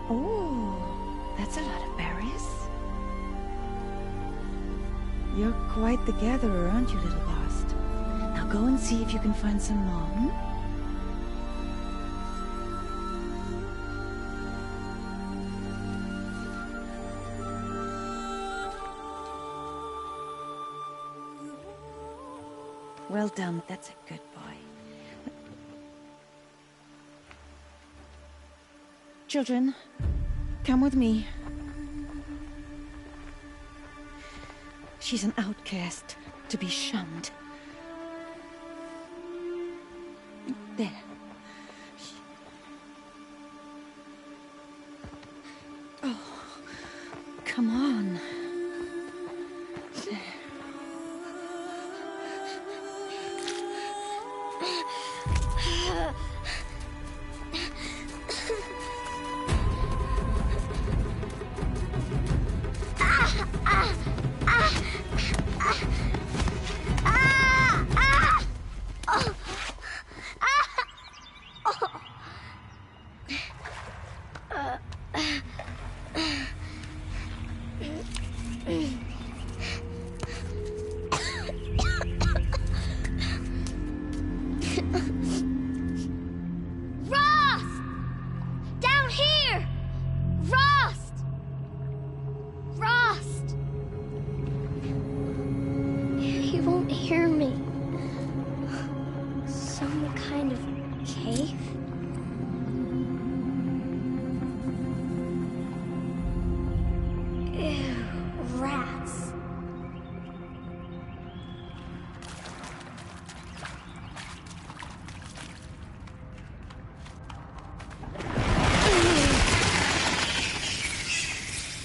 Oh, that's a lot of berries. You're quite the gatherer, aren't you, little Bast? Now go and see if you can find some more, hmm? Well done, that's a good boy. Children, come with me. She's an outcast, to be shunned. There. Oh, come on. There.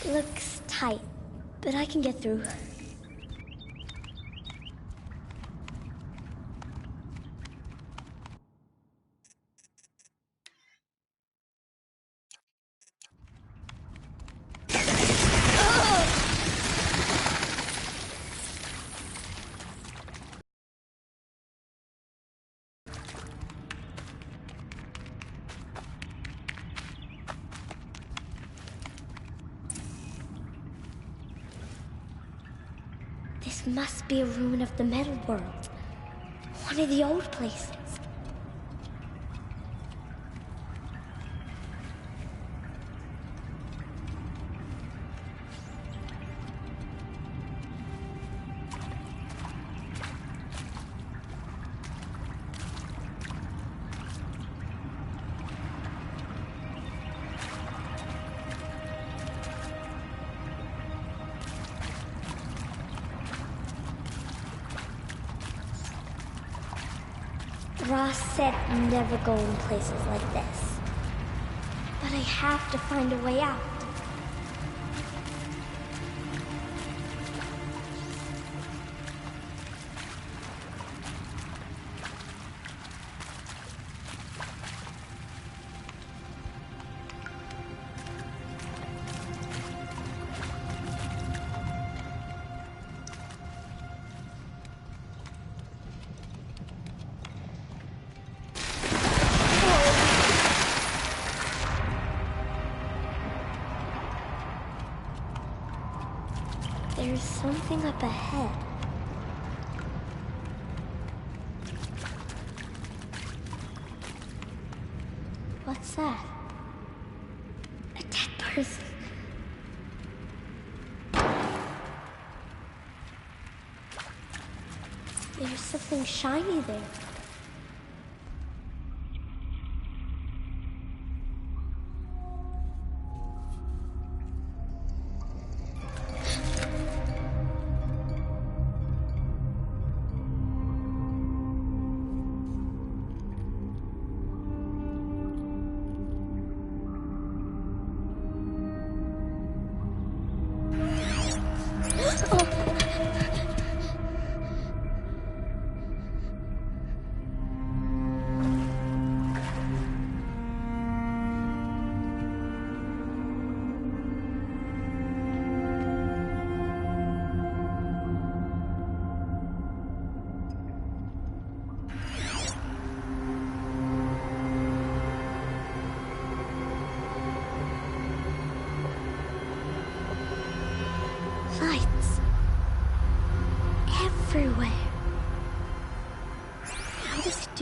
Looks tight, but I can get through. This must be a ruin of the Metal World. One of the old places. Ross said never go in places like this. But I have to find a way out. There's something up ahead. What's that? A dead person. There's something shiny there.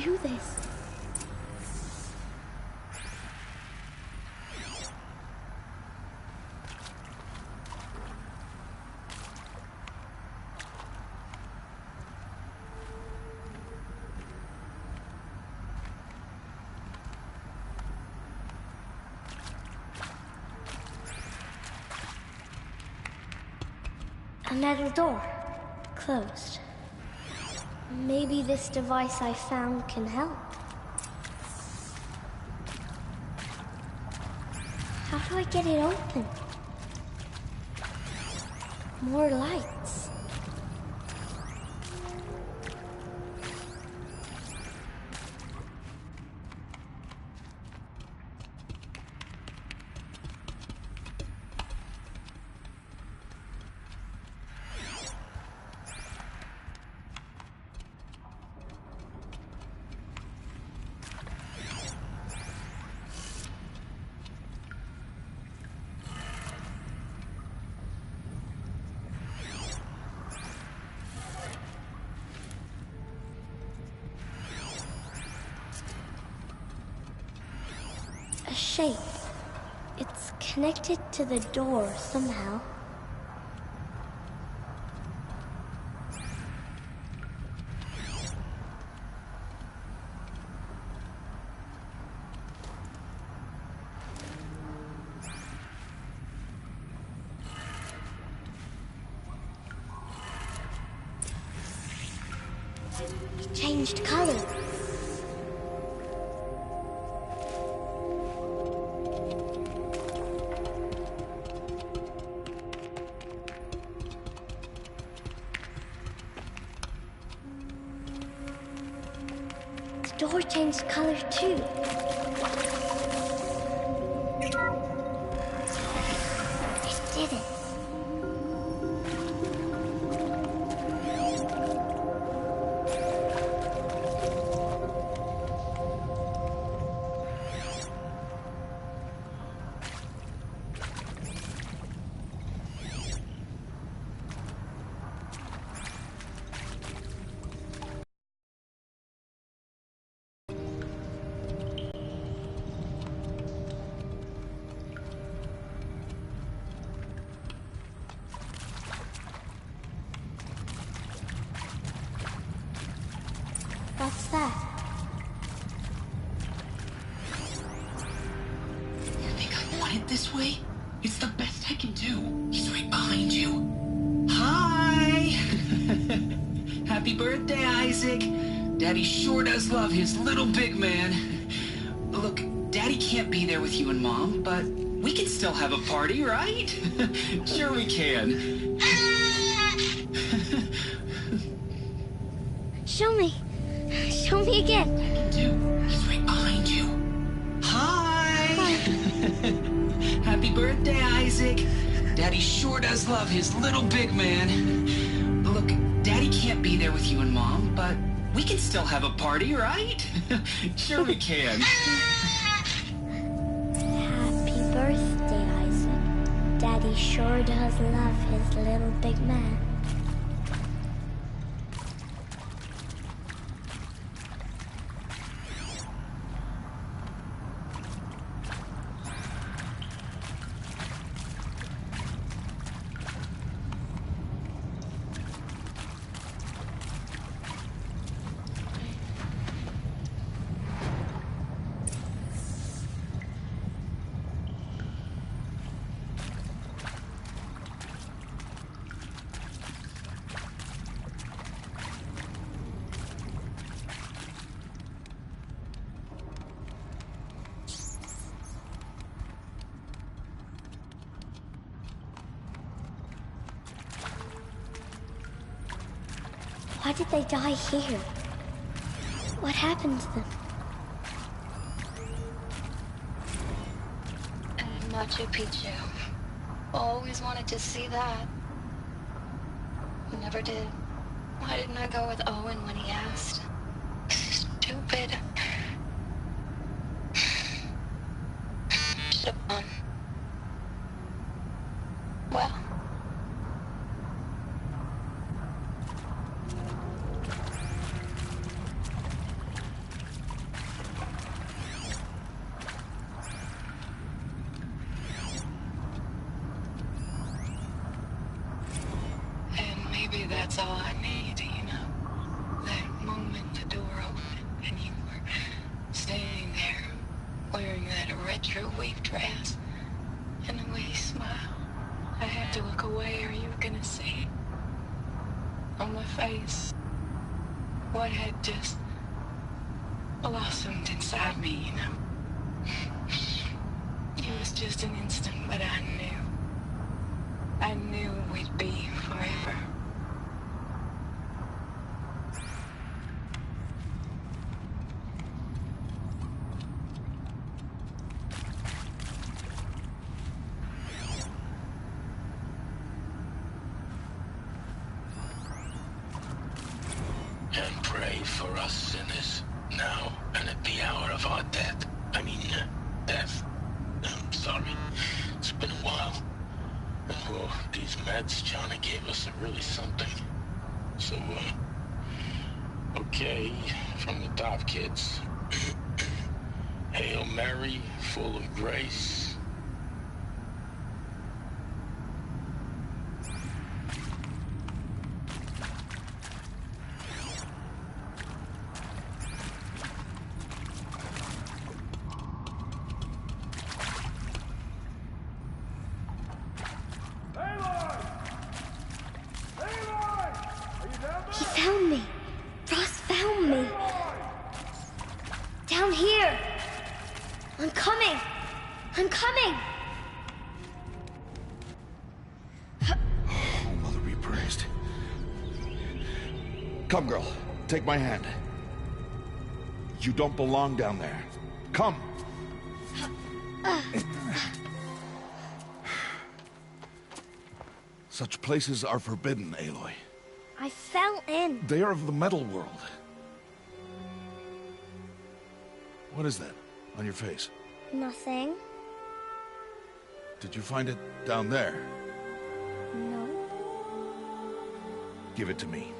do this? A metal door. Closed. Maybe this device I found can help. How do I get it open? More lights. A shape. It's connected to the door somehow. It changed color. The door changed color too. It did it. What's that? You think I want it this way? It's the best I can do. He's right behind you. Hi! Happy birthday, Isaac. Daddy sure does love his little big man. Look, Daddy can't be there with you and Mom, but we can still have a party, right? Sure we can. Show me. Show me again. Dude, he's right behind you. Hi! Happy birthday, Isaac. Daddy sure does love his little big man. Look, Daddy can't be there with you and Mom, but we can still have a party, right? Sure we can. Happy birthday, Isaac. Daddy sure does love his little big man. Why did they die here? What happened to them? Machu Picchu. Always wanted to see that. Never did. Why didn't I go with Owen when he asked? Stupid. Should have gone. Well. That's all I need, you know. That moment the door opened and you were standing there wearing that retro weave dress and the way you smiled. I had to look away or you were gonna see on my face what had just blossomed inside me, you know. It was just an instant, but I knew we'd be forever. And pray for us sinners, now and at the hour of our death. Death. I'm sorry. It's been a while. Well, these meds Johnny gave us are really something. So, okay, from the top, kids. Hail Mary, full of grace. He found me. Ross found me. Down here. I'm coming. I'm coming. Oh, Mother be praised. Come, girl. Take my hand. You don't belong down there. Come. Such places are forbidden, Aloy. I fell in. They are of the metal world. What is that on your face? Nothing. Did you find it down there? No. Give it to me.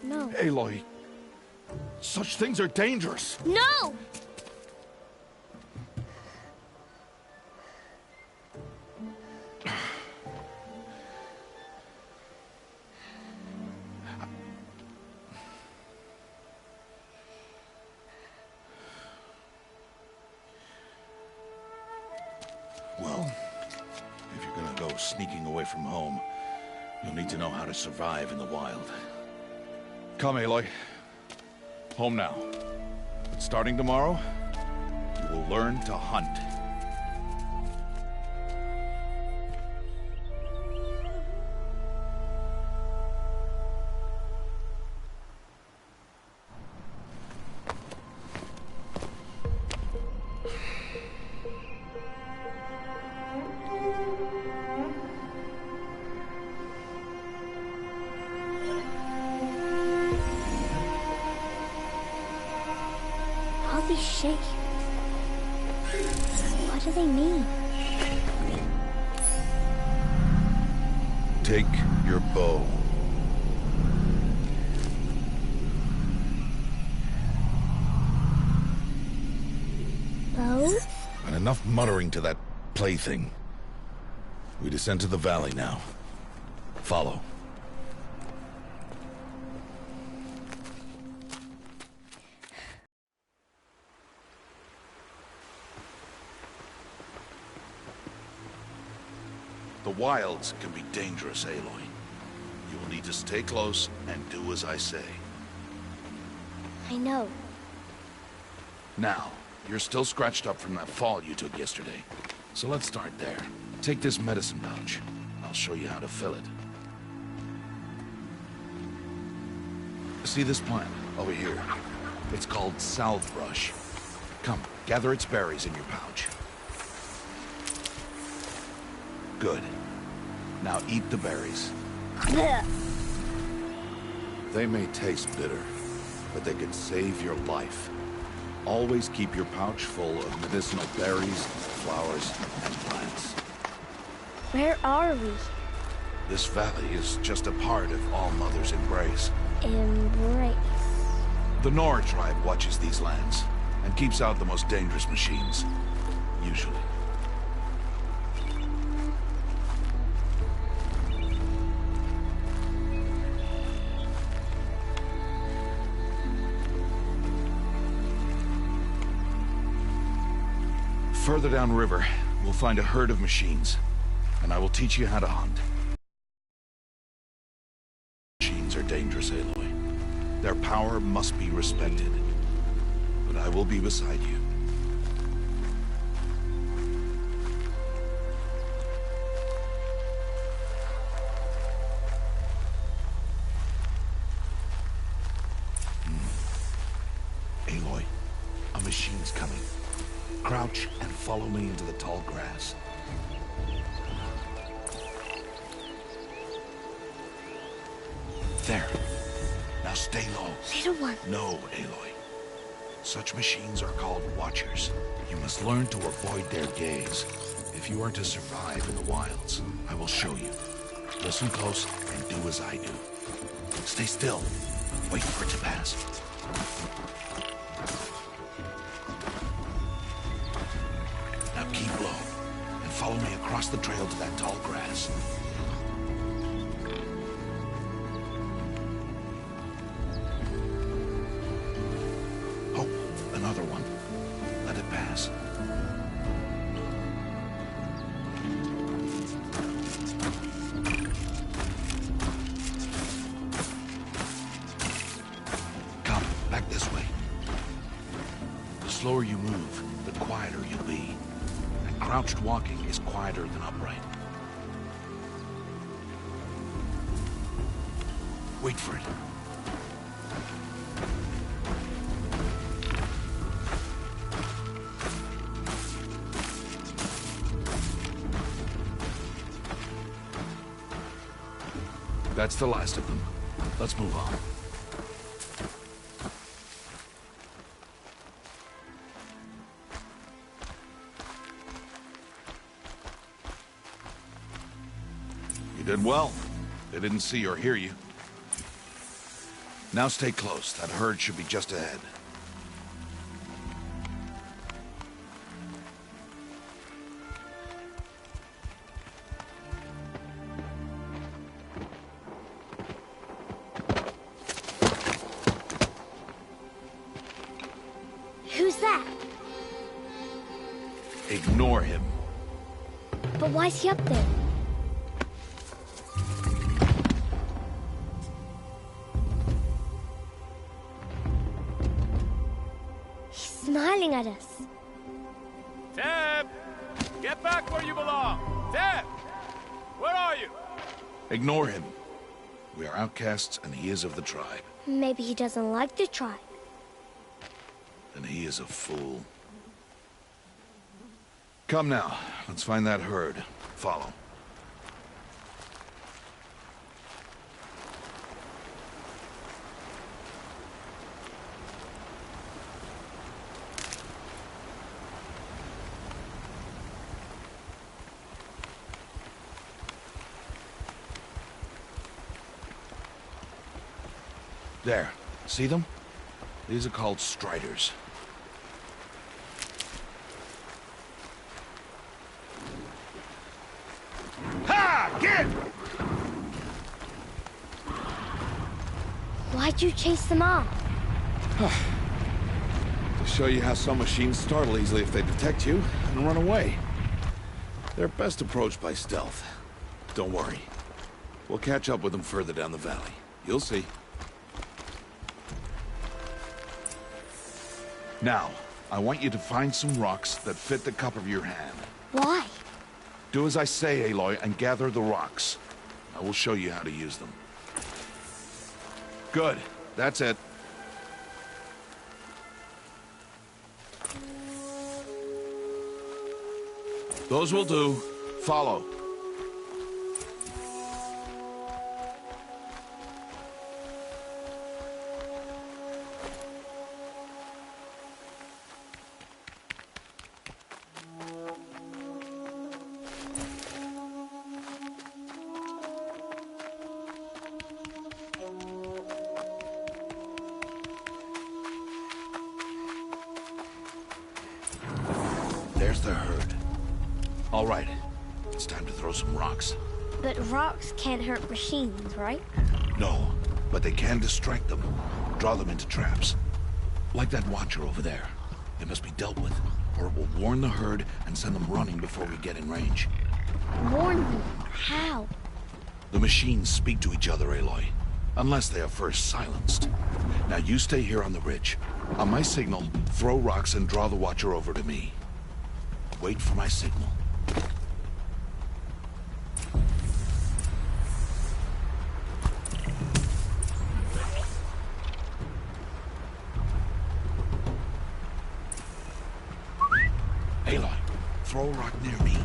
No. Aloy, such things are dangerous. No! Well, if you're gonna go sneaking away from home, you'll need to know how to survive in the wild. Come, Aloy. Home now. But starting tomorrow, you will learn to hunt. All these shapes. What do they mean? Take your bow. Bow? And enough muttering to that plaything. We descend to the valley now. Follow. The wilds can be dangerous, Aloy. You will need to stay close and do as I say. I know. Now, you're still scratched up from that fall you took yesterday. So let's start there. Take this medicine pouch. I'll show you how to fill it. See this plant over here? It's called salve brush. Come, gather its berries in your pouch. Good. Now eat the berries. They may taste bitter, but they can save your life. Always keep your pouch full of medicinal berries, flowers, and plants. Where are we? This valley is just a part of All Mother's embrace. Embrace. The Nora tribe watches these lands and keeps out the most dangerous machines. Usually. Further downriver, we'll find a herd of machines, and I will teach you how to hunt. Machines are dangerous, Aloy. Their power must be respected. But I will be beside you. Aloy, a machine's coming. Crouch and follow me into the tall grass. There. Now stay low. Little one. No, Aloy. Such machines are called Watchers. You must learn to avoid their gaze. If you are to survive in the wilds, I will show you. Listen close and do as I do. Stay still. Wait for it to pass. Now keep low and follow me across the trail to that tall grass. Oh, another one. Let it pass. Come, back this way. The slower you move, the quieter you'll be. And crouched walking is quieter than upright. Wait for it. That's the last of them. Let's move on. You did well. They didn't see or hear you. Now stay close. That herd should be just ahead. Who's that? Ignore him. But why's he up there? He's smiling at us. Teb! Get back where you belong! Teb! Where are you? Ignore him. We are outcasts and he is of the tribe. Maybe he doesn't like the tribe. And he is a fool. Come now, let's find that herd. Follow. There. See them? These are called striders. Ha! Get! Why'd you chase them off? To show you how some machines startle easily if they detect you and run away. They're best approached by stealth. Don't worry. We'll catch up with them further down the valley. You'll see. Now, I want you to find some rocks that fit the cup of your hand. Why? Do as I say, Aloy, and gather the rocks. I will show you how to use them. Good. That's it. Those will do. Follow. There's the herd. All right. It's time to throw some rocks. But rocks can't hurt machines, right? No, but they can distract them. Draw them into traps. Like that watcher over there. It must be dealt with. or it will warn the herd and send them running before we get in range. Warn me. How? The machines speak to each other, Aloy. Unless they are first silenced. Now you stay here on the ridge. On my signal, throw rocks and draw the Watcher over to me. Wait for my signal. Aloy, throw a rock near me.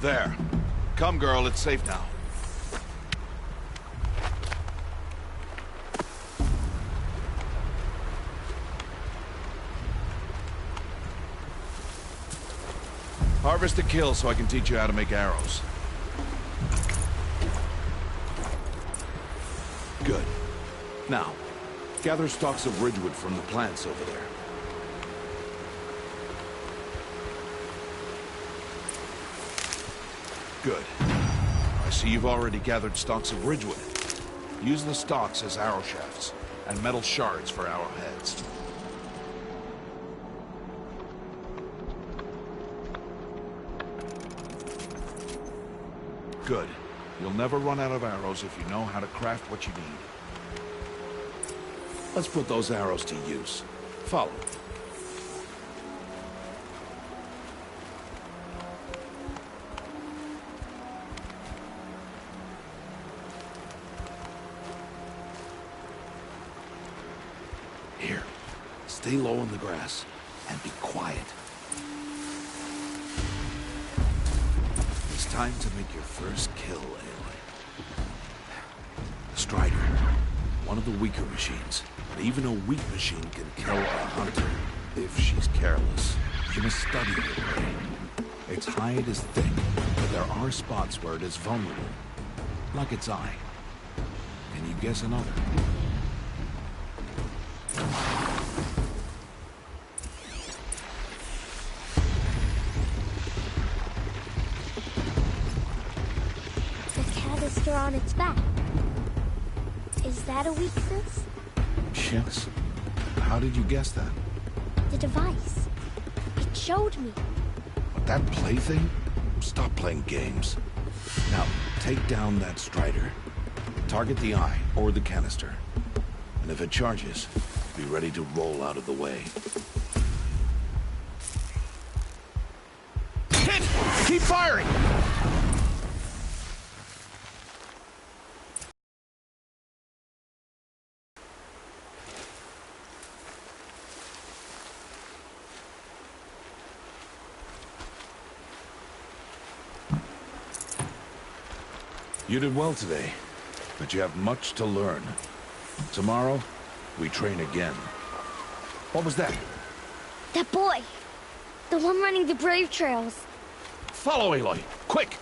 There. Come, girl, it's safe now. Harvest a kill so I can teach you how to make arrows. Good. Now, gather stalks of ridgewood from the plants over there. Good. I see you've already gathered stalks of ridgewood. Use the stalks as arrow shafts, and metal shards for arrowheads. Good. You'll never run out of arrows if you know how to craft what you need. Let's put those arrows to use. Follow. Here, stay low in the grass and be quiet. It's time to make your first kill, Aloy. The Strider, one of the weaker machines. But even a weak machine can kill a hunter if she's careless. You must study it, Aloy. Its hide is thick, but there are spots where it is vulnerable, like its eye. Can you guess another? On its back. Is that a weakness? Yes. How did you guess that? The device. It showed me. But that plaything? Stop playing games. Now, take down that Strider. Target the eye or the canister. And if it charges, be ready to roll out of the way. Hit! Keep firing! You did well today, but you have much to learn. Tomorrow, we train again. What was that? That boy! The one running the brave trails. Follow Aloy, quick!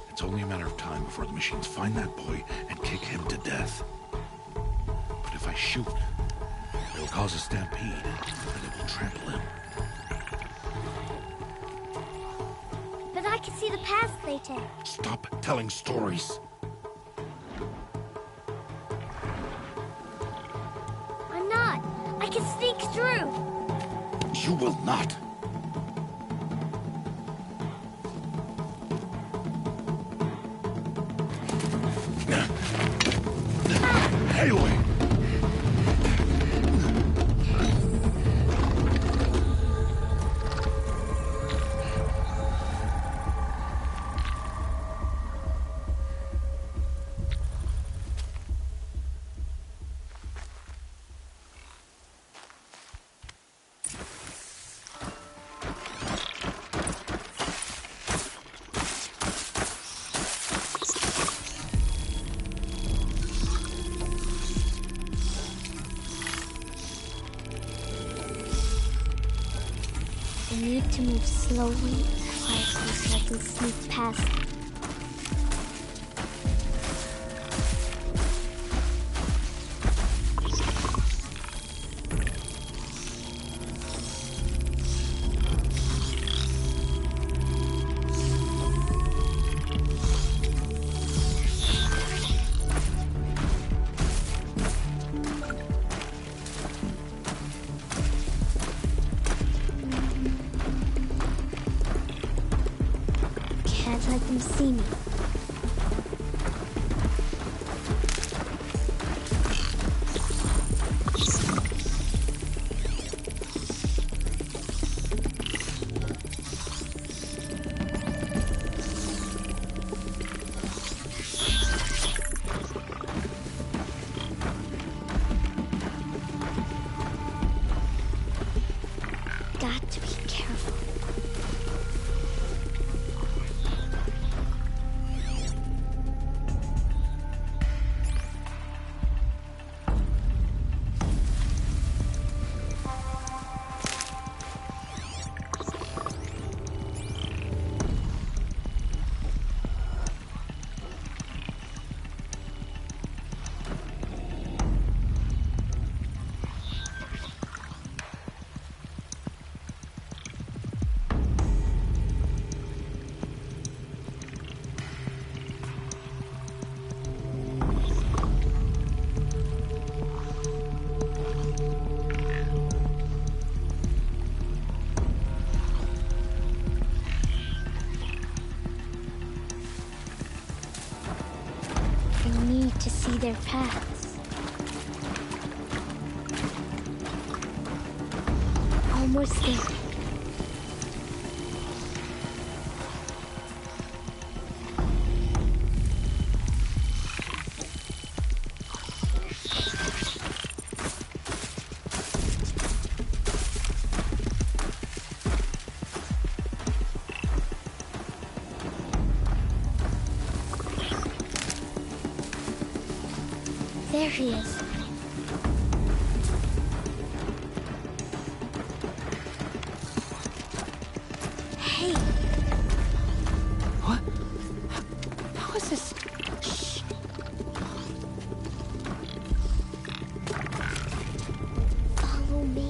It's only a matter of time before the machines find that boy and kick him to death. But if I shoot, they'll cause a stampede, and it will trample him. But I can see the paths they take. Stop telling stories. I'm not. I can sneak through. You will not. Aloy! I need to move slowly and quietly so I can sneak past them. Can't let them see me. Got to be careful. I need to see their paths. Almost there. There he is. Hey. What? How is this? Shh. Follow me.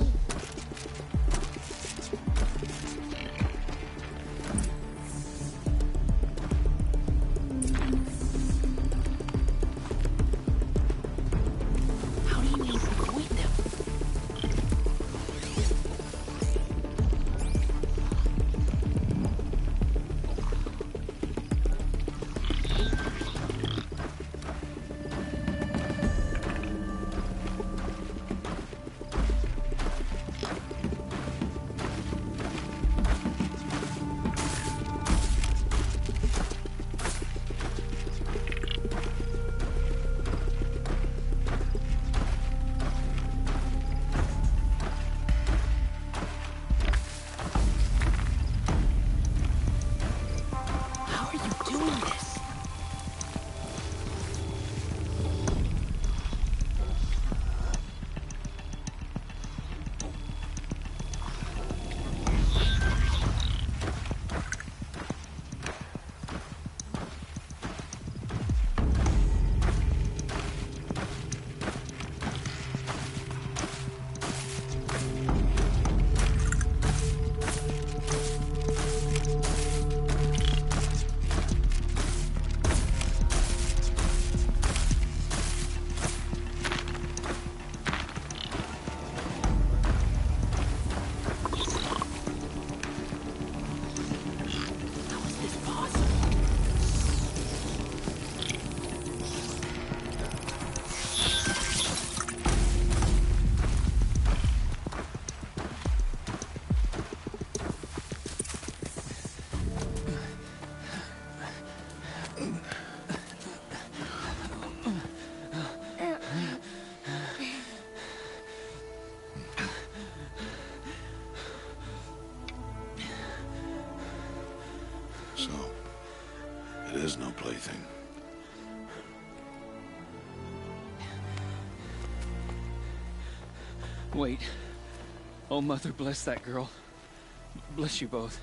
Wait. Oh, Mother, bless that girl. Bless you both.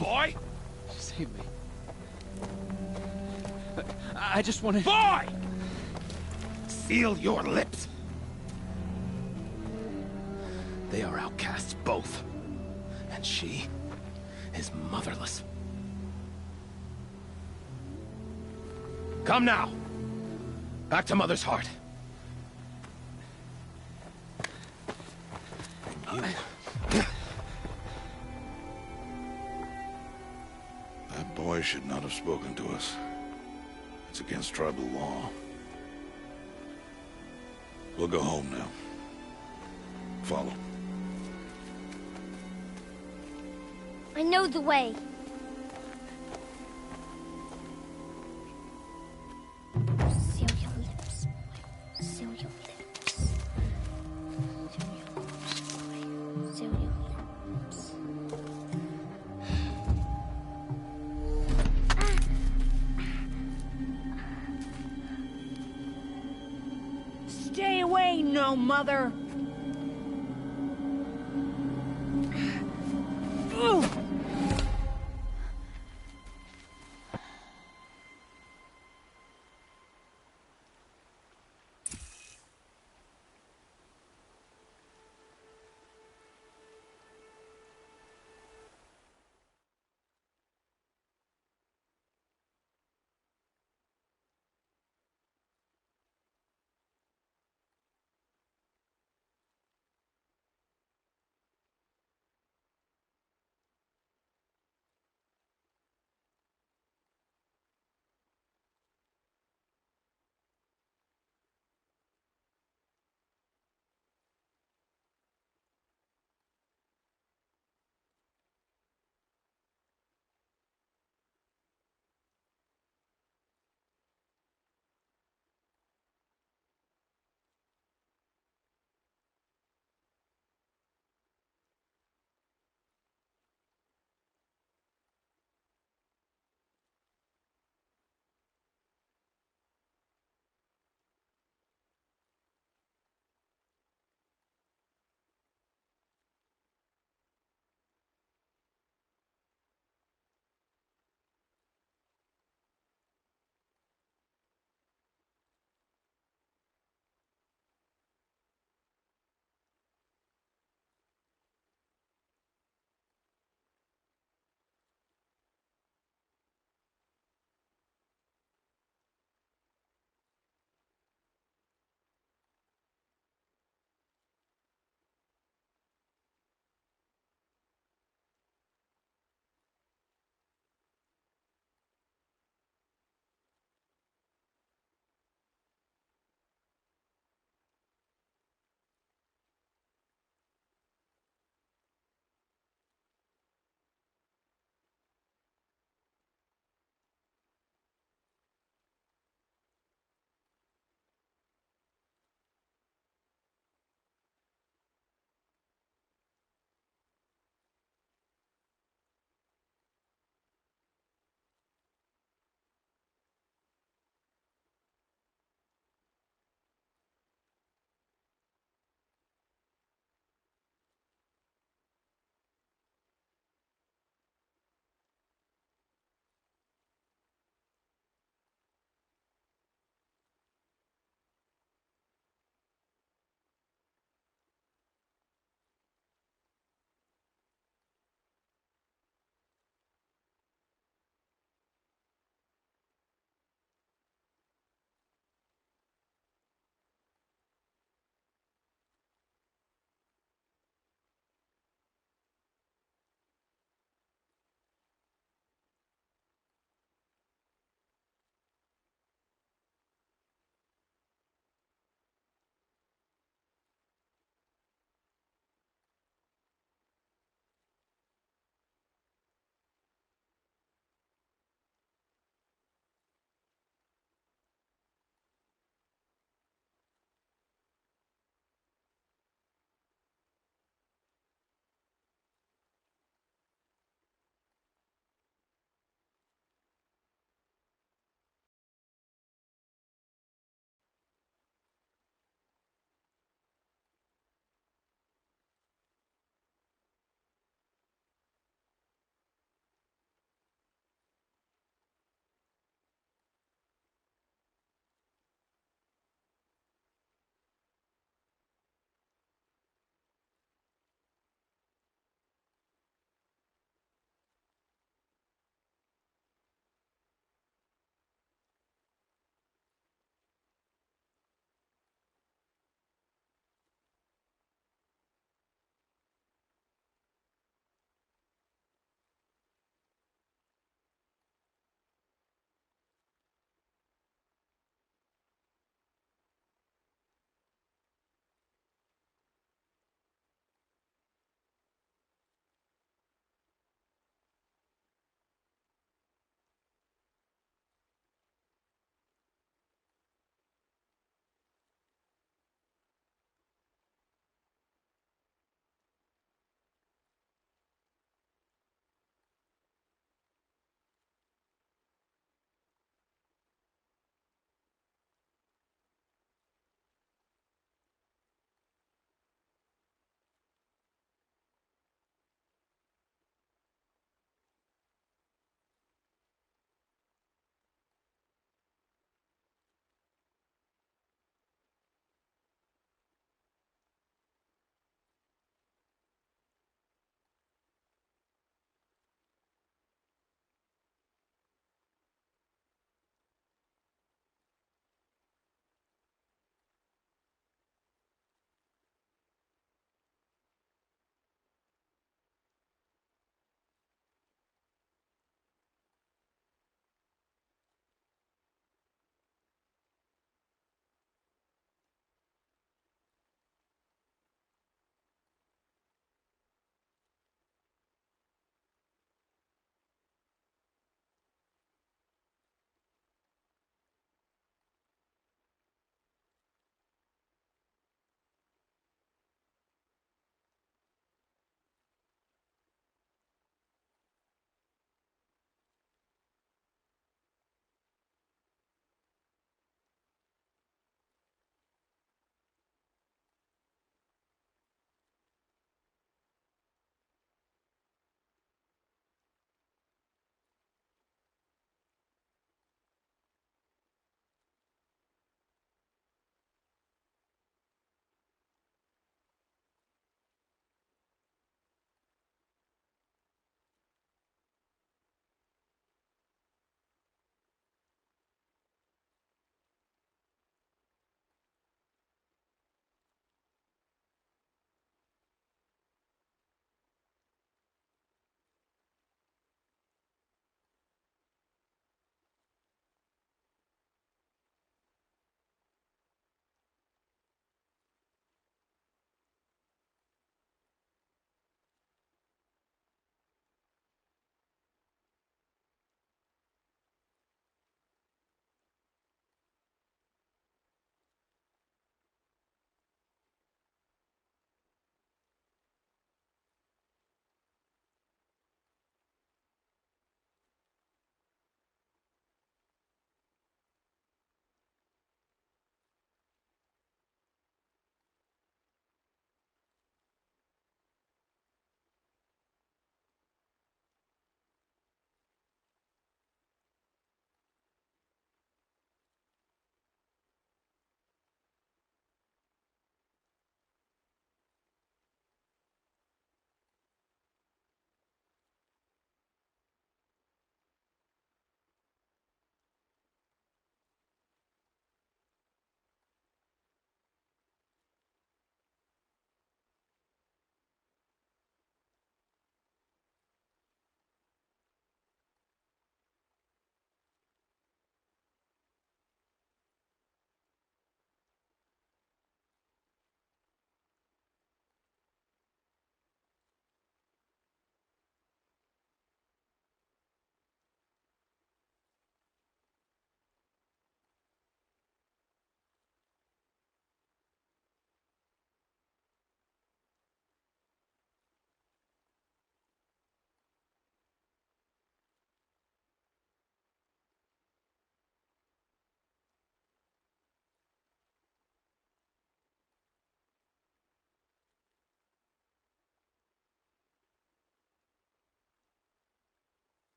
Boy! She saved me. I just wanted... Boy! Seal your lips. They are outcasts, both. And she is motherless. Come now. Back to Mother's heart. And you... That boy should not have spoken to us. It's against tribal law. We'll go home now. Follow. I know the way. Seal your lips, boy. Seal your lips. Seal your lips, boy. Seal your lips. Stay away, no mother!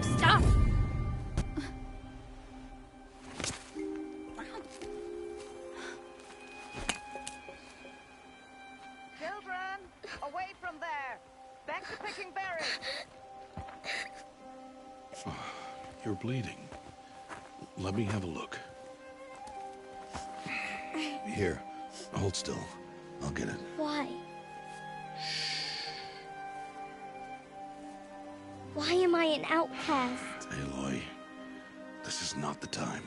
Stop! Children, away from there. Back to picking berries. You're bleeding. Let me have a look. Here, hold still. I'll get it. Why? Why am I an outcast? Aloy, this is not the time.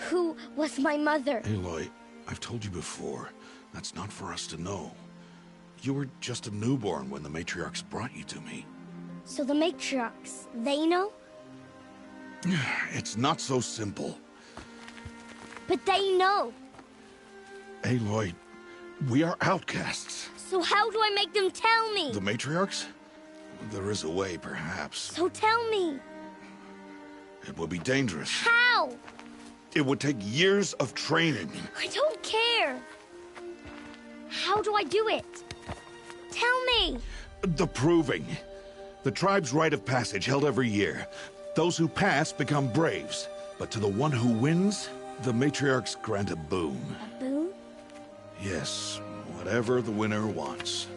Who was my mother? Aloy, I've told you before, that's not for us to know. You were just a newborn when the matriarchs brought you to me. So the matriarchs, they know? It's not so simple. But they know. Aloy, we are outcasts. So how do I make them tell me? The matriarchs? There is a way, perhaps. So tell me. It would be dangerous. How? It would take years of training. I don't care. How do I do it? Tell me. The proving. The tribe's rite of passage held every year. Those who pass become braves. But to the one who wins, the matriarchs grant a boon. A boon? Yes, whatever the winner wants.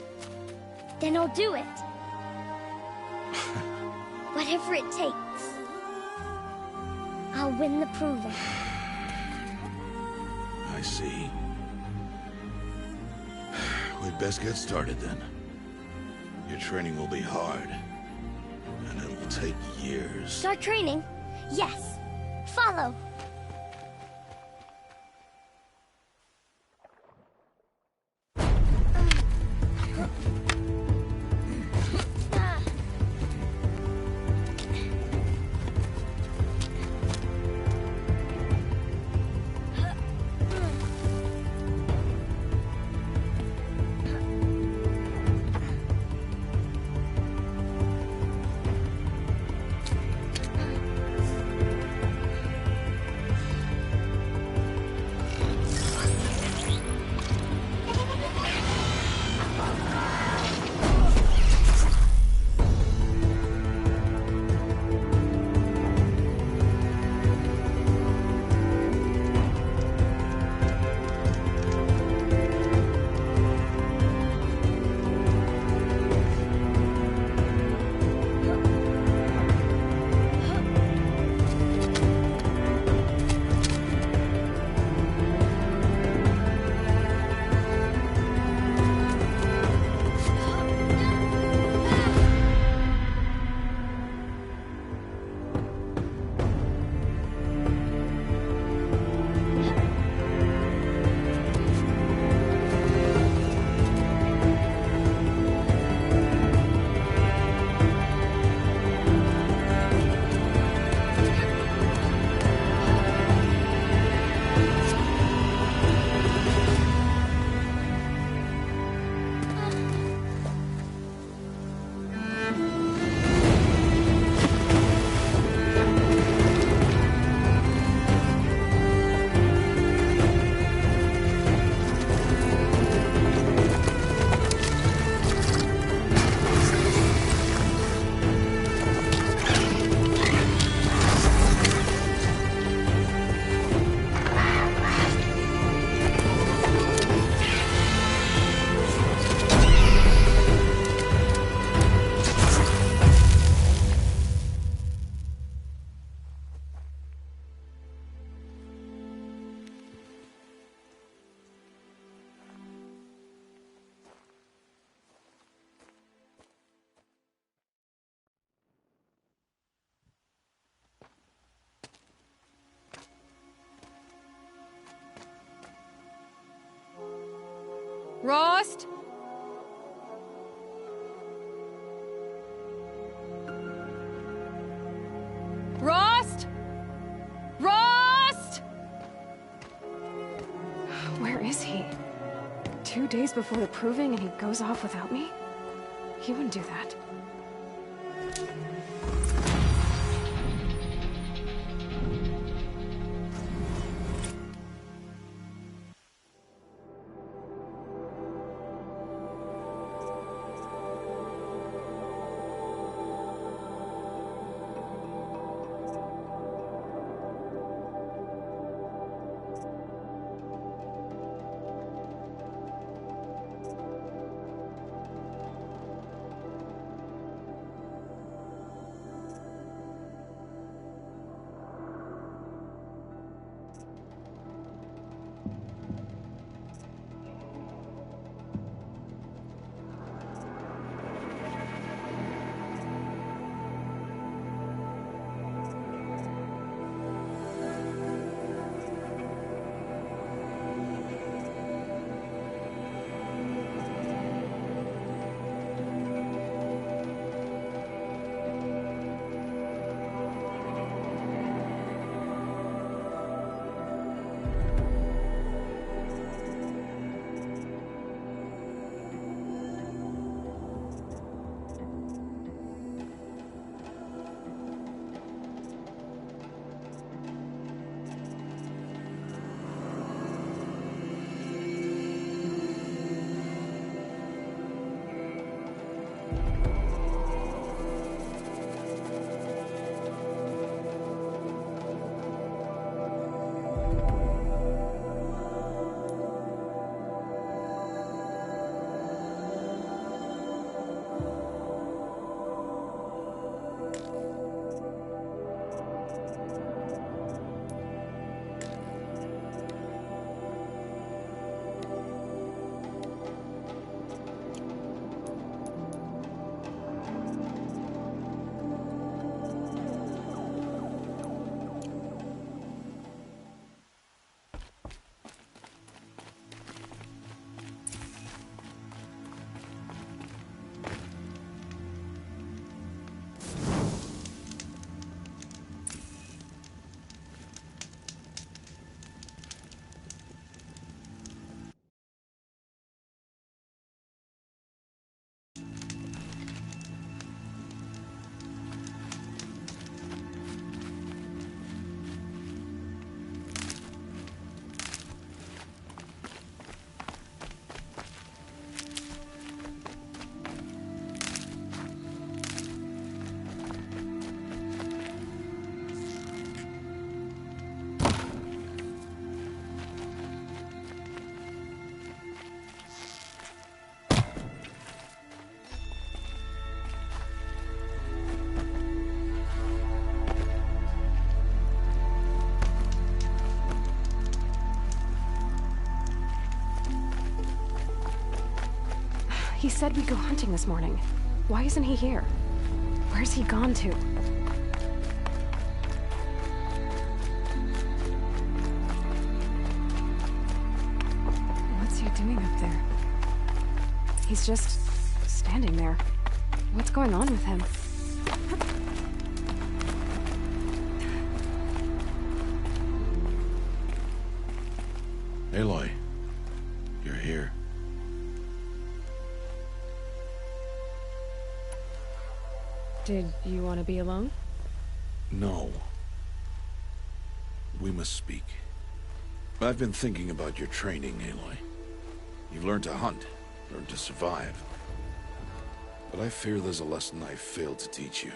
Then I'll do it. Whatever it takes. I'll win the proving. I see. We'd best get started then. Your training will be hard. And it will take years. Start training? Yes. Follow. Rost? Rost? Rost? Where is he? 2 days before the proving and he goes off without me? He wouldn't do that. He said we'd go hunting this morning. Why isn't he here? Where's he gone to? What's he doing up there? He's just standing there. What's going on with him? Aloy, you're here. Did you want to be alone? No. We must speak. I've been thinking about your training, Aloy. You've learned to hunt, learned to survive. But I fear there's a lesson I failed to teach you.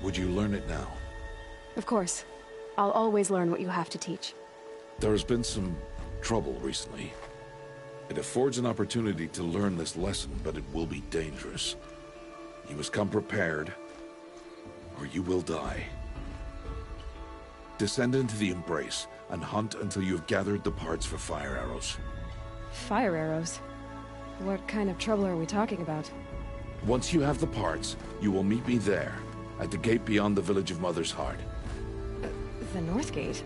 Would you learn it now? Of course. I'll always learn what you have to teach. There has been some trouble recently. It affords an opportunity to learn this lesson, but it will be dangerous. You must come prepared, or you will die. Descend into the Embrace, and hunt until you have gathered the parts for fire arrows. Fire arrows? What kind of trouble are we talking about? Once you have the parts, you will meet me there, at the gate beyond the village of Mother's Heart. The North Gate?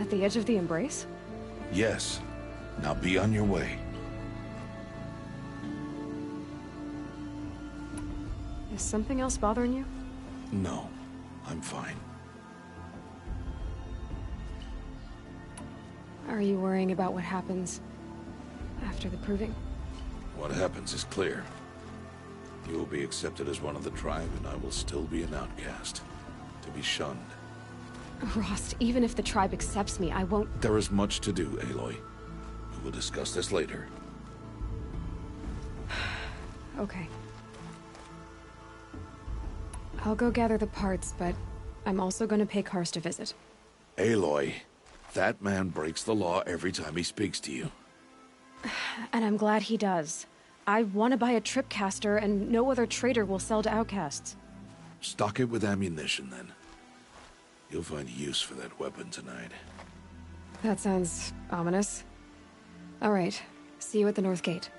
At the edge of the Embrace? Yes. Now be on your way. Is something else bothering you? No, I'm fine. Are you worrying about what happens after the proving? What happens is clear. You will be accepted as one of the tribe, and I will still be an outcast. To be shunned. Rost, even if the tribe accepts me, I won't— There is much to do, Aloy. We will discuss this later. Okay. I'll go gather the parts, but I'm also going to pay Karst a visit. Aloy, that man breaks the law every time he speaks to you. And I'm glad he does. I want to buy a tripcaster, and no other trader will sell to outcasts. Stock it with ammunition, then. You'll find use for that weapon tonight. That sounds ominous. All right. See you at the North Gate.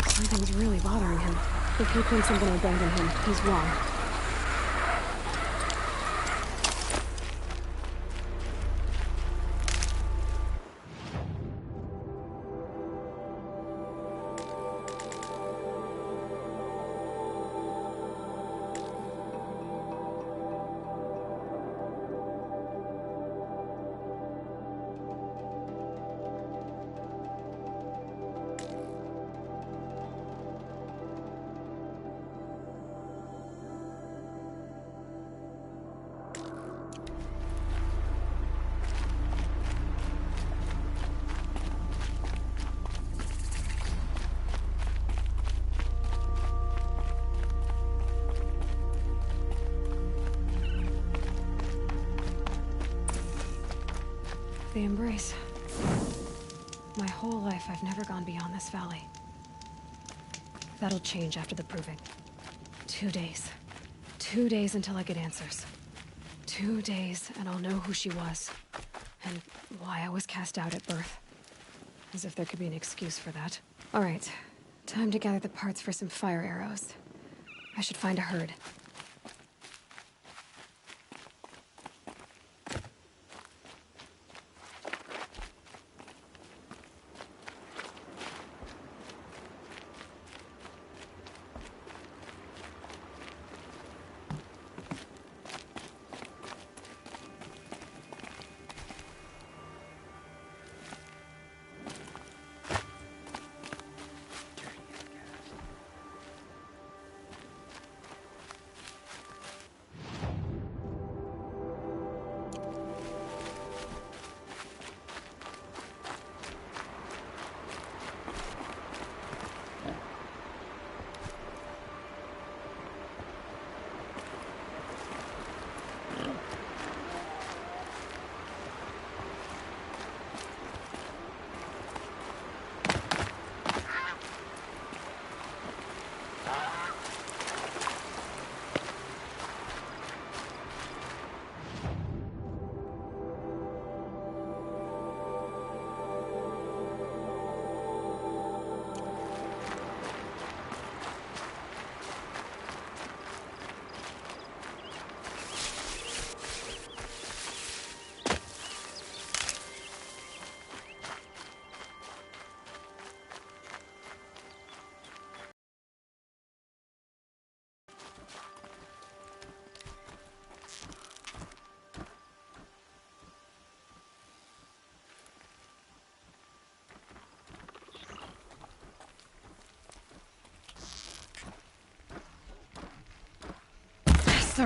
Something's really bothering him. If he thinks I'm gonna abandon him, he's wrong. The Embrace. My whole life, I've never gone beyond this valley. That'll change after the proving. 2 days. 2 days until I get answers. 2 days, and I'll know who she was. And why I was cast out at birth. As if there could be an excuse for that. All right. Time to gather the parts for some fire arrows. I should find a herd.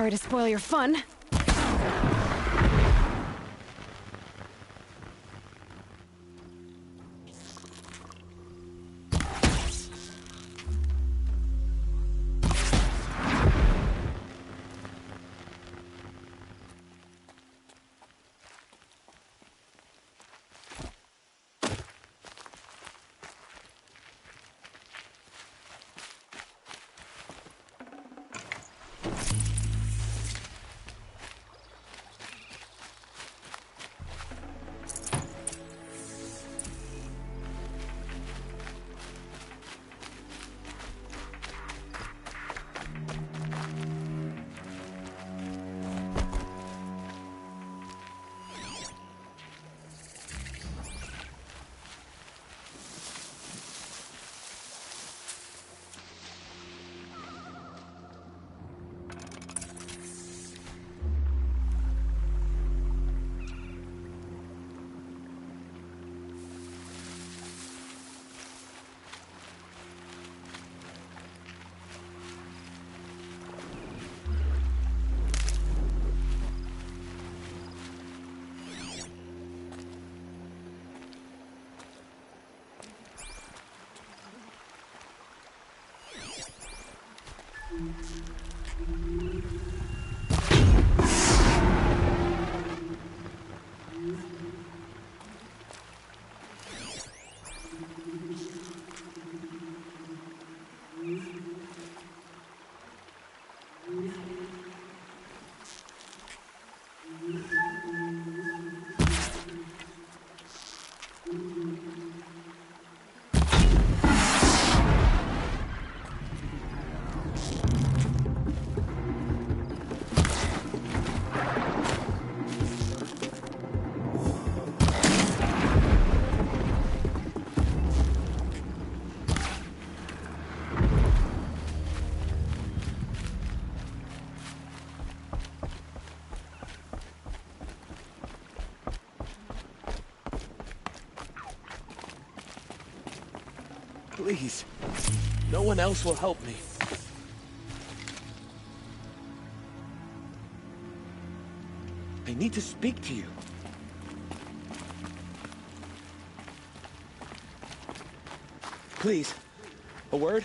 Sorry to spoil your fun. Please. No one else will help me. I need to speak to you. Please. A word?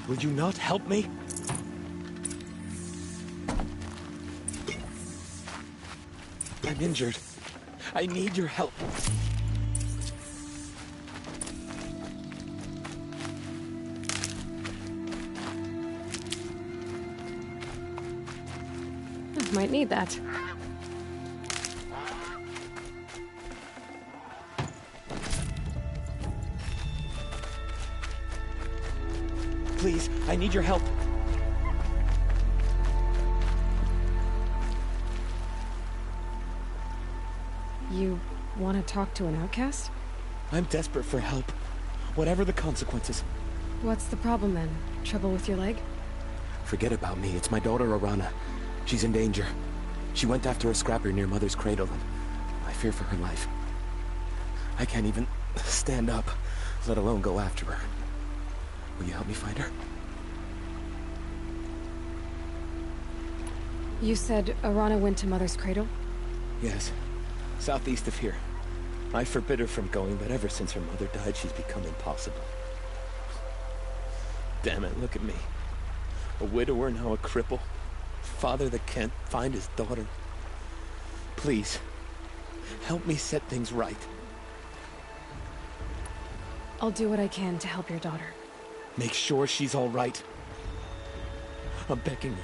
Will you not help me? I'm injured. I need your help. Might need that. Please, I need your help. You want to talk to an outcast? I'm desperate for help. Whatever the consequences. What's the problem then? Trouble with your leg? Forget about me. It's my daughter, Arana. She's in danger. She went after a scrapper near Mother's cradle, and I fear for her life. I can't even stand up, let alone go after her. Will you help me find her? You said Arana went to Mother's cradle? Yes. Southeast of here. I forbid her from going, but ever since her mother died, she's become impossible. Damn it, look at me. A widower, now a cripple. Father that can't find his daughter. Please, help me set things right. I'll do what I can to help your daughter. Make sure she's all right. I'm begging you.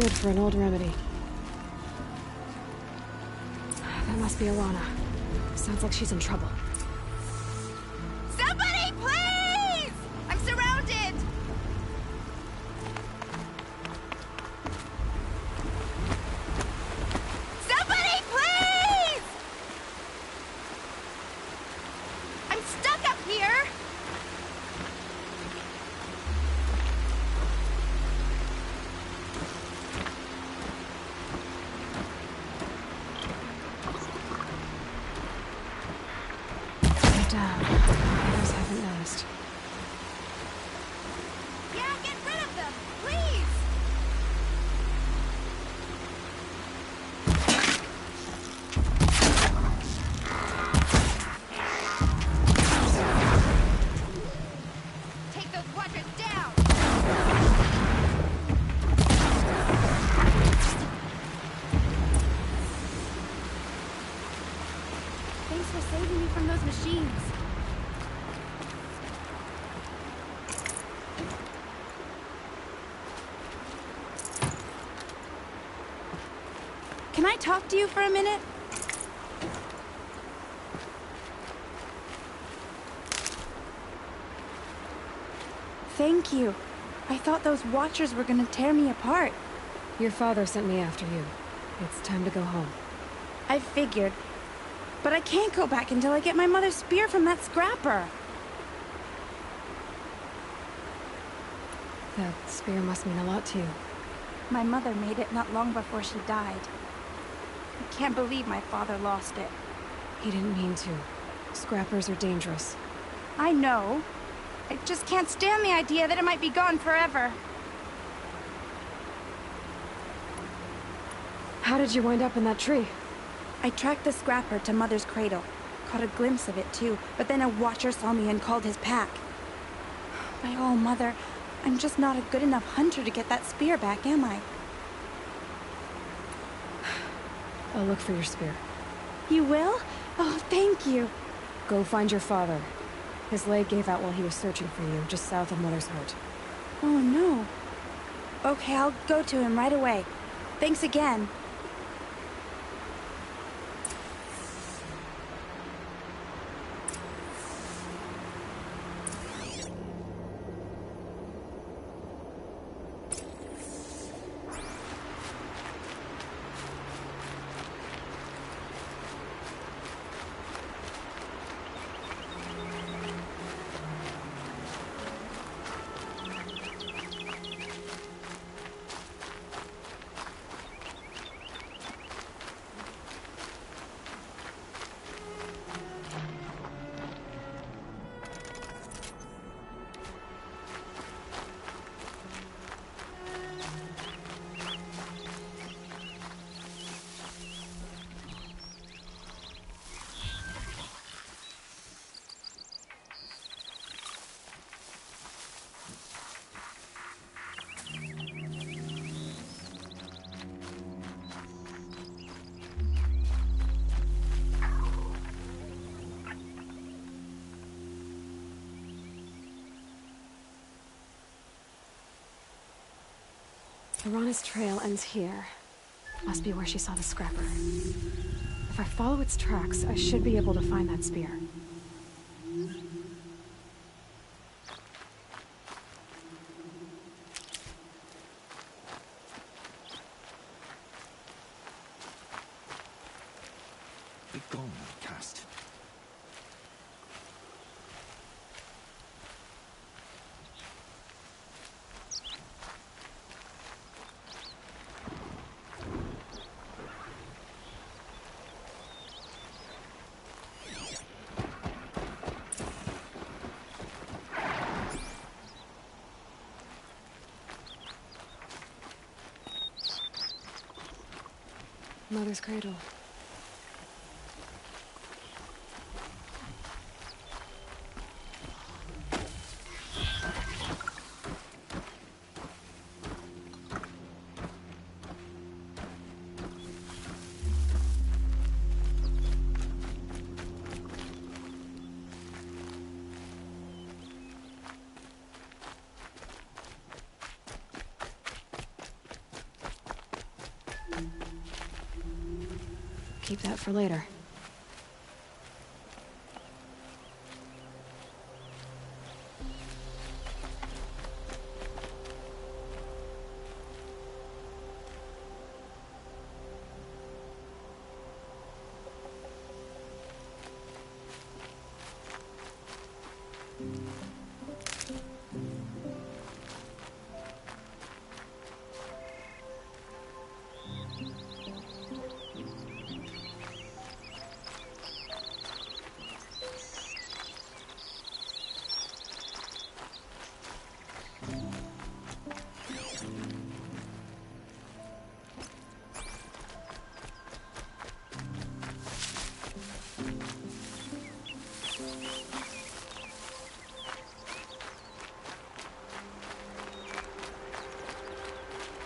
good for an old remedy. That must be Alana. Sounds like she's in trouble. Somebody, please! I'm surrounded! Somebody, please! I'm stuck up here! Down. Others haven't noticed. Yeah, get rid of them, please! Take those watchers down! Thanks for saving me from those machines. Can I talk to you for a minute? Thank you. I thought those watchers were gonna tear me apart. Your father sent me after you. It's time to go home. I figured. But I can't go back until I get my mother's spear from that scrapper. That spear must mean a lot to you. My mother made it not long before she died. I can't believe my father lost it. He didn't mean to. Scrappers are dangerous. I know. I just can't stand the idea that it might be gone forever. How did you wind up in that tree? I tracked the scrapper to Mother's cradle. Caught a glimpse of it too, but then a watcher saw me and called his pack. My oh, Mother, I'm just not a good enough hunter to get that spear back, am I? I'll look for your spear. You will? Oh, thank you. Go find your father. His leg gave out while he was searching for you, just south of Mother's Heart. Oh, no. Okay, I'll go to him right away. Thanks again. Alana's trail ends here. Must be where she saw the scrapper. If I follow its tracks, I should be able to find that spear. Be gone, outcast. Mother's cradle. Keep that for later.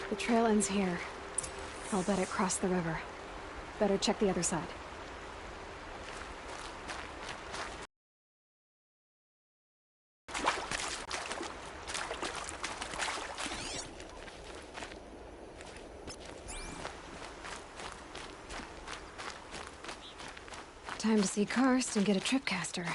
The trail ends here. I'll bet it crossed the river. Better check the other side. Time to see Karst and get a tripcaster.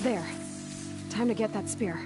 There. Time to get that spear.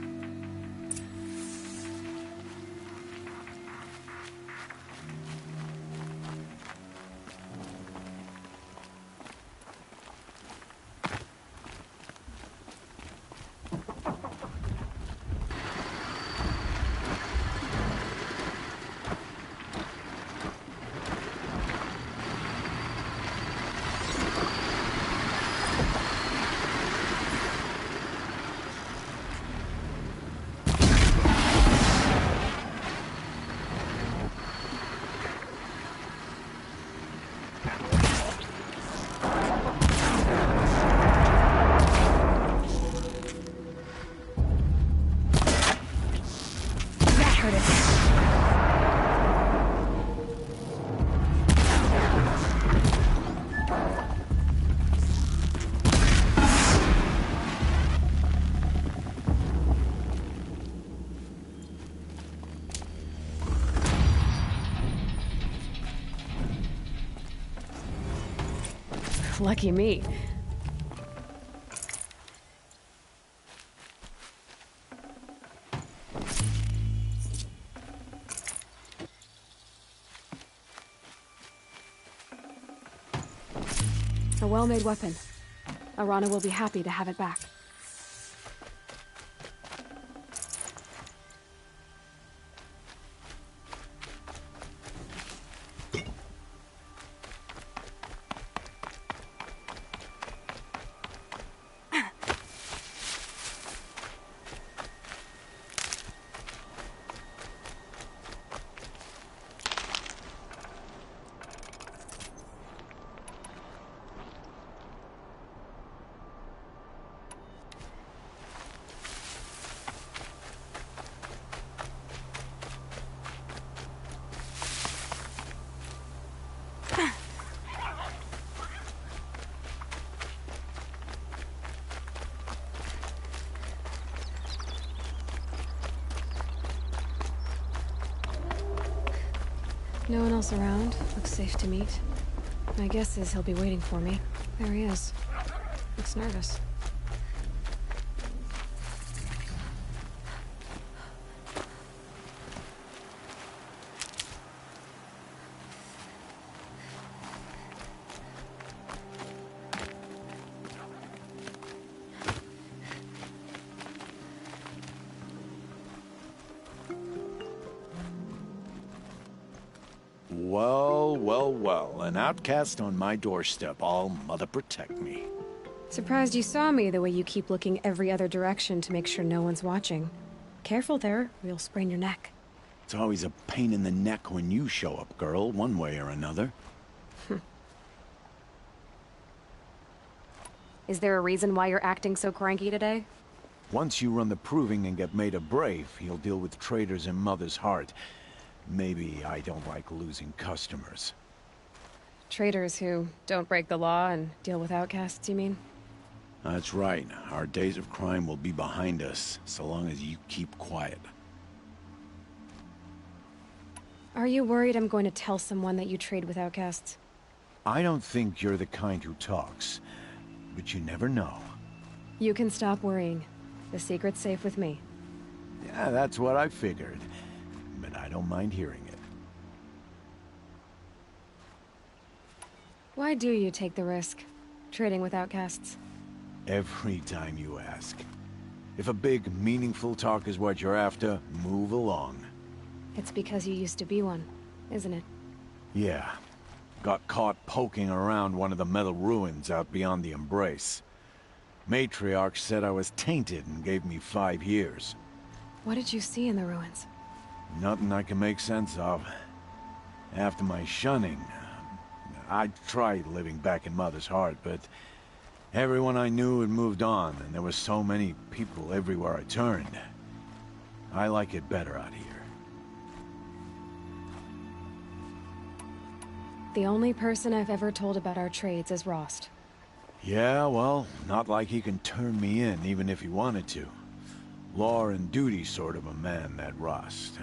Lucky me. A well-made weapon. Arana will be happy to have it back. No one else around. Looks safe to meet. My guess is he'll be waiting for me. There he is. Looks nervous. well, an outcast on my doorstep. All mother protect me. Surprised you saw me the way you keep looking every other direction to make sure no one's watching. Careful there, or you'll sprain your neck. It's always a pain in the neck when you show up, girl, one way or another. Is there a reason why you're acting so cranky today? Once you run the proving and get made a brave, you'll deal with traitors in Mother's Heart. Maybe I don't like losing customers. Traitors who don't break the law and deal with outcasts, you mean? That's right. Our days of crime will be behind us, so long as you keep quiet. Are you worried I'm going to tell someone that you trade with outcasts? I don't think you're the kind who talks, but you never know. You can stop worrying. The secret's safe with me. Yeah, that's what I figured, but I don't mind hearing it. Why do you take the risk, trading with outcasts? Every time you ask. If a big, meaningful talk is what you're after, move along. It's because you used to be one, isn't it? Yeah. Got caught poking around one of the metal ruins out beyond the Embrace. Matriarch said I was tainted and gave me 5 years. What did you see in the ruins? Nothing I can make sense of. After my shunning, I tried living back in Mother's Heart, but everyone I knew had moved on, and there were so many people everywhere I turned. I like it better out here. The only person I've ever told about our trades is Rost. Yeah, well, not like he can turn me in, even if he wanted to. Law and duty sort of a man, that Rost.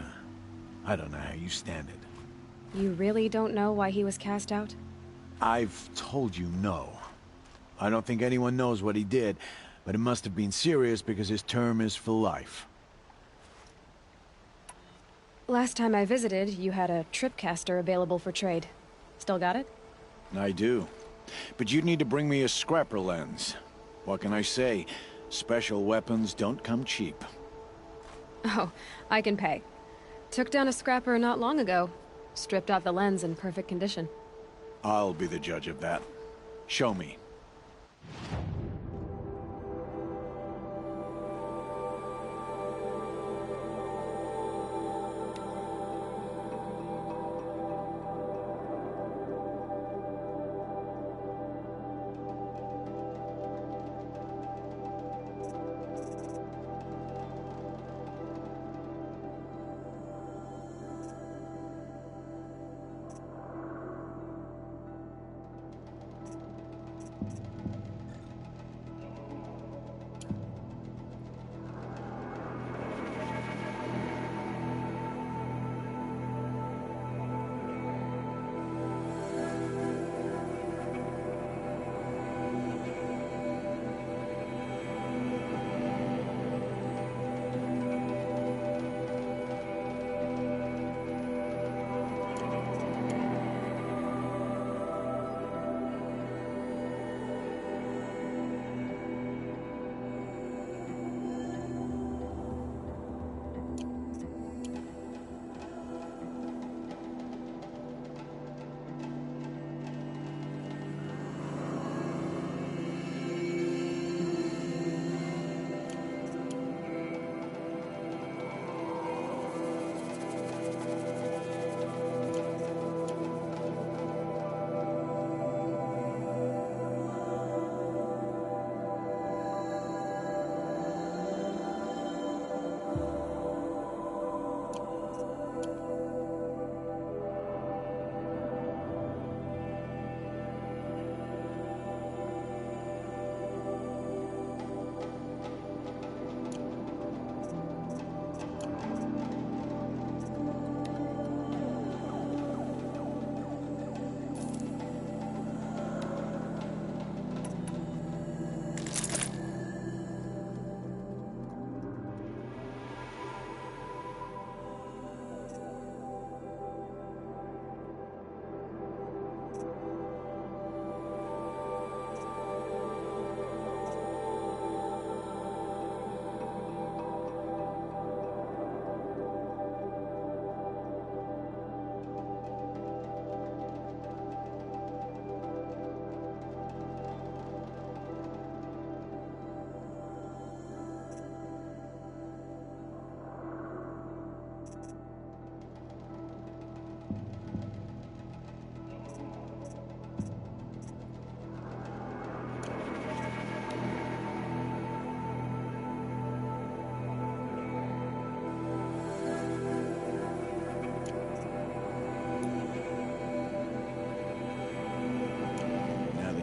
I don't know how you stand it. You really don't know why he was cast out? I've told you no. I don't think anyone knows what he did, but it must have been serious because his term is for life. Last time I visited, you had a tripcaster available for trade. Still got it? I do. But you'd need to bring me a scrapper lens. What can I say? Special weapons don't come cheap. Oh, I can pay. Took down a scrapper not long ago. Stripped out the lens in perfect condition. I'll be the judge of that. Show me.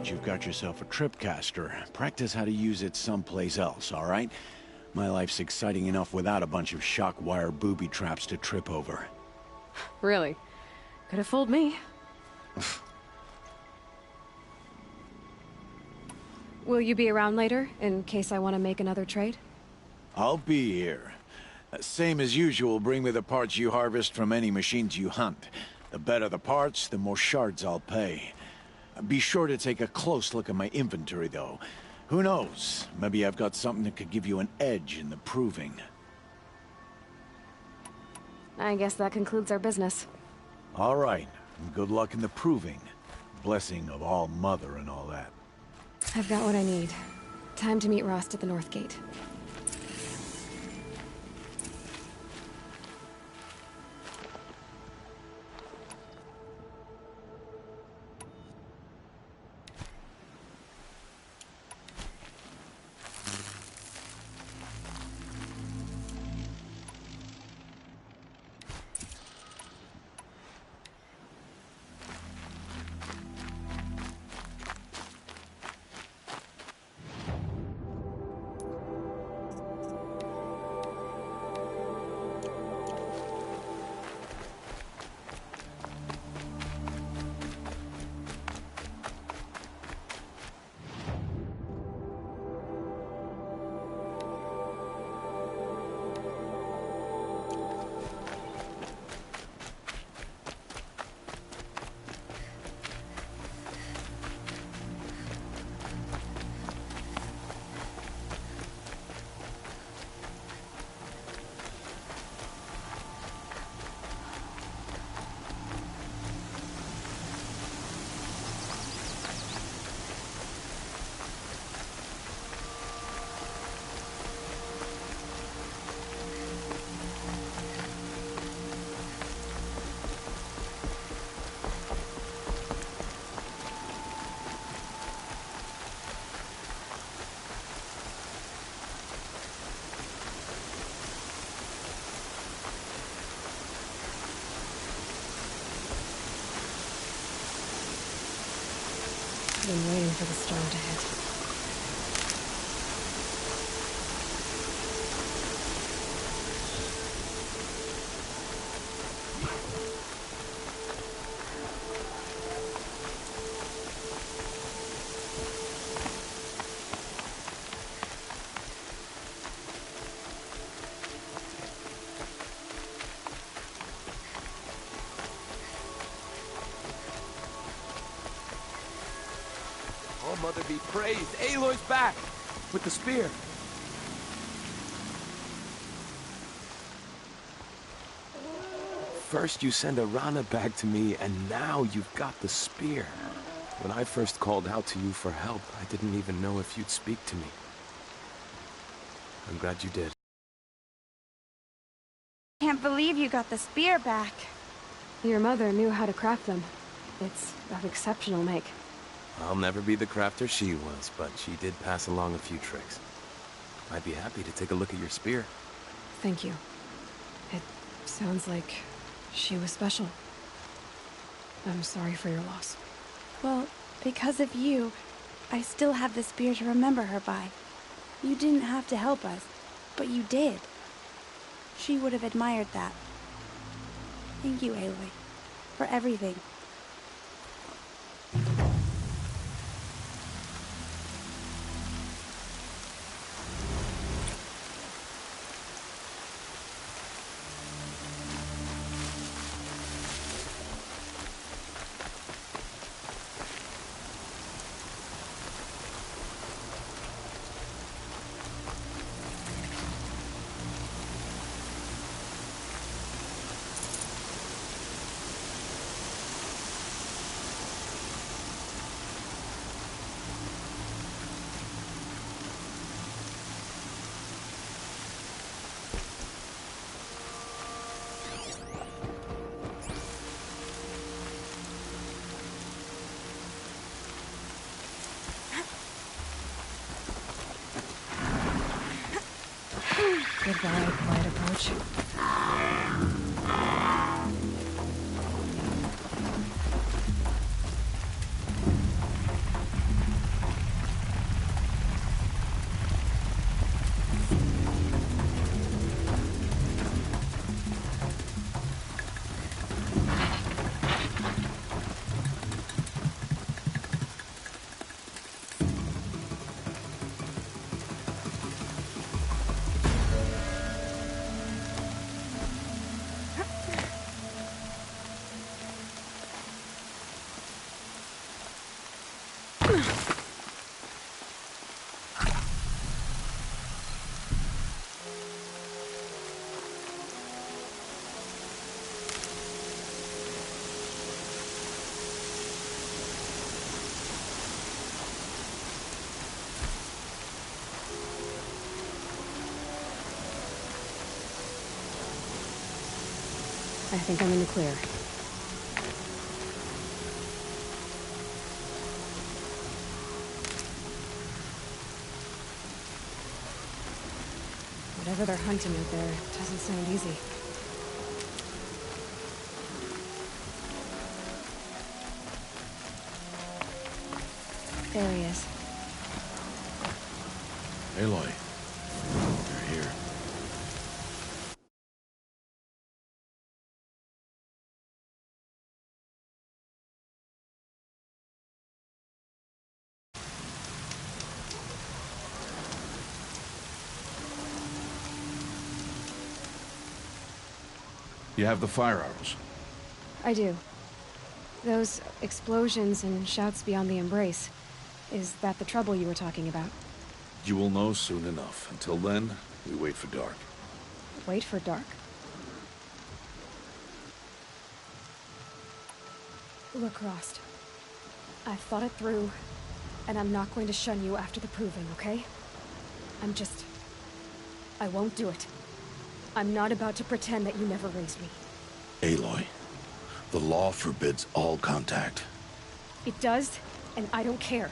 that you've got yourself a tripcaster, practice how to use it someplace else, all right? My life's exciting enough without a bunch of shock wire booby traps to trip over. Really? Could have fooled me. Will you be around later, in case I want to make another trade? I'll be here. Same as usual, bring me the parts you harvest from any machines you hunt. The better the parts, the more shards I'll pay. Be sure to take a close look at my inventory, though. Who knows? Maybe I've got something that could give you an edge in the proving. I guess that concludes our business. All right. Good luck in the proving. Blessing of All Mother and all that. I've got what I need. Time to meet Rost at the North Gate. I've been waiting for the storm to hit. Mother be praised. Aloy's back! With the spear. First you send Arana back to me, and now you've got the spear. When I first called out to you for help, I didn't even know if you'd speak to me. I'm glad you did. Can't believe you got the spear back. Your mother knew how to craft them. It's of exceptional make. I'll never be the crafter she was, but she did pass along a few tricks. I'd be happy to take a look at your spear. Thank you. It sounds like she was special. I'm sorry for your loss. Well, because of you, I still have the spear to remember her by. You didn't have to help us, but you did. She would have admired that. Thank you, Aloy, for everything. Goodbye, quiet approach. I think I'm in the clear. Whatever they're hunting out there doesn't sound easy. There he is. Aloy, you're here. You have the fire arrows. I do. Those explosions and shouts beyond the embrace. Is that the trouble you were talking about? You will know soon enough. Until then, we wait for dark. Wait for dark? Look, Rost. I've thought it through, and I'm not going to shun you after the proving, okay? I won't do it. I'm not about to pretend that you never raised me. Aloy, the law forbids all contact. It does, and I don't care.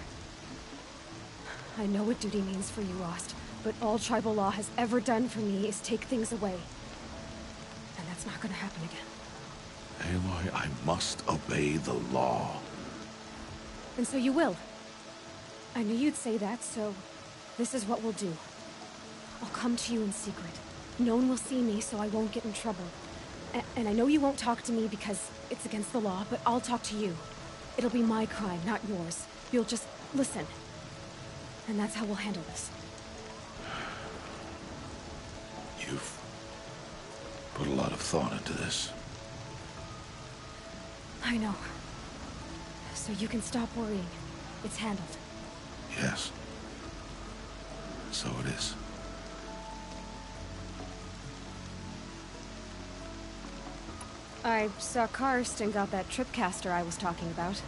I know what duty means for you, Rost, but all tribal law has ever done for me is take things away. And that's not gonna happen again. Aloy, I must obey the law. And so you will. I knew you'd say that, so this is what we'll do. I'll come to you in secret. No one will see me, so I won't get in trouble. And I know you won't talk to me because it's against the law, but I'll talk to you. It'll be my crime, not yours. You'll just listen. And that's how we'll handle this. You've put a lot of thought into this. I know. So you can stop worrying. It's handled. Yes. So it is. I saw Karst and got that tripcaster I was talking about.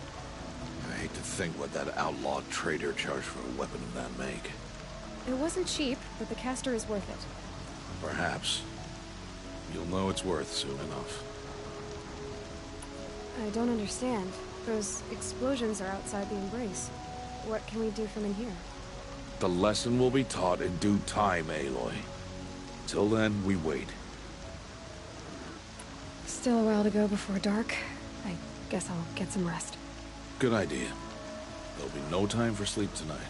I hate to think what that outlawed trader charged for a weapon of that make. It wasn't cheap, but the caster is worth it. Perhaps. You'll know it's worth soon enough. I don't understand. Those explosions are outside the embrace. What can we do from in here? The lesson will be taught in due time, Aloy. Till then, we wait. Still a while to go before dark. I guess I'll get some rest. Good idea. There'll be no time for sleep tonight.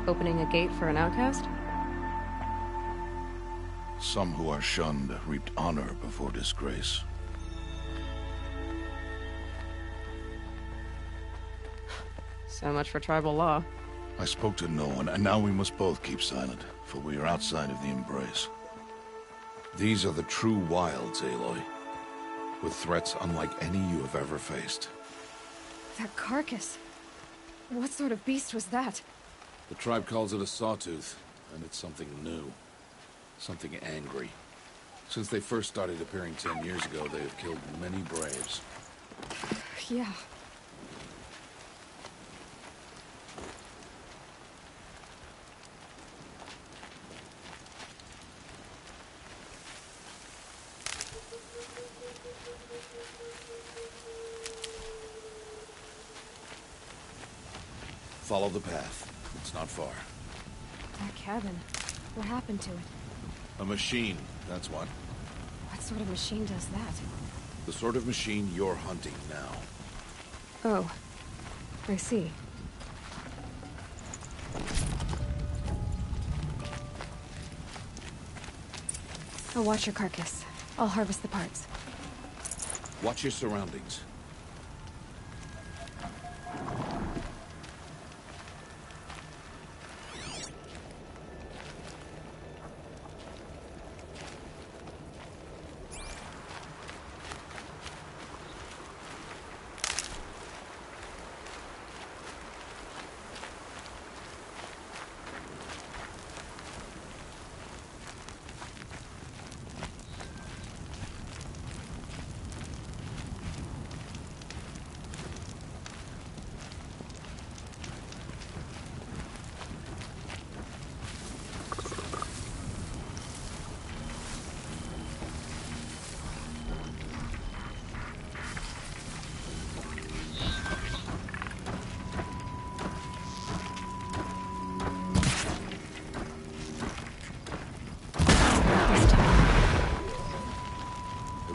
Opening a gate for an outcast? Some who are shunned reaped honor before disgrace. So much for tribal law. I spoke to no one, and now we must both keep silent, for we are outside of the embrace. These are the true wilds, Aloy, with threats unlike any you have ever faced. That carcass. What sort of beast was that? The tribe calls it a sawtooth, and it's something new. Something angry. Since they first started appearing 10 years ago, they have killed many braves. Yeah. Follow the path. It's not far. That cabin. What happened to it? A machine, that's what. What sort of machine does that? The sort of machine you're hunting now. Oh. I see. I'll watch your carcass. I'll harvest the parts. Watch your surroundings.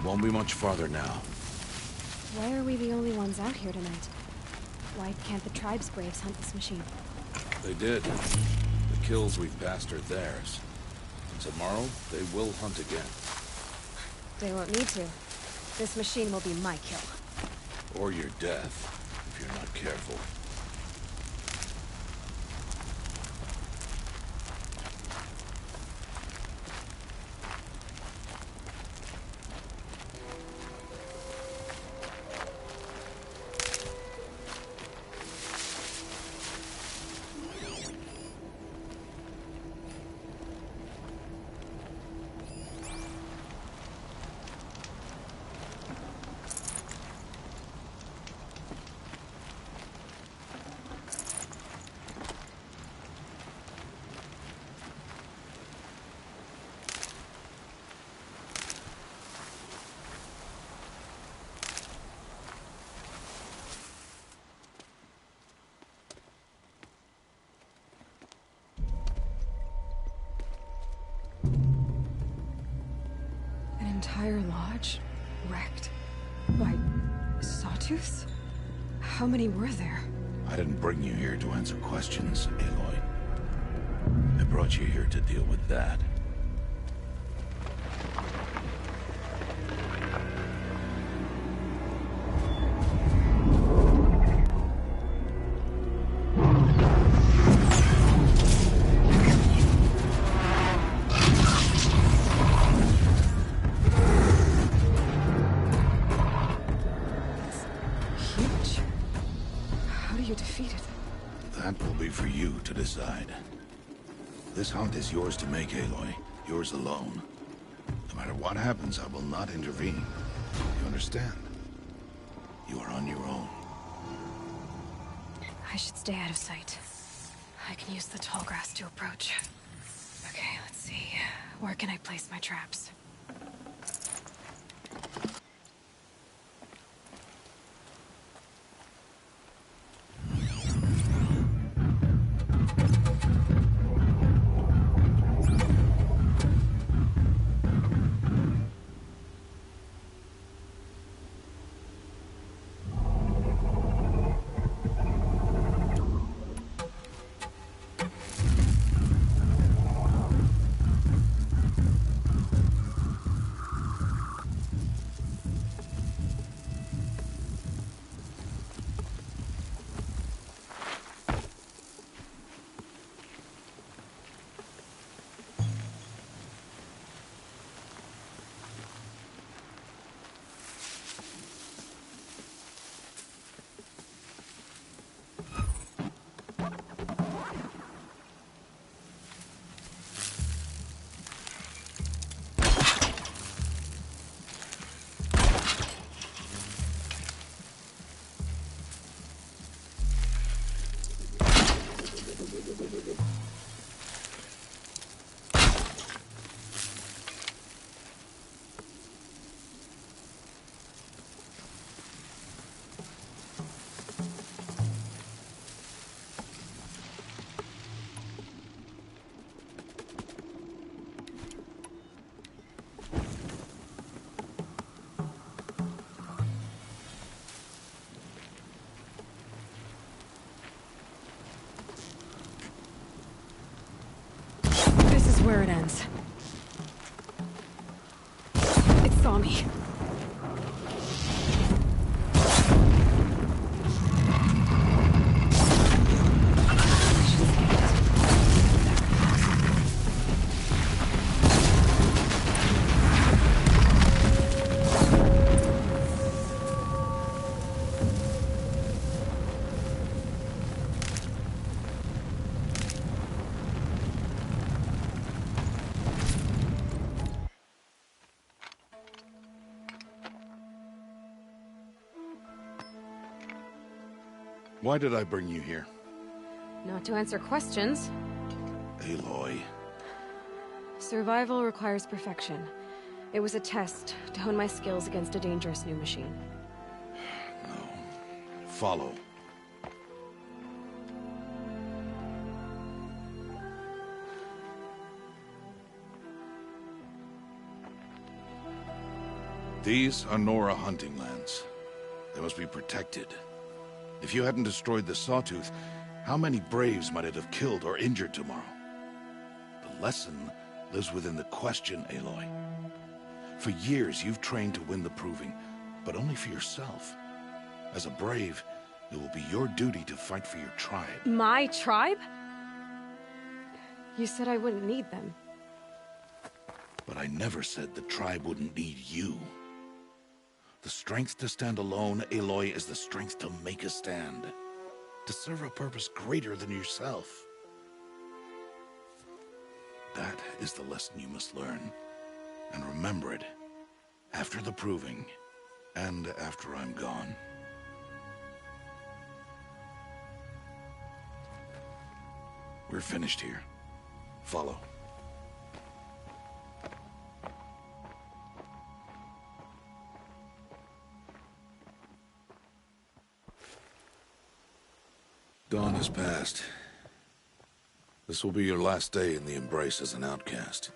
Won't be much farther now. Why are we the only ones out here tonight? Why can't the tribe's braves hunt this machine? They did. The kills we've passed are theirs. Tomorrow, they will hunt again. They won't need to. This machine will be my kill. Or your death, if you're not careful. Entire lodge wrecked by sawtooths? How many were there? I didn't bring you here to answer questions, Aloy. I brought you here to deal with that. This hunt is yours to make, Aloy. Yours alone. No matter what happens, I will not intervene. You understand? You are on your own. I should stay out of sight. I can use the tall grass to approach. Okay, let's see. Where can I place my traps? Where it ends. saw me. Why did I bring you here? Not to answer questions. Aloy. Survival requires perfection. It was a test to hone my skills against a dangerous new machine. No. Follow. These are Nora hunting lands. They must be protected. If you hadn't destroyed the Sawtooth, how many Braves might it have killed or injured tomorrow? The lesson lives within the question, Aloy. For years, you've trained to win the Proving, but only for yourself. As a Brave, it will be your duty to fight for your tribe. My tribe? You said I wouldn't need them. But I never said the tribe wouldn't need you. The strength to stand alone, Aloy, is the strength to make a stand. To serve a purpose greater than yourself. That is the lesson you must learn. And remember it. After the Proving. And after I'm gone. We're finished here. Follow. Dawn has passed. This will be your last day in the Embrace as an outcast.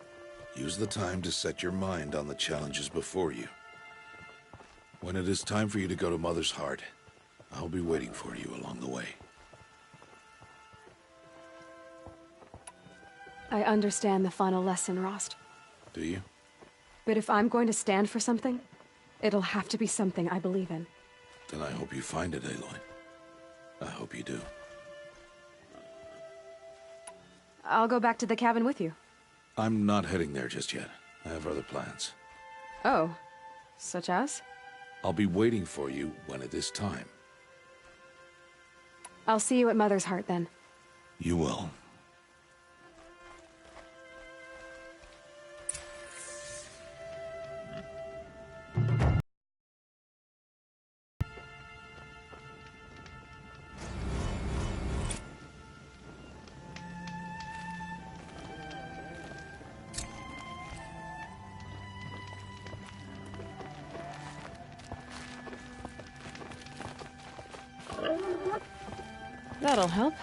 Use the time to set your mind on the challenges before you. When it is time for you to go to Mother's Heart, I'll be waiting for you along the way. I understand the final lesson, Rost. Do you? But if I'm going to stand for something, it'll have to be something I believe in. Then I hope you find it, Aloy. I hope you do. I'll go back to the cabin with you. I'm not heading there just yet. I have other plans. Oh, such as? I'll be waiting for you when it is time. I'll see you at Mother's Heart then. You will. That'll help.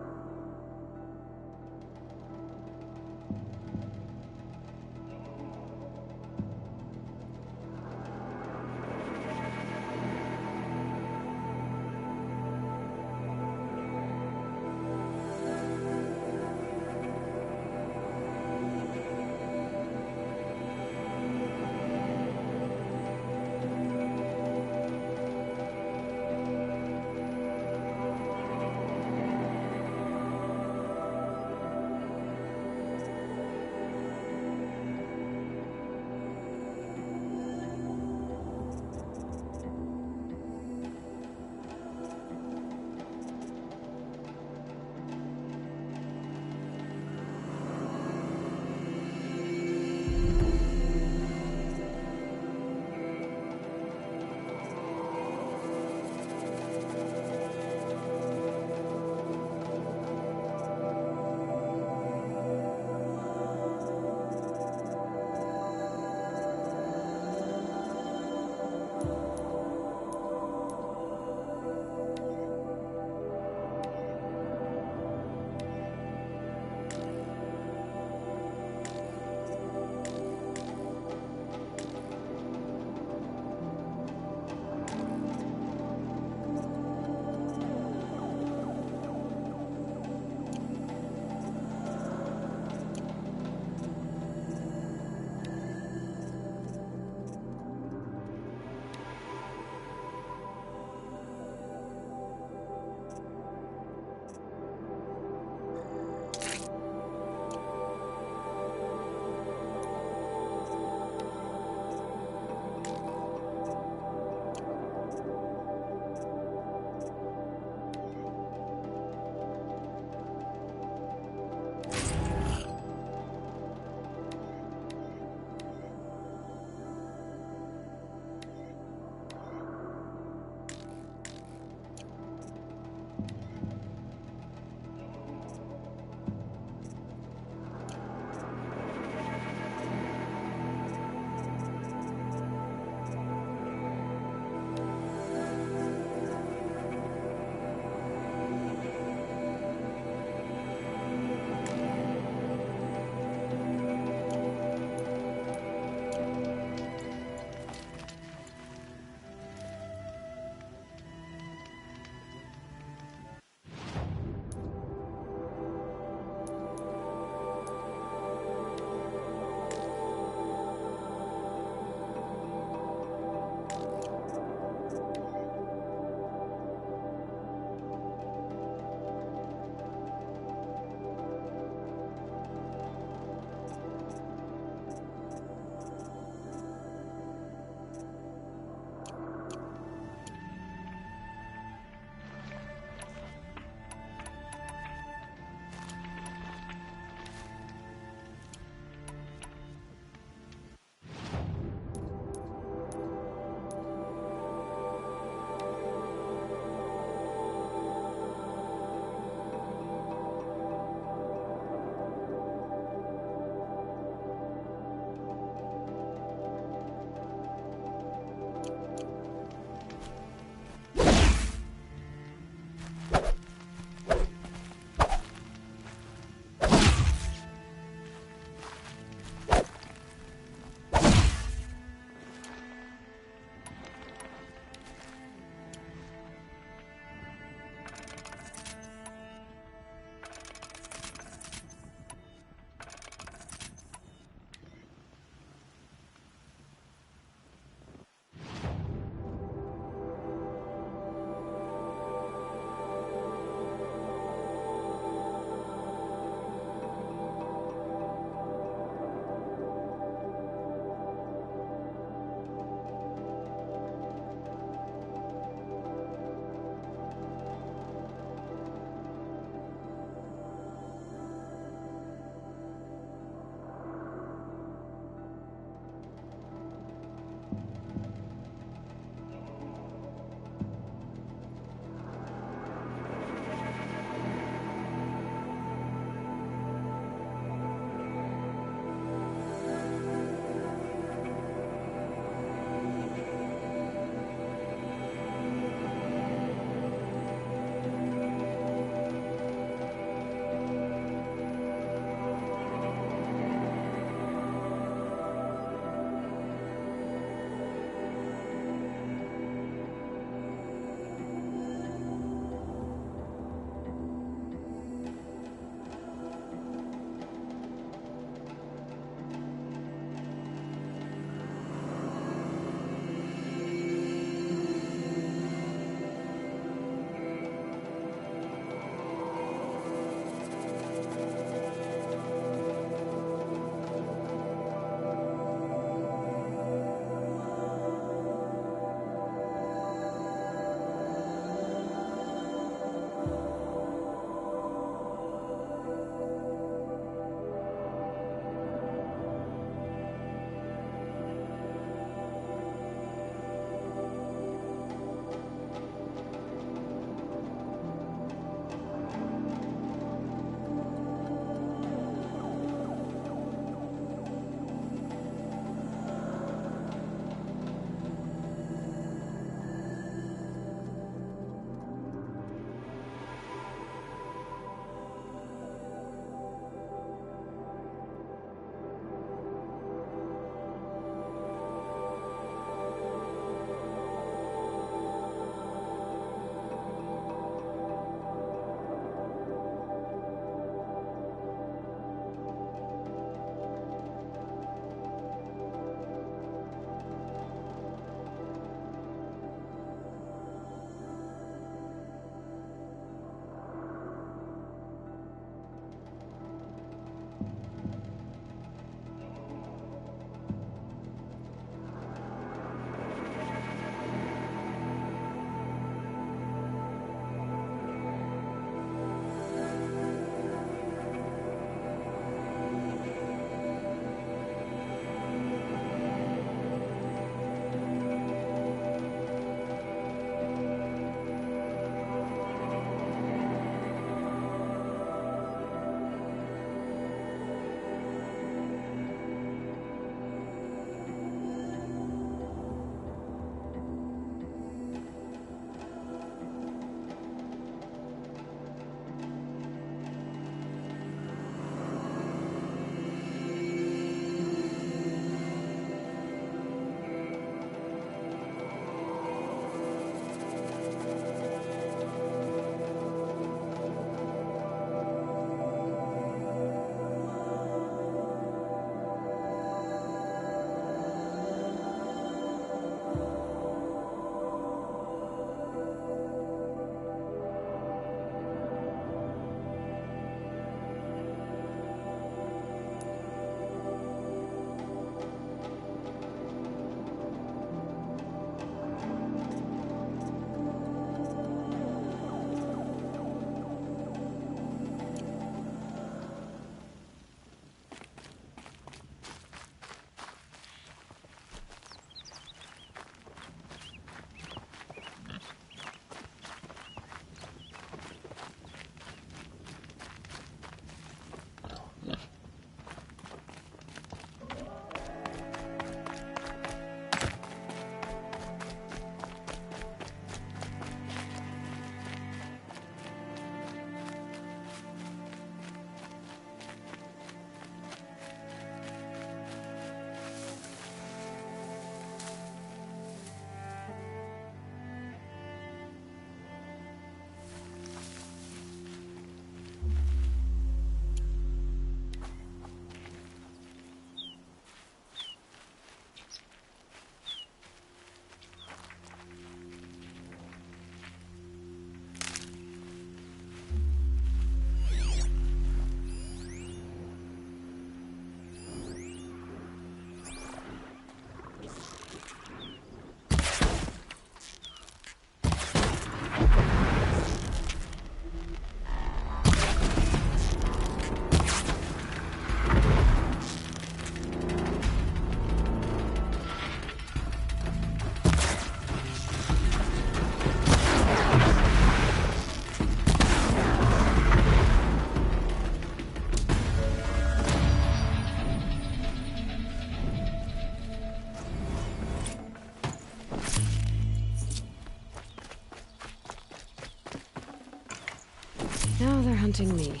hunting me.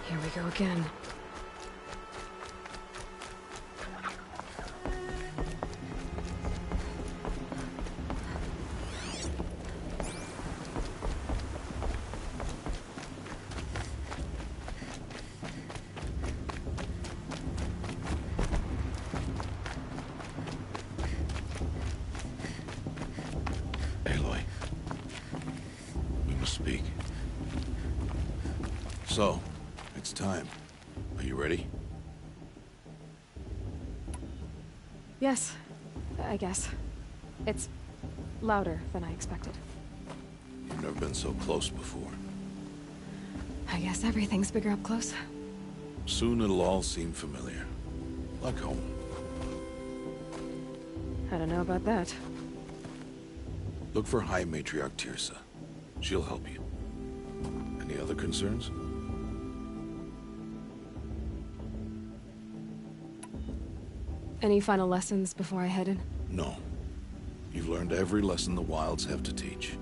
Here we go again. Aloy, we must speak. So, it's time. Are you ready? Yes, I guess. It's louder than I expected. You've never been so close before. I guess everything's bigger up close. Soon it'll all seem familiar. Like home. I don't know about that. Look for High Matriarch Teersa. She'll help you. Any other concerns? Any final lessons before I head in? No. You've learned every lesson the Wilds have to teach.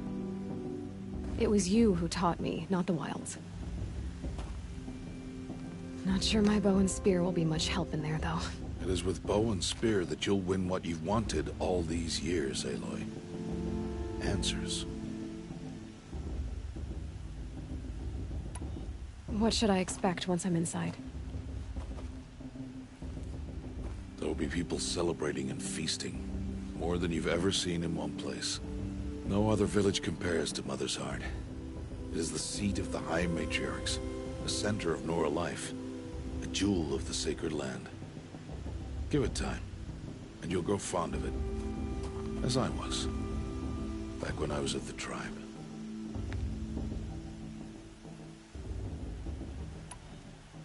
It was you who taught me, not the Wilds. Not sure my bow and spear will be much help in there, though. It is with bow and spear that you'll win what you've wanted all these years, Aloy. Answers. What should I expect once I'm inside? There will be people celebrating and feasting. More than you've ever seen in one place. No other village compares to Mother's Heart. It is the seat of the High Matriarchs, the center of Nora life, a jewel of the sacred land. Give it time, and you'll grow fond of it. As I was, back when I was at the tribe.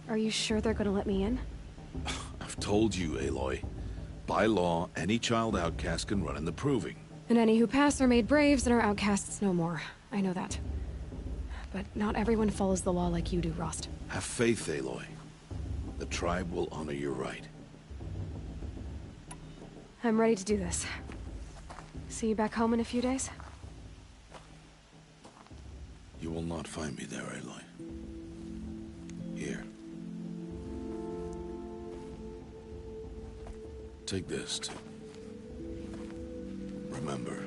Are you sure they're gonna let me in? I've told you, Aloy. By law, any child outcast can run in the Proving. And any who pass are made braves and are outcasts no more. I know that. But not everyone follows the law like you do, Rost. Have faith, Aloy. The tribe will honor your right. I'm ready to do this. See you back home in a few days? You will not find me there, Aloy. Here. Take this, too. Remember.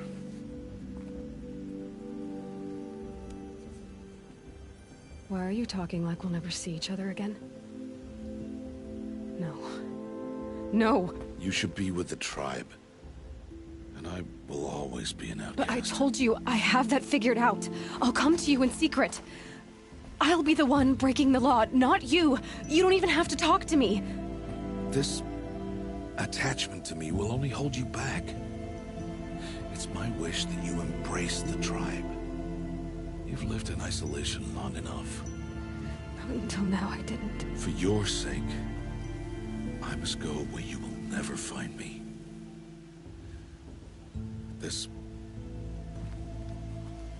Why are you talking like we'll never see each other again? No. No! You should be with the tribe. And I will always be an outcast. But I told you, I have that figured out. I'll come to you in secret. I'll be the one breaking the law, not you. You don't even have to talk to me. This attachment to me will only hold you back. It's my wish that you embrace the tribe. You've lived in isolation long enough. Until now, I didn't. For your sake, must go where you will never find me. This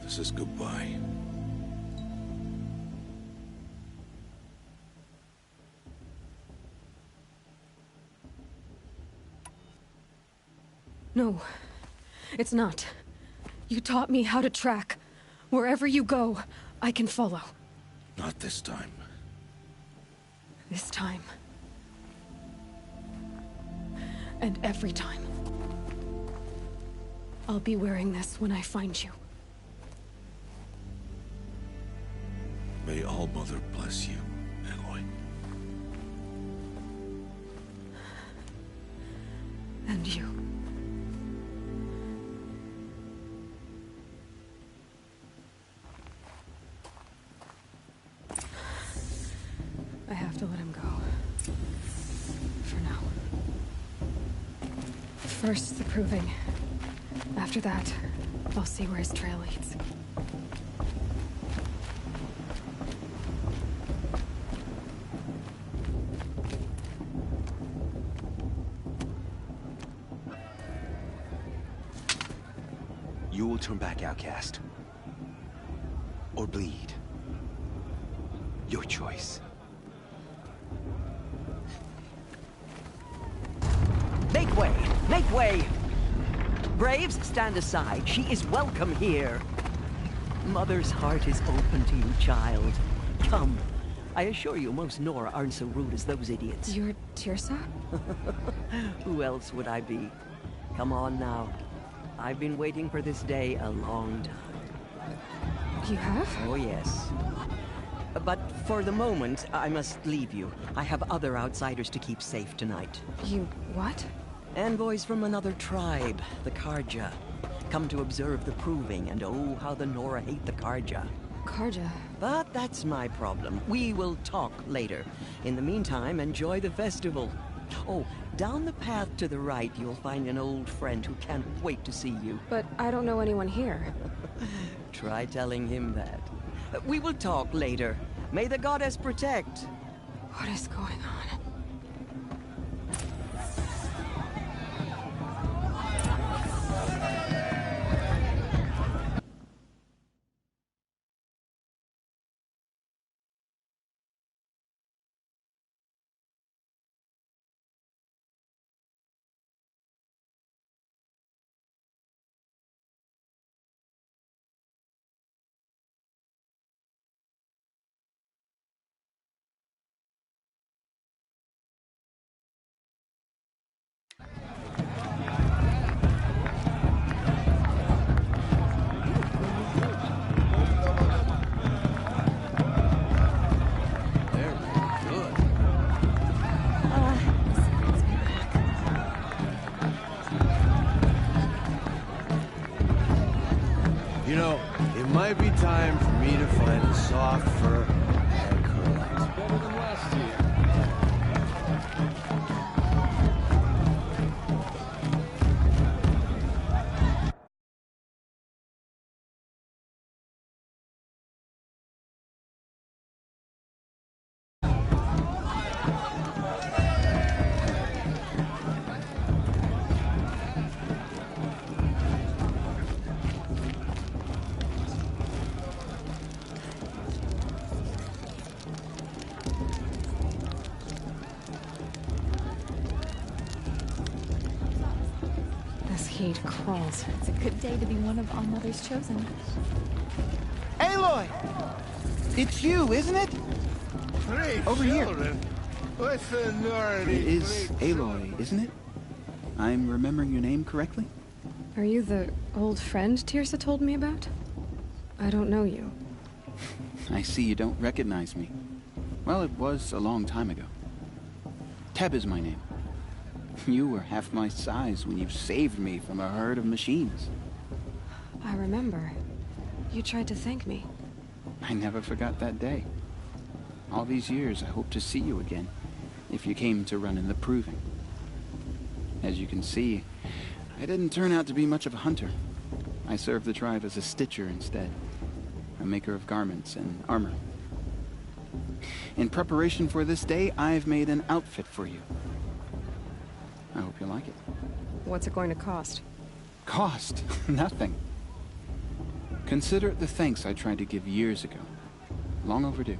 is goodbye. No, it's not. You taught me how to track. Wherever you go, I can follow. Not this time. This time. And every time. I'll be wearing this when I find you. May All-Mother bless you, Aloy. And you. I have to let him go. For now. First, the proving. After that, I'll see where his trail leads. You will turn back, outcast. Or bleed. Your choice. Make way! Make way! Braves, stand aside. She is welcome here. Mother's heart is open to you, child. Come. I assure you, most Nora aren't so rude as those idiots. You're Teersa? Who else would I be? Come on now. I've been waiting for this day a long time. You have? Oh, yes. But for the moment, I must leave you. I have other outsiders to keep safe tonight. You what? Envoys from another tribe, the Carja. Come to observe the proving, and oh, how the Nora hate the Carja. Carja? But that's my problem. We will talk later. In the meantime, enjoy the festival. Oh, down the path to the right, you'll find an old friend who can't wait to see you. But I don't know anyone here. Try telling him that. We will talk later. May the goddess protect. What is going on? You know, it might be time for me to find a soft fur and curl it. Better than last year. Heat crawls. It's a good day to be one of All-Mother's chosen. Aloy! It's you, isn't it? Over here. What's the Nora? It is Aloy, isn't it? I'm remembering your name correctly? Are you the old friend Teersa told me about? I don't know you. I see you don't recognize me. Well, it was a long time ago. Teb is my name. You were half my size when you saved me from a herd of machines. I remember. You tried to thank me. I never forgot that day. All these years, I hope to see you again, if you came to run in the proving. As you can see, I didn't turn out to be much of a hunter. I served the tribe as a stitcher instead, a maker of garments and armor. In preparation for this day, I've made an outfit for you. I hope you like it. What's it going to cost? Cost? Nothing. Consider it the thanks I tried to give years ago. Long overdue.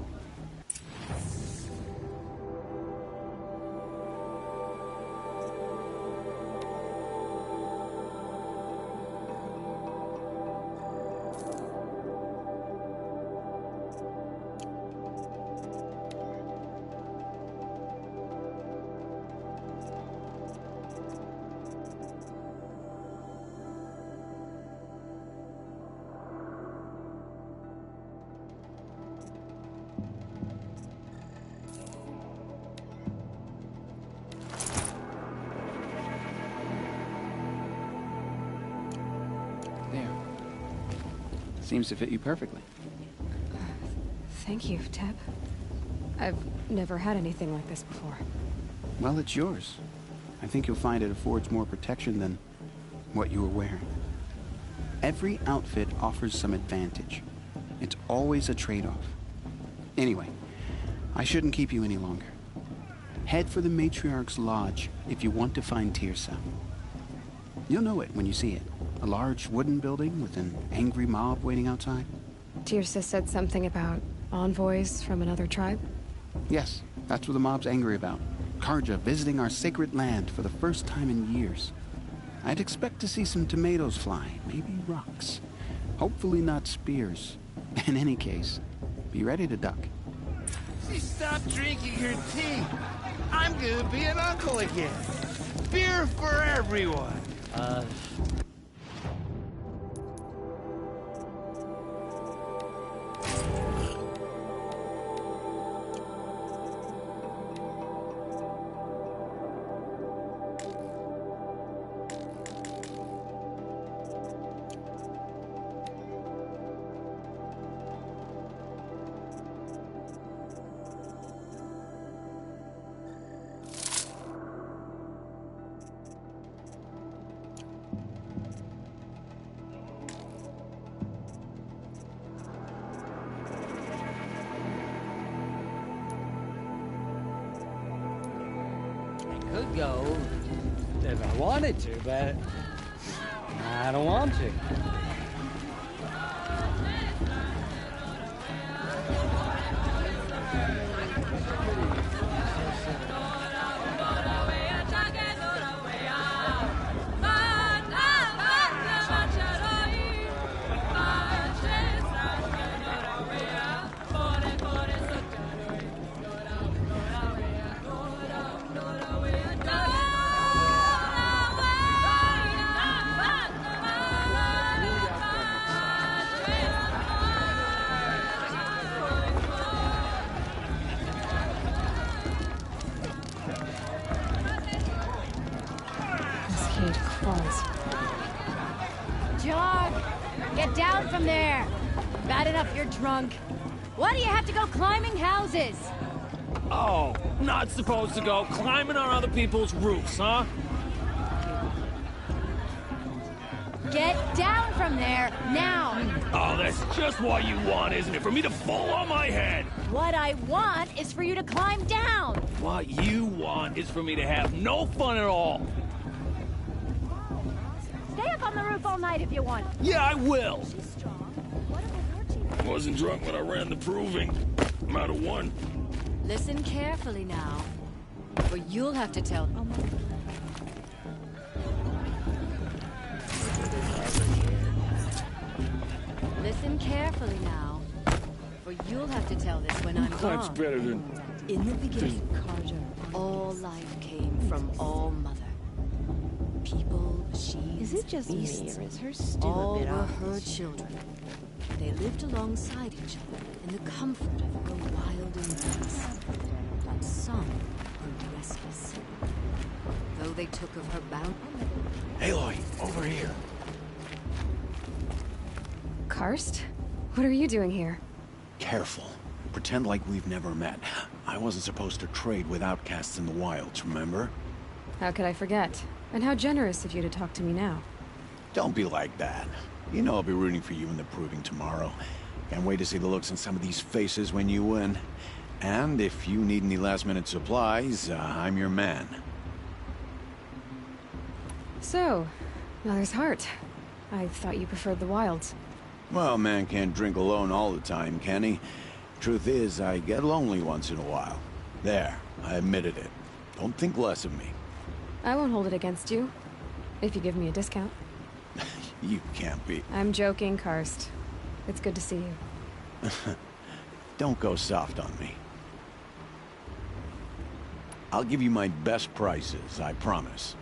There. Seems to fit you perfectly. Thank you, Teb. I've never had anything like this before. Well, it's yours. I think you'll find it affords more protection than what you were wearing. Every outfit offers some advantage. It's always a trade-off. Anyway, I shouldn't keep you any longer. Head for the Matriarch's Lodge if you want to find Teersa. You'll know it when you see it. A large wooden building with an angry mob waiting outside. Teersa said something about envoys from another tribe? Yes, that's what the mob's angry about. Carja visiting our sacred land for the first time in years. I'd expect to see some tomatoes fly, maybe rocks. Hopefully not spears. In any case, be ready to duck. Stop drinking your tea. I'm gonna be an uncle again. Beer for everyone. Could go if I wanted to, but I don't want to. Jog! Get down from there! Bad enough you're drunk. Why do you have to go climbing houses? Oh, not supposed to go climbing on other people's roofs, huh? Get down from there, now! Oh, that's just what you want, isn't it? For me to fall on my head! What I want is for you to climb down! What you want is for me to have no fun at all. Stay up on the roof all night if you want. Yeah, I will! Wasn't drunk when I ran the proving. I'm out of one. Listen carefully now, or you'll have to tell... Listen carefully now, for you'll have to tell this when I'm gone. That's better than... In the beginning, Carja, all life came from All Mother. People, machines, Is it just beasts, me, or is her stew all a bit were off? her children. They lived alongside each other in the comfort of her wild embrace. But some grew restless. Though they took of her bounty... Aloy, over here. Karst? What are you doing here? Careful. Pretend like we've never met. I wasn't supposed to trade with outcasts in the wilds, remember? How could I forget? And how generous of you to talk to me now. Don't be like that. You know I'll be rooting for you in the proving tomorrow. Can't wait to see the looks on some of these faces when you win. And if you need any last-minute supplies, I'm your man. So, Mother's Heart. I thought you preferred the wilds. Well, man can't drink alone all the time, can he? Truth is, I get lonely once in a while. There, I admitted it. Don't think less of me. I won't hold it against you. If you give me a discount. You can't be. I'm joking, Karst. It's good to see you. Don't go soft on me. I'll give you my best prices, I promise.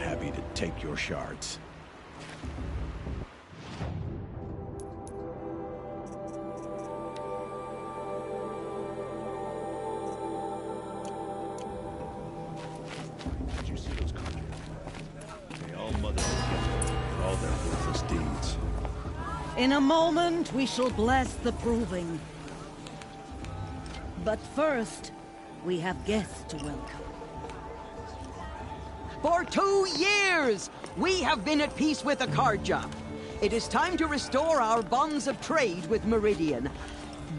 Happy to take your shards. Did you see those conjurers? They all muddled together for all their worthless deeds. In a moment, we shall bless the proving. But first, we have guests to welcome. For 2 years, we have been at peace with Akarja. It is time to restore our bonds of trade with Meridian.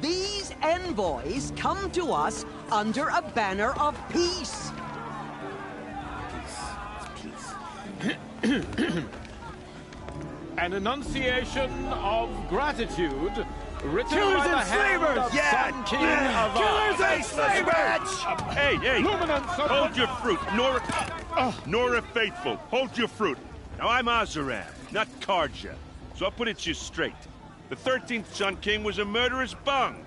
These envoys come to us under a banner of peace. An enunciation of gratitude written Killers by the and hand slavers! of Yeah! Sun King Avad. Killers and slavers! Hey! Luminance of Hold your fruit, Nora Faithful, hold your fruit. Now I'm Azaran, not Karja, so I'll put it to you straight. The 13th Sun King was a murderous bung.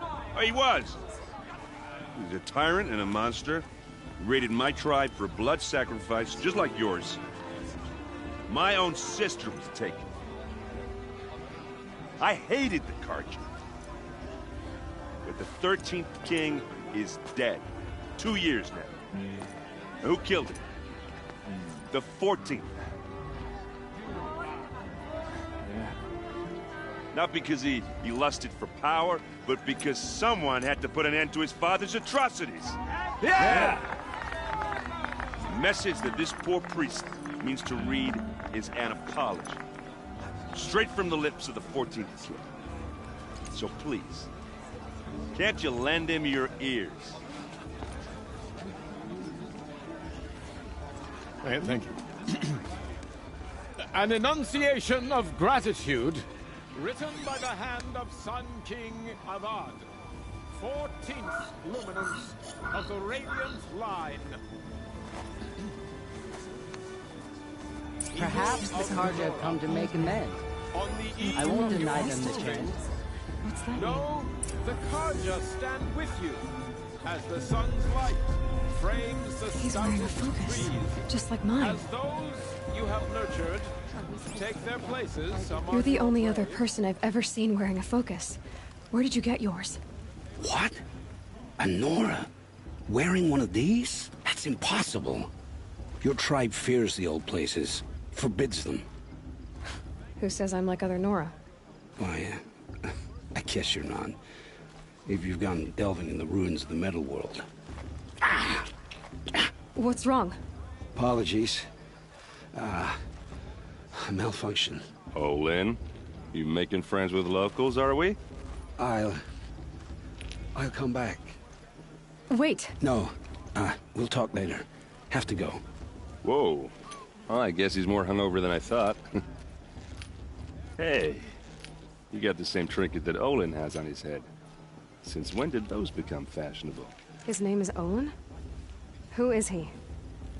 Oh, he was. He was a tyrant and a monster. He raided my tribe for blood sacrifice, just like yours. My own sister was taken. I hated the Karja. But the 13th king is dead. 2 years now. Who killed him? The 14th. Not because he lusted for power, but because someone had to put an end to his father's atrocities. Yeah! The message that this poor priest means to read is an apology. Straight from the lips of the 14th king. So please, can't you lend him your ears? Thank you. An enunciation of gratitude written by the hand of Sun King Avad, 14th luminance of the Radiant Line. Perhaps the Karja have come to make amends. I won't deny them the chance. What's that No, the Karja stand with you as the sun's light frames the He's wearing a stoutest focus, trees. just like mine. As those you have nurtured take their places among You're the your only other prey. person I've ever seen wearing a focus. Where did you get yours? What? A Nora? Wearing one of these? That's impossible. Your tribe fears the old places. Forbids them. Who says I'm like other Nora? Why, I guess you're not. If you've gone delving in the ruins of the metal world. What's wrong? Apologies. A malfunction. Olin, you making friends with locals, are we? I'll come back. Wait. No. We'll talk later. Have to go. Whoa. Well, I guess he's more hungover than I thought. Hey, you got the same trinket that Olin has on his head. Since when did those become fashionable? His name is Olin? Who is he?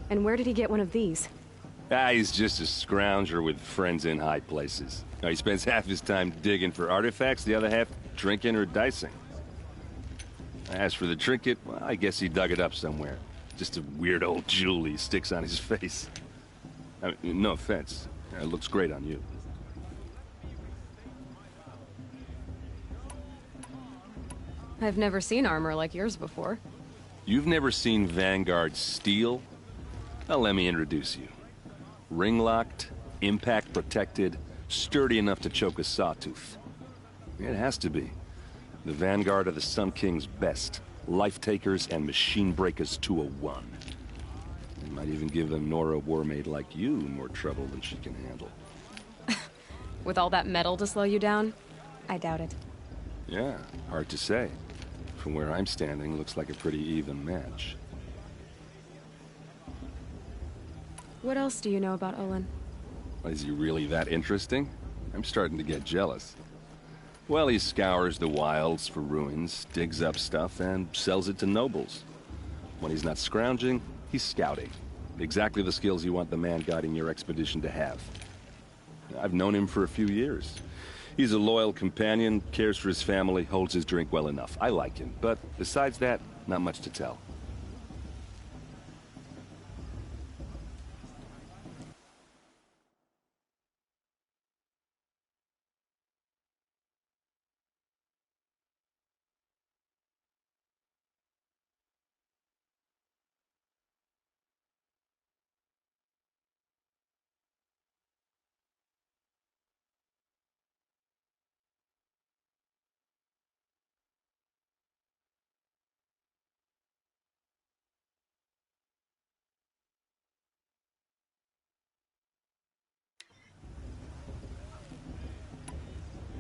And where did he get one of these? He's just a scrounger with friends in high places. He spends half his time digging for artifacts, the other half drinking or dicing. As for the trinket, well, I guess he dug it up somewhere. Just a weird old jewel he sticks on his face. I mean, no offense. It looks great on you. I've never seen armor like yours before. You've never seen Vanguard steel? Well, let me introduce you. Ring-locked, impact-protected, sturdy enough to choke a sawtooth. It has to be. The Vanguard are the Sun King's best. Life-takers and machine breakers to a one. They might even give a Nora Warmaid like you more trouble than she can handle. With all that metal to slow you down? I doubt it. Yeah, hard to say. From where I'm standing, looks like a pretty even match. What else do you know about Olin? Is he really that interesting? I'm starting to get jealous. Well, he scours the wilds for ruins, digs up stuff, and sells it to nobles. When he's not scrounging, he's scouting. Exactly the skills you want the man guiding your expedition to have. I've known him for a few years. He's a loyal companion, cares for his family, holds his drink well enough. I like him, but besides that, not much to tell.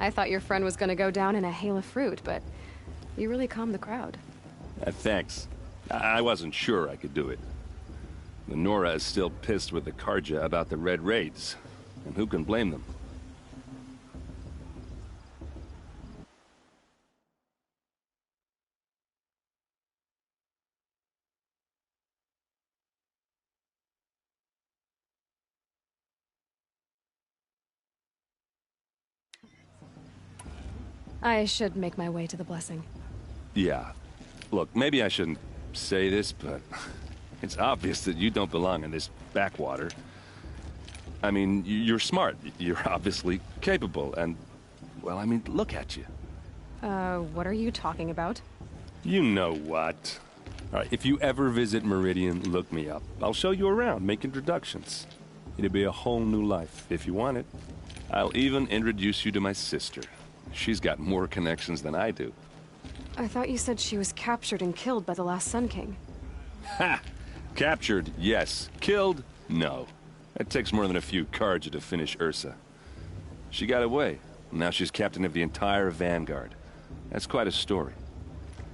I thought your friend was gonna go down in a hail of fruit, but you really calmed the crowd. Thanks. I wasn't sure I could do it. The Nora is still pissed with the Carja about the Red Raids, and who can blame them? I should make my way to the blessing. Yeah. Look, maybe I shouldn't say this, but it's obvious that you don't belong in this backwater. I mean, you're smart. You're obviously capable, and, well, I mean, look at you. What are you talking about? You know what. All right, if you ever visit Meridian, look me up. I'll show you around, make introductions. It'll be a whole new life, if you want it. I'll even introduce you to my sister. She's got more connections than I do. I thought you said she was captured and killed by the last Sun King. Ha! Captured, yes. Killed, no. It takes more than a few Carja to finish Ursa. She got away. Now she's captain of the entire Vanguard. That's quite a story.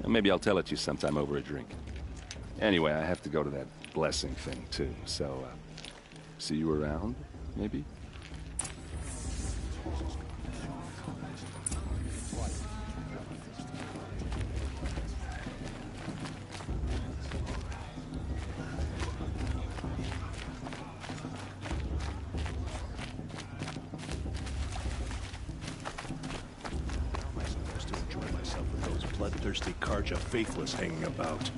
Maybe I'll tell it to you sometime over a drink. Anyway, I have to go to that blessing thing, too. So, see you around, maybe? Bloodthirsty Carja faithless hanging about,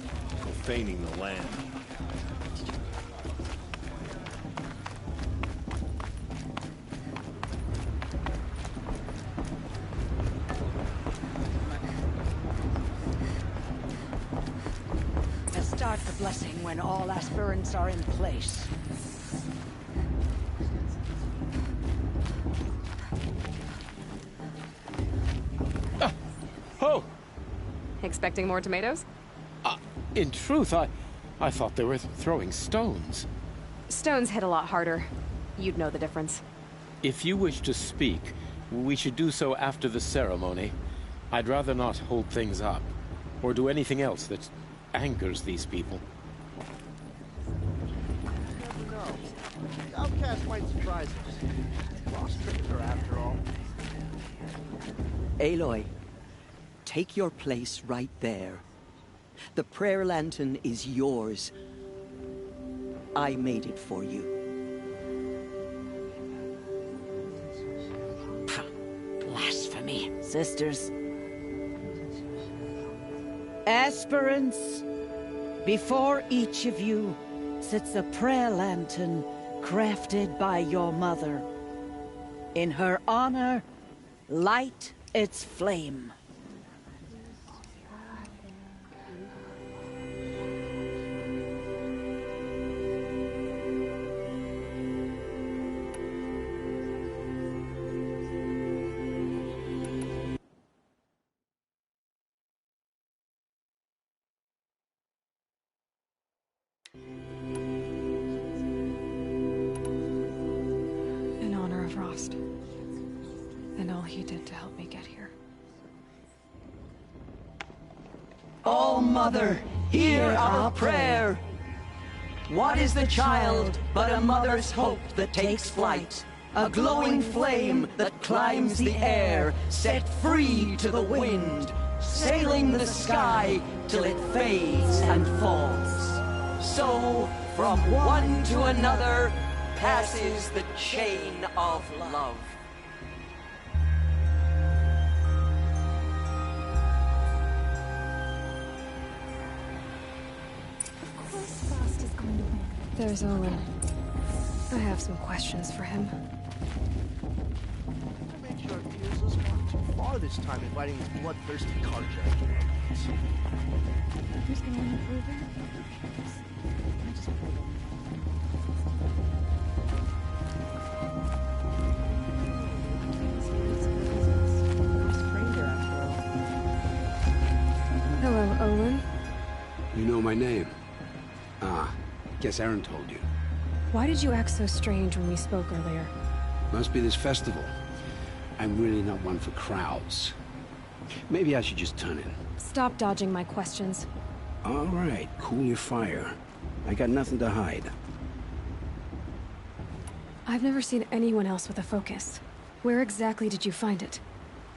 profaning the land. Let's start the blessing when all aspirants are in place. Oh! Expecting more tomatoes? In truth, I thought they were throwing stones. Stones hit a lot harder. You'd know the difference. If you wish to speak, we should do so after the ceremony. I'd rather not hold things up, or do anything else that angers these people. Never know. The outcast might surprise us. Lost her after all. Aloy, take your place right there. The prayer lantern is yours. I made it for you. Blasphemy, sisters. Aspirants, before each of you sits a prayer lantern crafted by your mother. In her honor, light its flame. In honor of Rost. And all he did to help me get here. Oh, Mother, hear our prayer. What is the child but a mother's hope that takes flight? A glowing flame that climbs the air, set free to the wind, sailing the sky till it fades and falls. So, from one to another, passes the chain of love. There's Olin. I have some questions for him. Make sure it us gone too far this time inviting this bloodthirsty carjacker. Who's going to win the proving? Hello, Olin. You know my name? Ah, guess Aaron told you. Why did you act so strange when we spoke earlier? Must be this festival. I'm really not one for crowds. Maybe I should just turn in. Stop dodging my questions. All right, cool your fire. I got nothing to hide. I've never seen anyone else with a focus. Where exactly did you find it?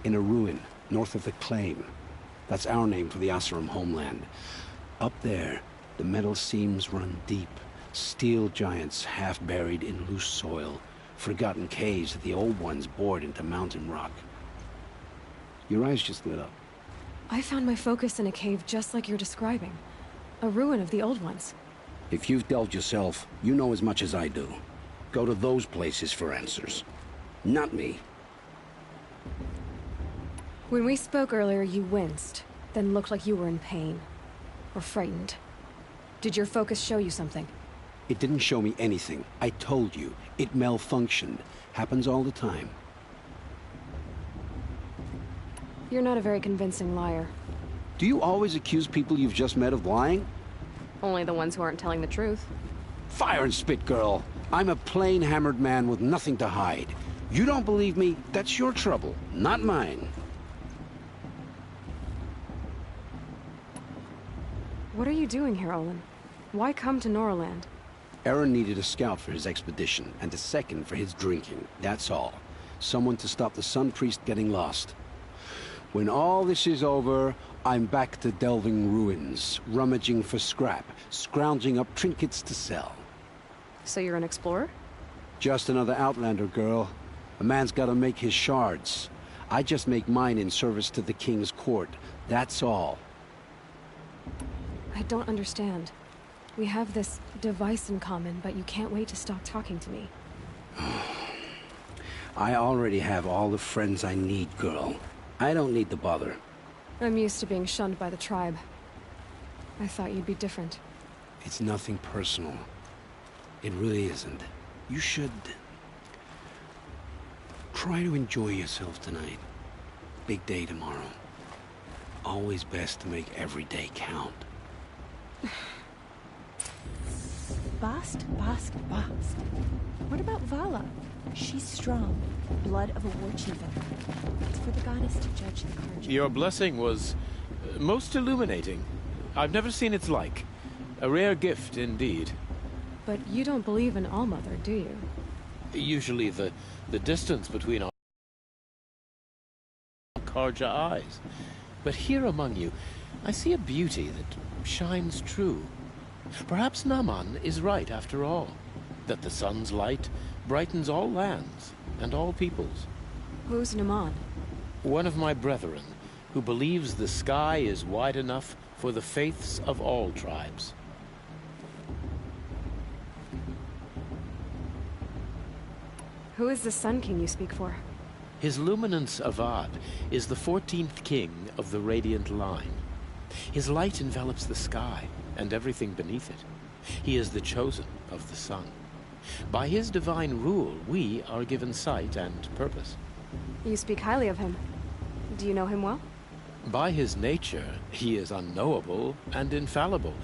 In a ruin, north of the Claim. That's our name for the Oseram homeland. Up there, the metal seams run deep. Steel giants half buried in loose soil. Forgotten caves that the old ones bored into mountain rock. Your eyes just lit up. I found my focus in a cave just like you're describing. A ruin of the old ones. If you've delved yourself, you know as much as I do. Go to those places for answers. Not me. When we spoke earlier, you winced, then looked like you were in pain. Or frightened. Did your focus show you something? It didn't show me anything. I told you. It malfunctioned. Happens all the time. You're not a very convincing liar. Do you always accuse people you've just met of lying? Only the ones who aren't telling the truth. Fire and spit, girl. I'm a plain hammered man with nothing to hide. You don't believe me? That's your trouble, not mine. What are you doing here, Olin? Why come to Norland? Aaron needed a scout for his expedition, and a second for his drinking. That's all. Someone to stop the Sun Priest getting lost. When all this is over, I'm back to delving ruins, rummaging for scrap, scrounging up trinkets to sell. So you're an explorer? Just another Outlander, girl. A man's gotta make his shards. I just make mine in service to the King's court. That's all. I don't understand. We have this device in common, but you can't wait to stop talking to me. I already have all the friends I need, girl. I don't need the bother. I'm used to being shunned by the tribe. I thought you'd be different. It's nothing personal. It really isn't. You should... try to enjoy yourself tonight. Big day tomorrow. Always best to make every day count. Bast, Bast, Bast. What about Vala? She's strong. Blood of a war chieftain. It's for the goddess to judge the Carja. Your blessing was most illuminating. I've never seen its like. A rare gift indeed. But you don't believe in Allmother, do you? Usually the distance between our Carja eyes. But here among you, I see a beauty that shines true. Perhaps Naman is right after all, that the sun's light brightens all lands and all peoples. Who's Naman? One of my brethren, who believes the sky is wide enough for the faiths of all tribes. Who is the Sun King you speak for? His Luminance Avad is the 14th king of the Radiant Line. His light envelops the sky and everything beneath it. He is the chosen of the sun. By his divine rule, we are given sight and purpose. You speak highly of him. Do you know him well? By his nature, he is unknowable and infallible.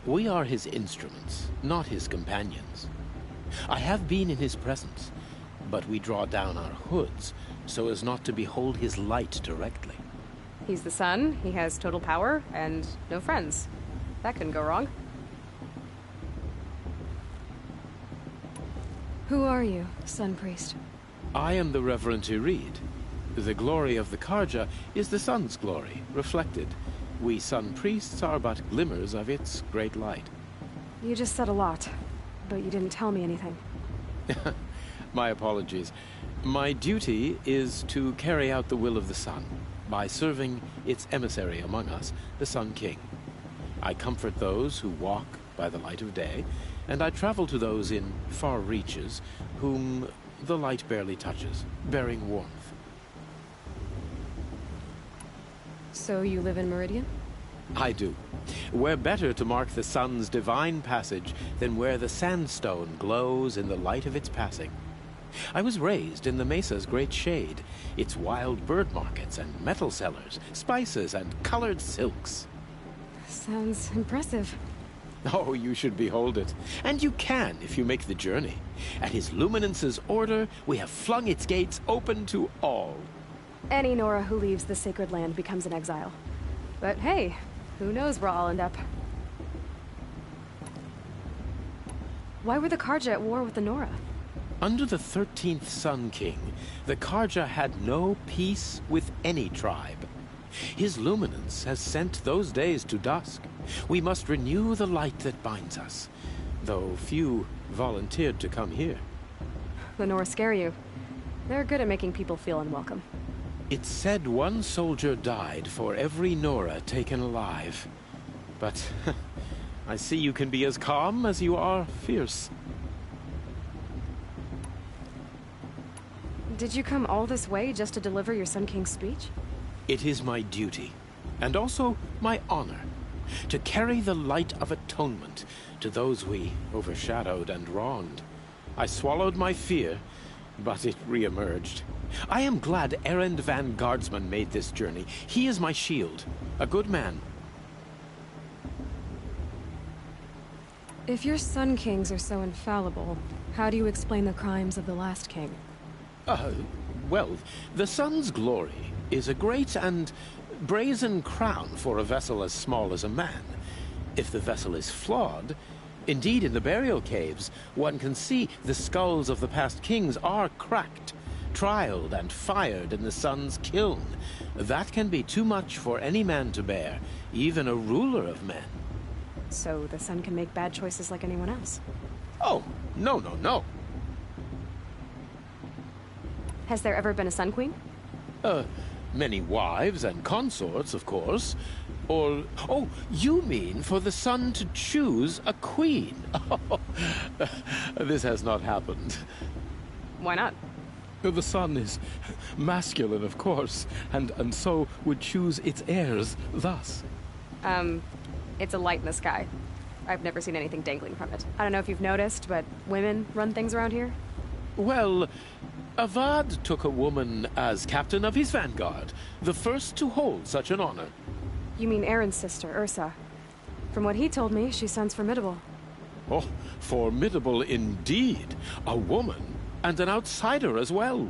We are his instruments, not his companions. I have been in his presence, but we draw down our hoods so as not to behold his light directly. He's the sun, he has total power, and no friends. That couldn't go wrong. Who are you, Sun Priest? I am the Reverend Irid. The glory of the Carja is the sun's glory, reflected. We Sun Priests are but glimmers of its great light. You just said a lot, but you didn't tell me anything. My apologies. My duty is to carry out the will of the sun by serving its emissary among us, the Sun King. I comfort those who walk by the light of day, and I travel to those in far reaches whom the light barely touches, bearing warmth. So you live in Meridian? I do. Where better to mark the sun's divine passage than where the sandstone glows in the light of its passing. I was raised in the Mesa's great shade, its wild bird markets and metal cellars, spices and colored silks. Sounds impressive. Oh, you should behold it. And you can if you make the journey. At his Luminance's order, we have flung its gates open to all. Any Nora who leaves the sacred land becomes an exile. But hey, who knows where I'll end up. Why were the Carja at war with the Nora? Under the 13th Sun King, the Carja had no peace with any tribe. His Luminance has sent those days to dusk. We must renew the light that binds us, though few volunteered to come here. The Nora scare you. They're good at making people feel unwelcome. It's said one soldier died for every Nora taken alive. But I see you can be as calm as you are fierce. Did you come all this way just to deliver your Sun King's speech? It is my duty, and also my honor, to carry the light of atonement to those we overshadowed and wronged. I swallowed my fear, but it re-emerged. I am glad Erend van Guardsman made this journey. He is my shield, a good man. If your Sun Kings are so infallible, how do you explain the crimes of the last king? Well, the sun's glory is a great and brazen crown for a vessel as small as a man. If the vessel is flawed, indeed in the burial caves, one can see the skulls of the past kings are cracked, trialed and fired in the sun's kiln. That can be too much for any man to bear, even a ruler of men. So the sun can make bad choices like anyone else? Oh, no, no, no. Has there ever been a Sun Queen? Many wives and consorts, of course. Or, oh, you mean for the sun to choose a queen? This has not happened. Why not? The sun is masculine, of course, and so would choose its heirs thus. It's a light in the sky. I've never seen anything dangling from it. I don't know if you've noticed, but women run things around here. Well, Avad took a woman as captain of his vanguard, the first to hold such an honor. You mean Aaron's sister, Ursa. From what he told me, she sounds formidable. Oh, formidable indeed. A woman, and an outsider as well.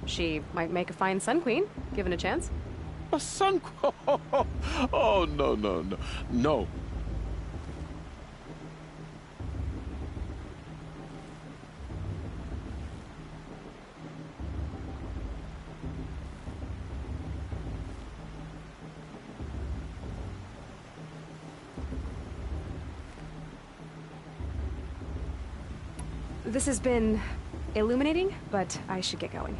She might make a fine Sun Queen, given a chance. A Sun Queen? Oh, no, no, no. No. This has been illuminating, but I should get going.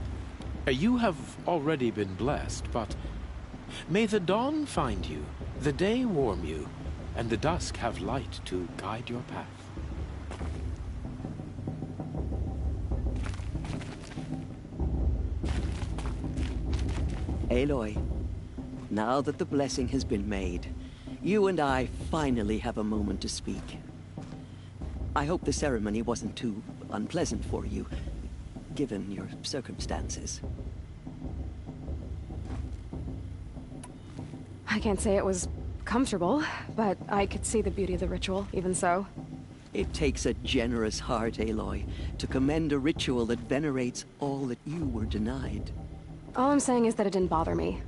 You have already been blessed, but may the dawn find you, the day warm you, and the dusk have light to guide your path. Aloy, now that the blessing has been made, you and I finally have a moment to speak. I hope the ceremony wasn't too unpleasant for you, given your circumstances. I can't say it was comfortable, but I could see the beauty of the ritual, even so. It takes a generous heart, Aloy, to commend a ritual that venerates all that you were denied. All I'm saying is that it didn't bother me.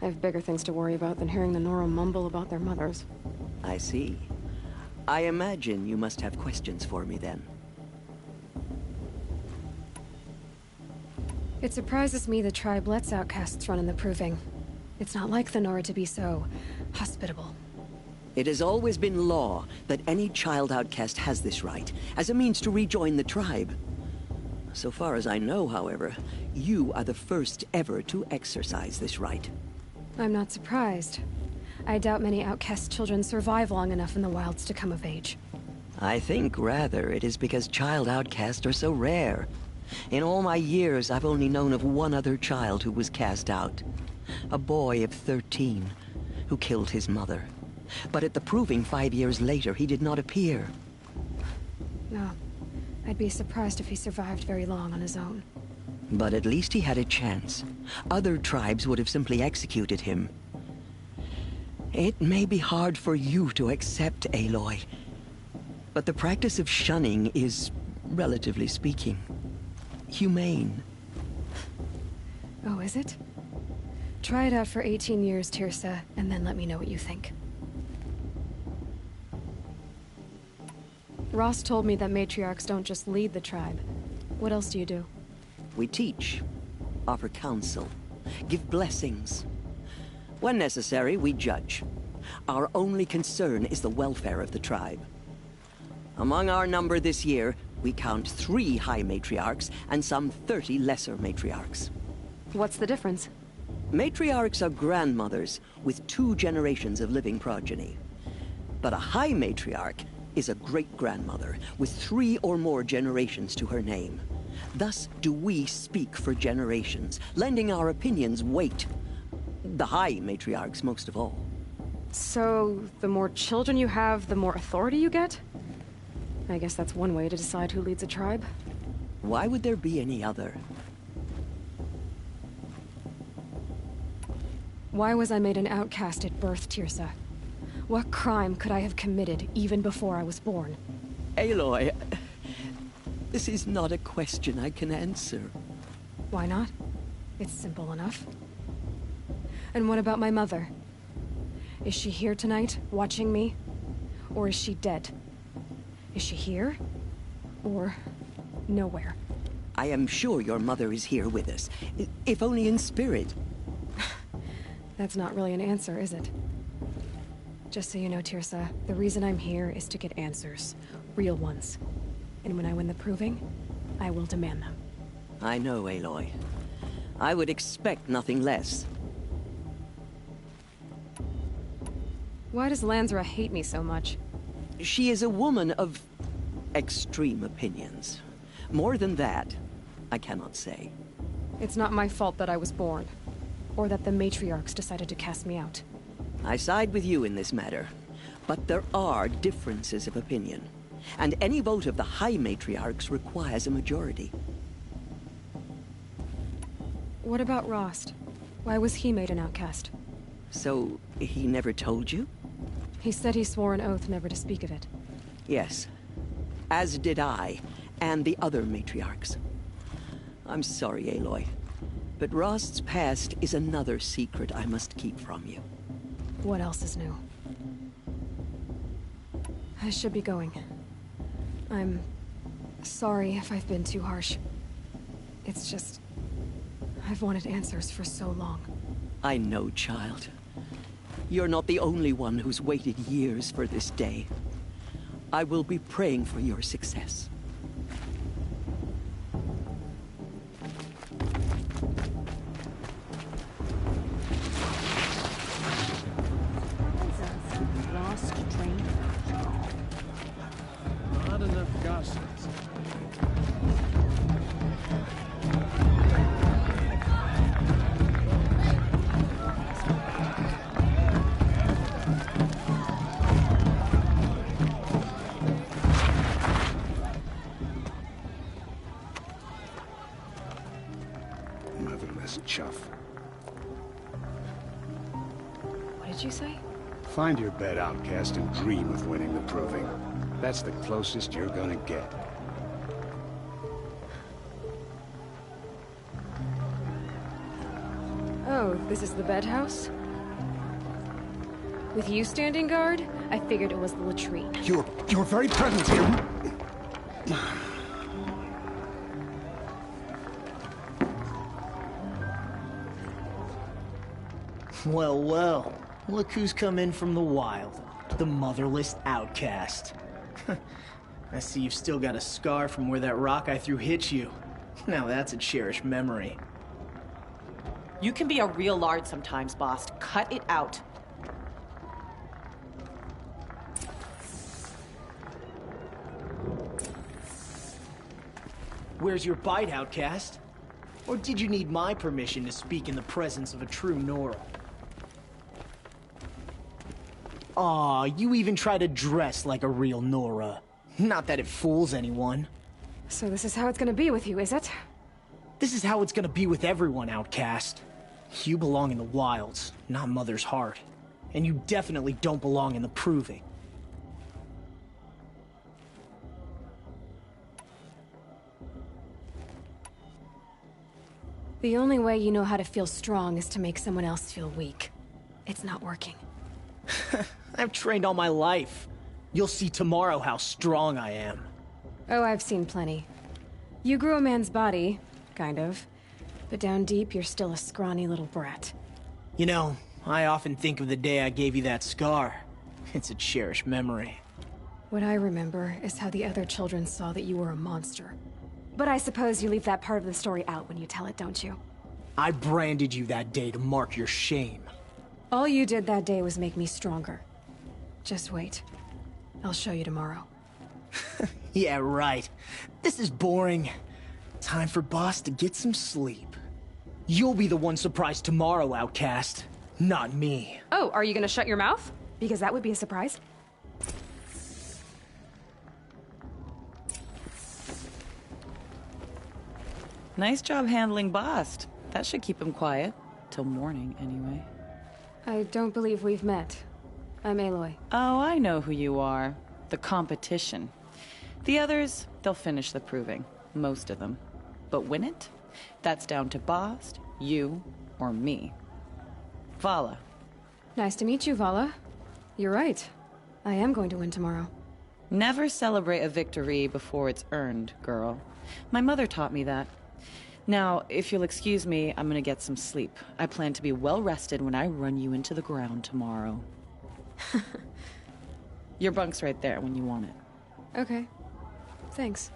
I have bigger things to worry about than hearing the Nora mumble about their mothers. I see. I imagine you must have questions for me then. It surprises me the tribe lets outcasts run in the Proving. It's not like the Nora to be so hospitable. It has always been law that any child outcast has this right, as a means to rejoin the tribe. So far as I know, however, you are the first ever to exercise this right. I'm not surprised. I doubt many outcast children survive long enough in the wilds to come of age. I think, rather, it is because child outcasts are so rare. In all my years, I've only known of one other child who was cast out. A boy of 13, who killed his mother. But at the Proving 5 years later, he did not appear. No. I'd be surprised if he survived very long on his own. But at least he had a chance. Other tribes would have simply executed him. It may be hard for you to accept, Aloy, but the practice of shunning is, relatively speaking, humane. Oh, is it? Try it out for 18 years, Tirsa, and then let me know what you think. Rost told me that matriarchs don't just lead the tribe. What else do you do? We teach, offer counsel, give blessings. When necessary, we judge. Our only concern is the welfare of the tribe. Among our number this year, we count 3 high matriarchs and some 30 lesser matriarchs. What's the difference? Matriarchs are grandmothers with 2 generations of living progeny. But a high matriarch is a great-grandmother with 3 or more generations to her name. Thus do we speak for generations, lending our opinions weight. The high matriarchs most of all. So, the more children you have, the more authority you get? I guess that's one way to decide who leads a tribe. Why would there be any other? Why was I made an outcast at birth, Tirsa? What crime could I have committed even before I was born? Aloy, this is not a question I can answer. Why not? It's simple enough. And what about my mother? Is she here tonight, watching me? Or is she dead? Is she here? Or nowhere? I am sure your mother is here with us, if only in spirit. That's not really an answer, is it? Just so you know, Tirsa, the reason I'm here is to get answers. Real ones. And when I win the Proving, I will demand them. I know, Aloy. I would expect nothing less. Why does Lansra hate me so much? She is a woman of extreme opinions. More than that, I cannot say. It's not my fault that I was born. Or that the matriarchs decided to cast me out. I side with you in this matter. But there are differences of opinion. And any vote of the High Matriarchs requires a majority. What about Rost? Why was he made an outcast? So, he never told you? He said he swore an oath never to speak of it. Yes. as did I, and the other matriarchs. I'm sorry, Aloy, but Rost's past is another secret I must keep from you. What else is new? I should be going. I'm sorry if I've been too harsh. It's just... I've wanted answers for so long. I know, child. You're not the only one who's waited years for this day. I will be praying for your success. Lost train. Not enough gossip. Motherless chuff. What did you say? Find your bed, outcast, and dream of winning the proving. That's the closest you're gonna get. Oh, this is the bed house? With you standing guard, I figured it was the latrine. Your very presence here... Well, well. Look who's come in from the wild. The motherless outcast. I see you've still got a scar from where that rock I threw hit you. Now that's a cherished memory. You can be a real lard sometimes, boss. Cut it out. Where's your bite, outcast? Or did you need my permission to speak in the presence of a true Nora? Aw, you even try to dress like a real Nora. Not that it fools anyone. So this is how it's gonna be with you, is it? This is how it's gonna be with everyone, outcast. You belong in the wilds, not Mother's heart. And you definitely don't belong in the proving. The only way you know how to feel strong is to make someone else feel weak. It's not working. I've trained all my life. You'll see tomorrow how strong I am. Oh, I've seen plenty. You grew a man's body, kind of. But down deep, you're still a scrawny little brat. You know, I often think of the day I gave you that scar. It's a cherished memory. What I remember is how the other children saw that you were a monster. But I suppose you leave that part of the story out when you tell it, don't you? I branded you that day to mark your shame. All you did that day was make me stronger. Just wait. I'll show you tomorrow. Yeah, right. This is boring. Time for Boss to get some sleep. You'll be the one surprised tomorrow, outcast. Not me. Oh, are you gonna shut your mouth? Because that would be a surprise. Nice job handling Bast. That should keep him quiet. Till morning, anyway. I don't believe we've met. I'm Aloy. Oh, I know who you are. The competition. The others, they'll finish the proving. Most of them. But win it? That's down to Bast, you, or me. Vala. Nice to meet you, Vala. You're right. I am going to win tomorrow. Never celebrate a victory before it's earned, girl. My mother taught me that. Now, if you'll excuse me, I'm gonna get some sleep. I plan to be well rested when I run you into the ground tomorrow. Your bunk's right there when you want it. Okay. Thanks.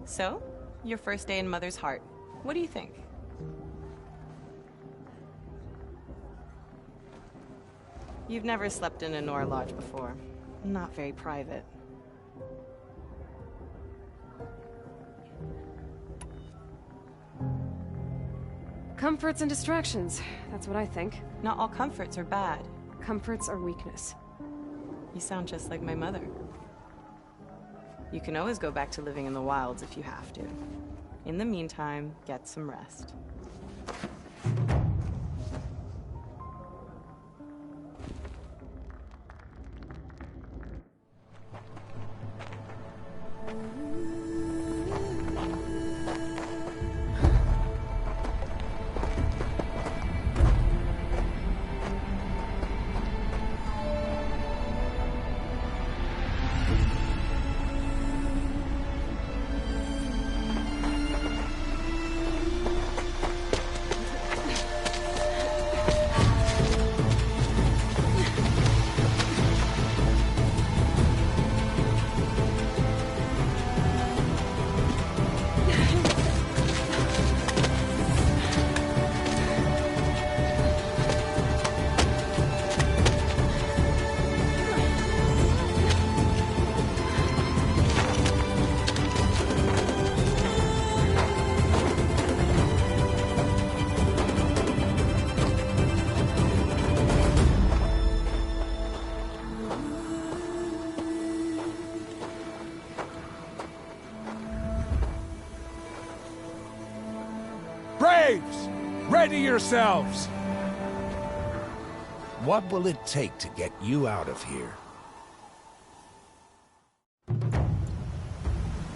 So, your first day in Mother's heart. What do you think? You've never slept in a Nora lodge before. Not very private. Comforts and distractions. That's what I think. Not all comforts are bad. Comforts are weakness. You sound just like my mother. You can always go back to living in the wilds if you have to. In the meantime, get some rest. Braves! Ready yourselves! What will it take to get you out of here?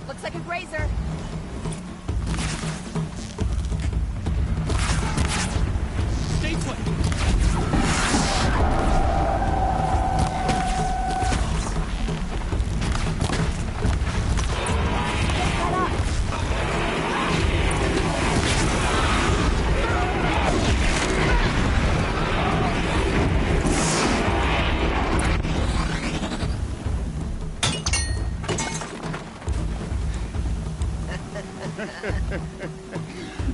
Looks like a grazer. Stay put!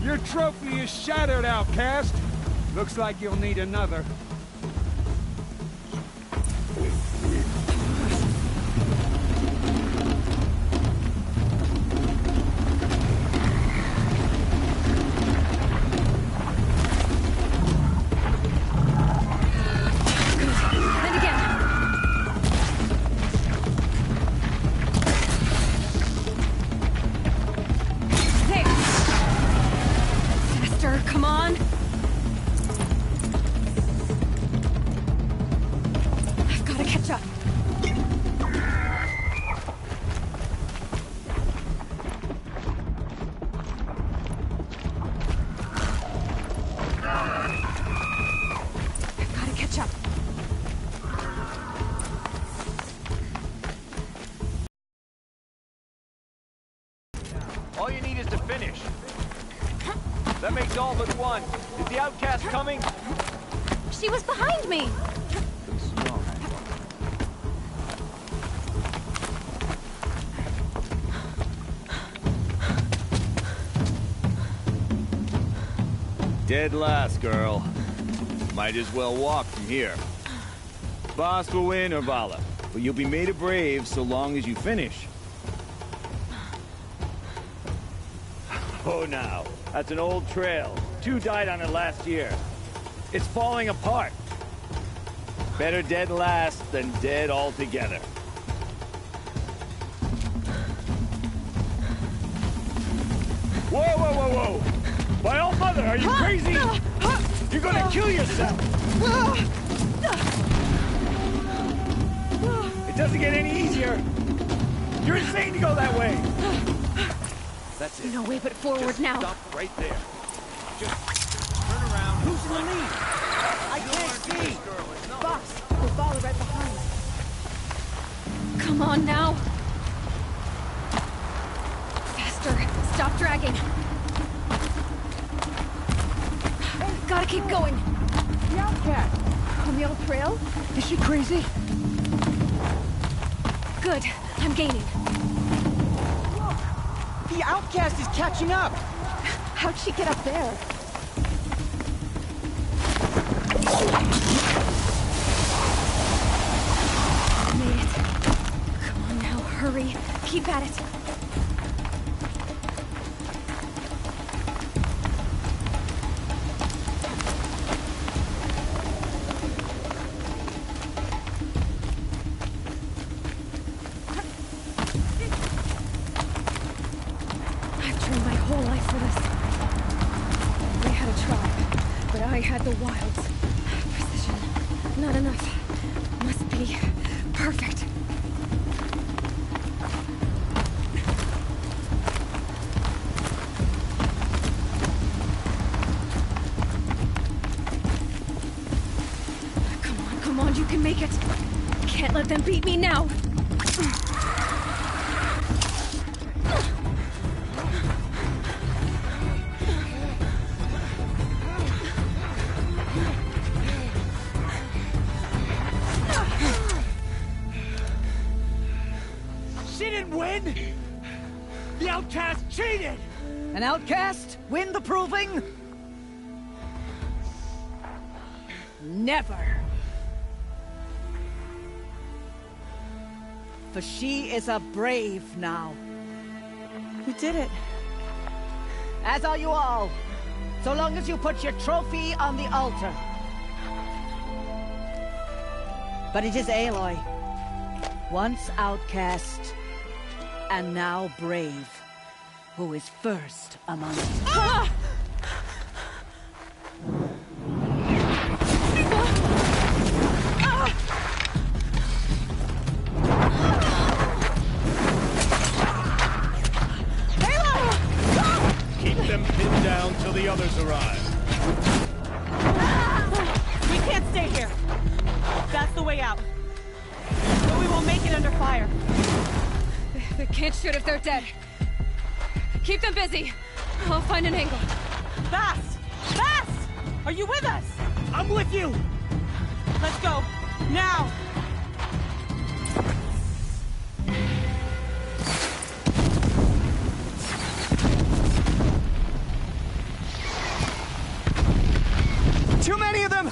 Your trophy is shattered, outcast. Looks like you'll need another. And again. There. Faster, come on. I've got to catch up. I've got to catch up. All you need is to finish. That makes all but one. Is the outcast coming? She was behind me. Dead last, girl. Might as well walk from here. Boss will win or Vala, but you'll be made a brave so long as you finish. Oh, now. That's an old trail. 2 died on it last year. It's falling apart. Better dead last than dead altogether. Whoa, whoa, whoa, whoa! My old mother, are you crazy? You're gonna kill yourself! It doesn't get any easier! You're insane to go that way! That's it. No way but forward Just now. stop right there. Just turn around. Who's in the lead? I can't see! Boss, with Vala right behind. Come on now. Faster. Stop dragging. Gotta keep going. The outcast! On the old trail? Is she crazy? Good. I'm gaining. The outcast is catching up! How'd she get up there? Made it. Come on now, hurry. Keep at it. I had the wilds. Precision. Not enough. Must be perfect. Come on, you can make it. Can't let them beat me now. She didn't win! The outcast cheated! An outcast win the proving? Never. For she is a brave now. You did it. As are you all. So long as you put your trophy on the altar. But it is Aloy. Once outcast, and now brave, who is first among us. Ah! Keep them pinned down till the others arrive. We can't stay here. That's the way out. But we won't make it under fire. They can't shoot if they're dead. Keep them busy. I'll find an angle. Fast! Fast! Are you with us? I'm with you! Let's go. Now! Too many of them!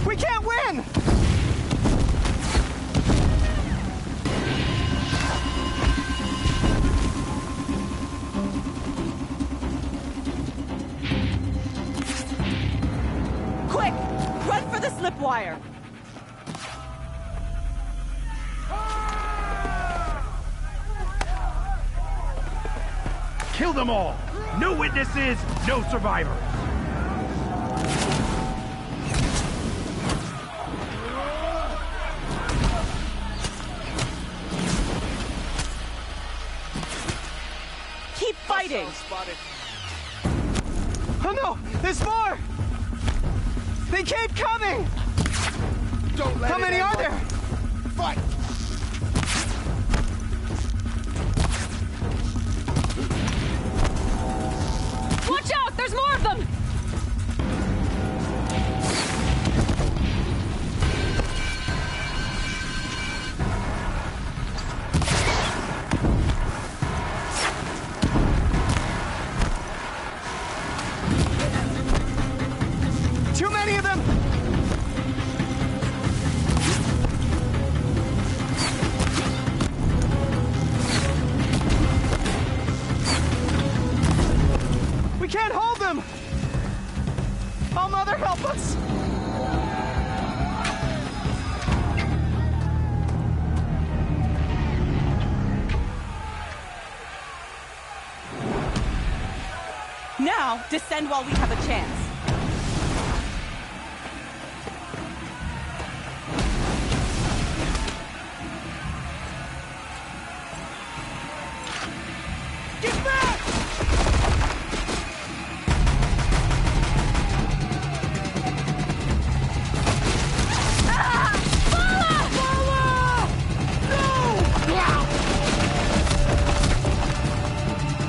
We can't win! Quick! Run for the slip wire! Kill them all! No witnesses, no survivors! Keep fighting! Oh no! There's more! They keep coming! Don't let How many are there? Fight! Watch out! There's more of them! Too many of them! We can't hold them! Oh, Mother, help us! Now, descend while we have a chance. Get back!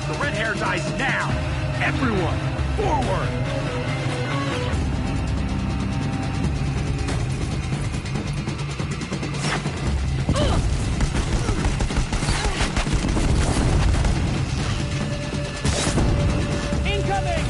The red hair dies now! Everyone, forward! Incoming!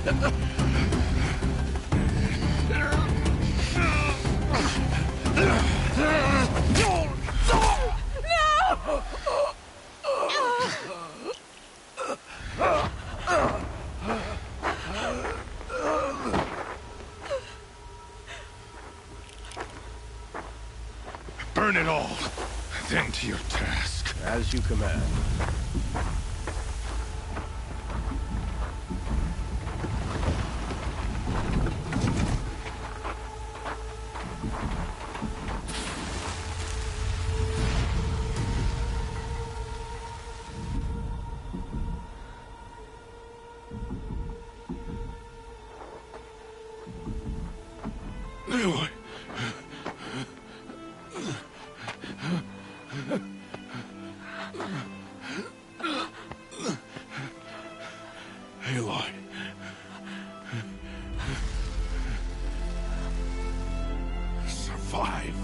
Burn it all, then to your task. As you command. Aloy. Aloy. Survive.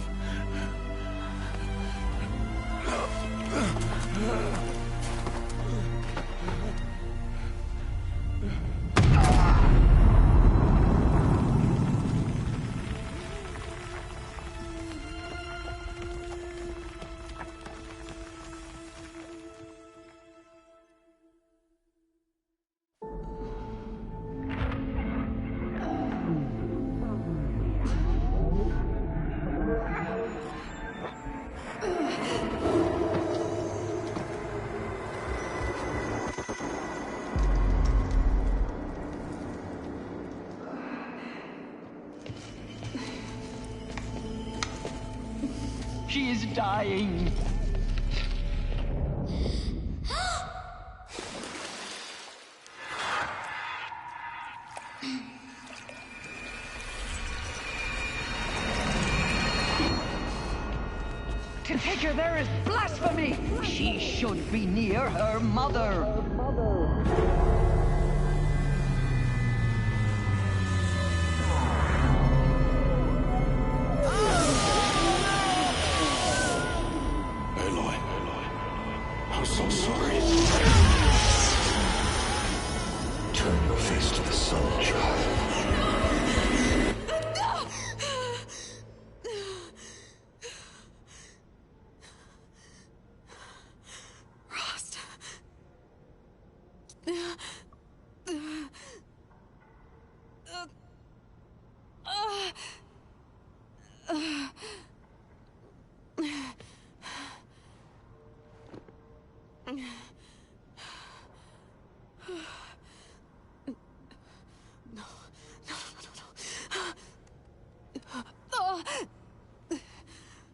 She is dying. To take her there is blasphemy. She should be near her mother. Aloy. I'm so sorry. Turn your face to the sun, child. Rost.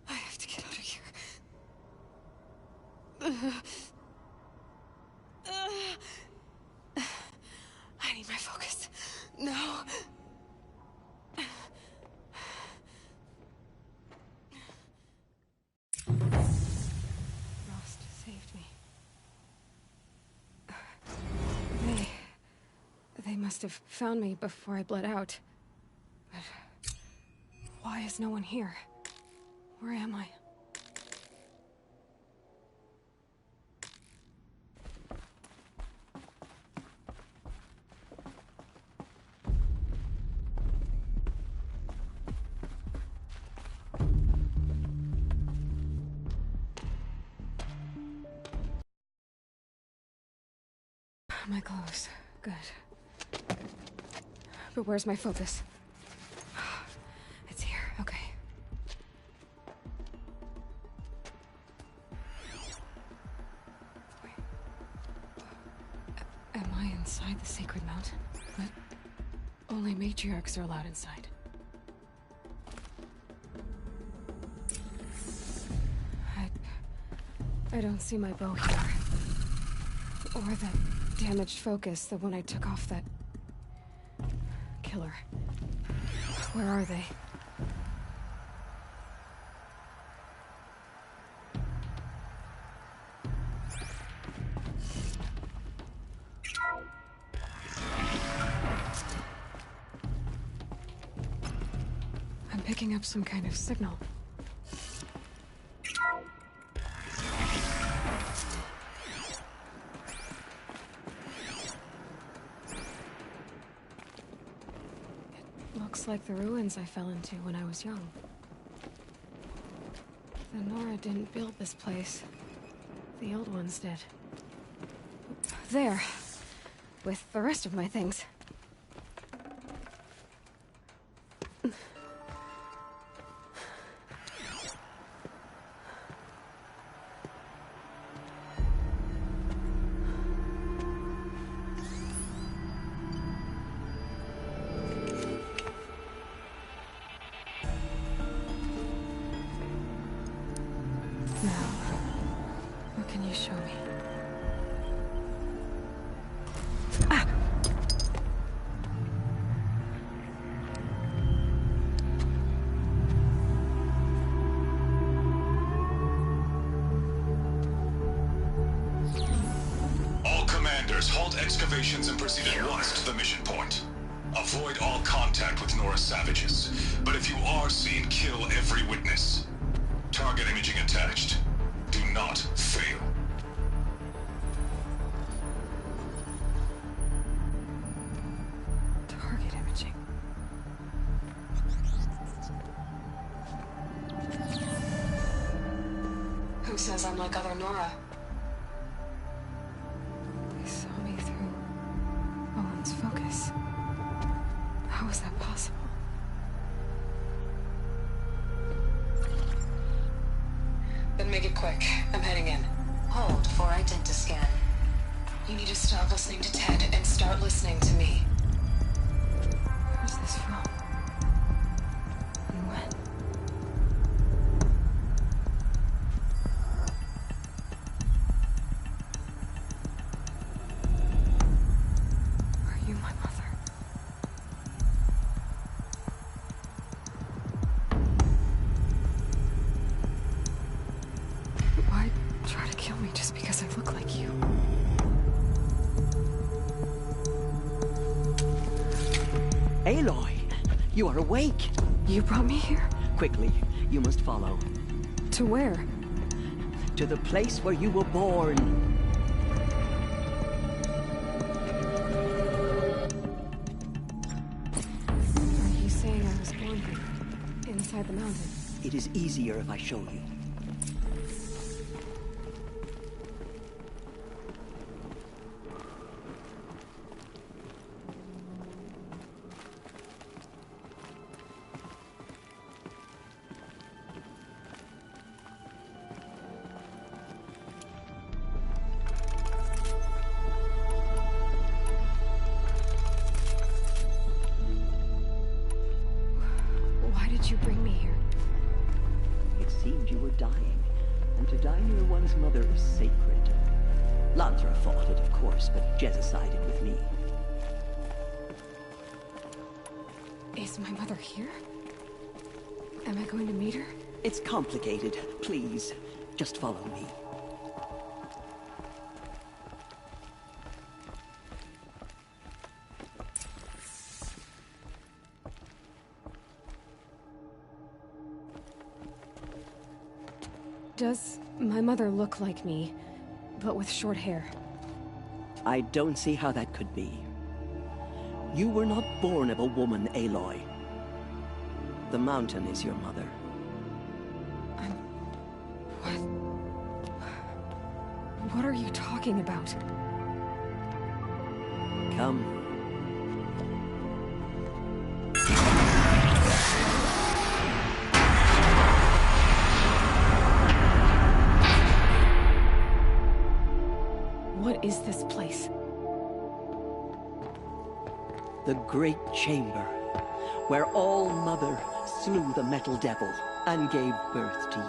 I have to get out of here. I need my focus. No. Rost saved me. They must have found me before I bled out. But why is no one here? Where am I? My clothes. Good. But where's my focus? It's here. Okay. Wait. Am I inside the sacred mountain? But only matriarchs are allowed inside. I don't see my bow here. Or that damaged focus, the one I took off that killer. Where are they? I'm picking up some kind of signal. Looks like the ruins I fell into when I was young. The Nora didn't build this place. The old ones did. There. With the rest of my things. Halt excavations and proceed at once to the mission point. Avoid all contact with Nora savages, but if you are seen, kill every witness. Target imaging attached. Do not fail. Target imaging. Who says I'm like other Nora? Focus. How is that possible? Then make it quick. I'm heading in. Hold for identiscan. You need to stop listening to Ted and start listening to me. Where's this from? And when? Aloy, you are awake. You brought me here? Quickly, you must follow. To where? To the place where you were born. Are you saying I was born here? Inside the mountain? It is easier if I show you. You bring me here. It seemed you were dying, and to die near one's mother is sacred. Lansra fought it, of course, but Jezza sided with me. Is my mother here? Am I going to meet her? It's complicated. Please, just follow me. Does my mother look like me, but with short hair? I don't see how that could be. You were not born of a woman, Aloy. The mountain is your mother. What are you talking about? Come. What is this place? The Great Chamber, where All-Mother slew the Metal Devil and gave birth to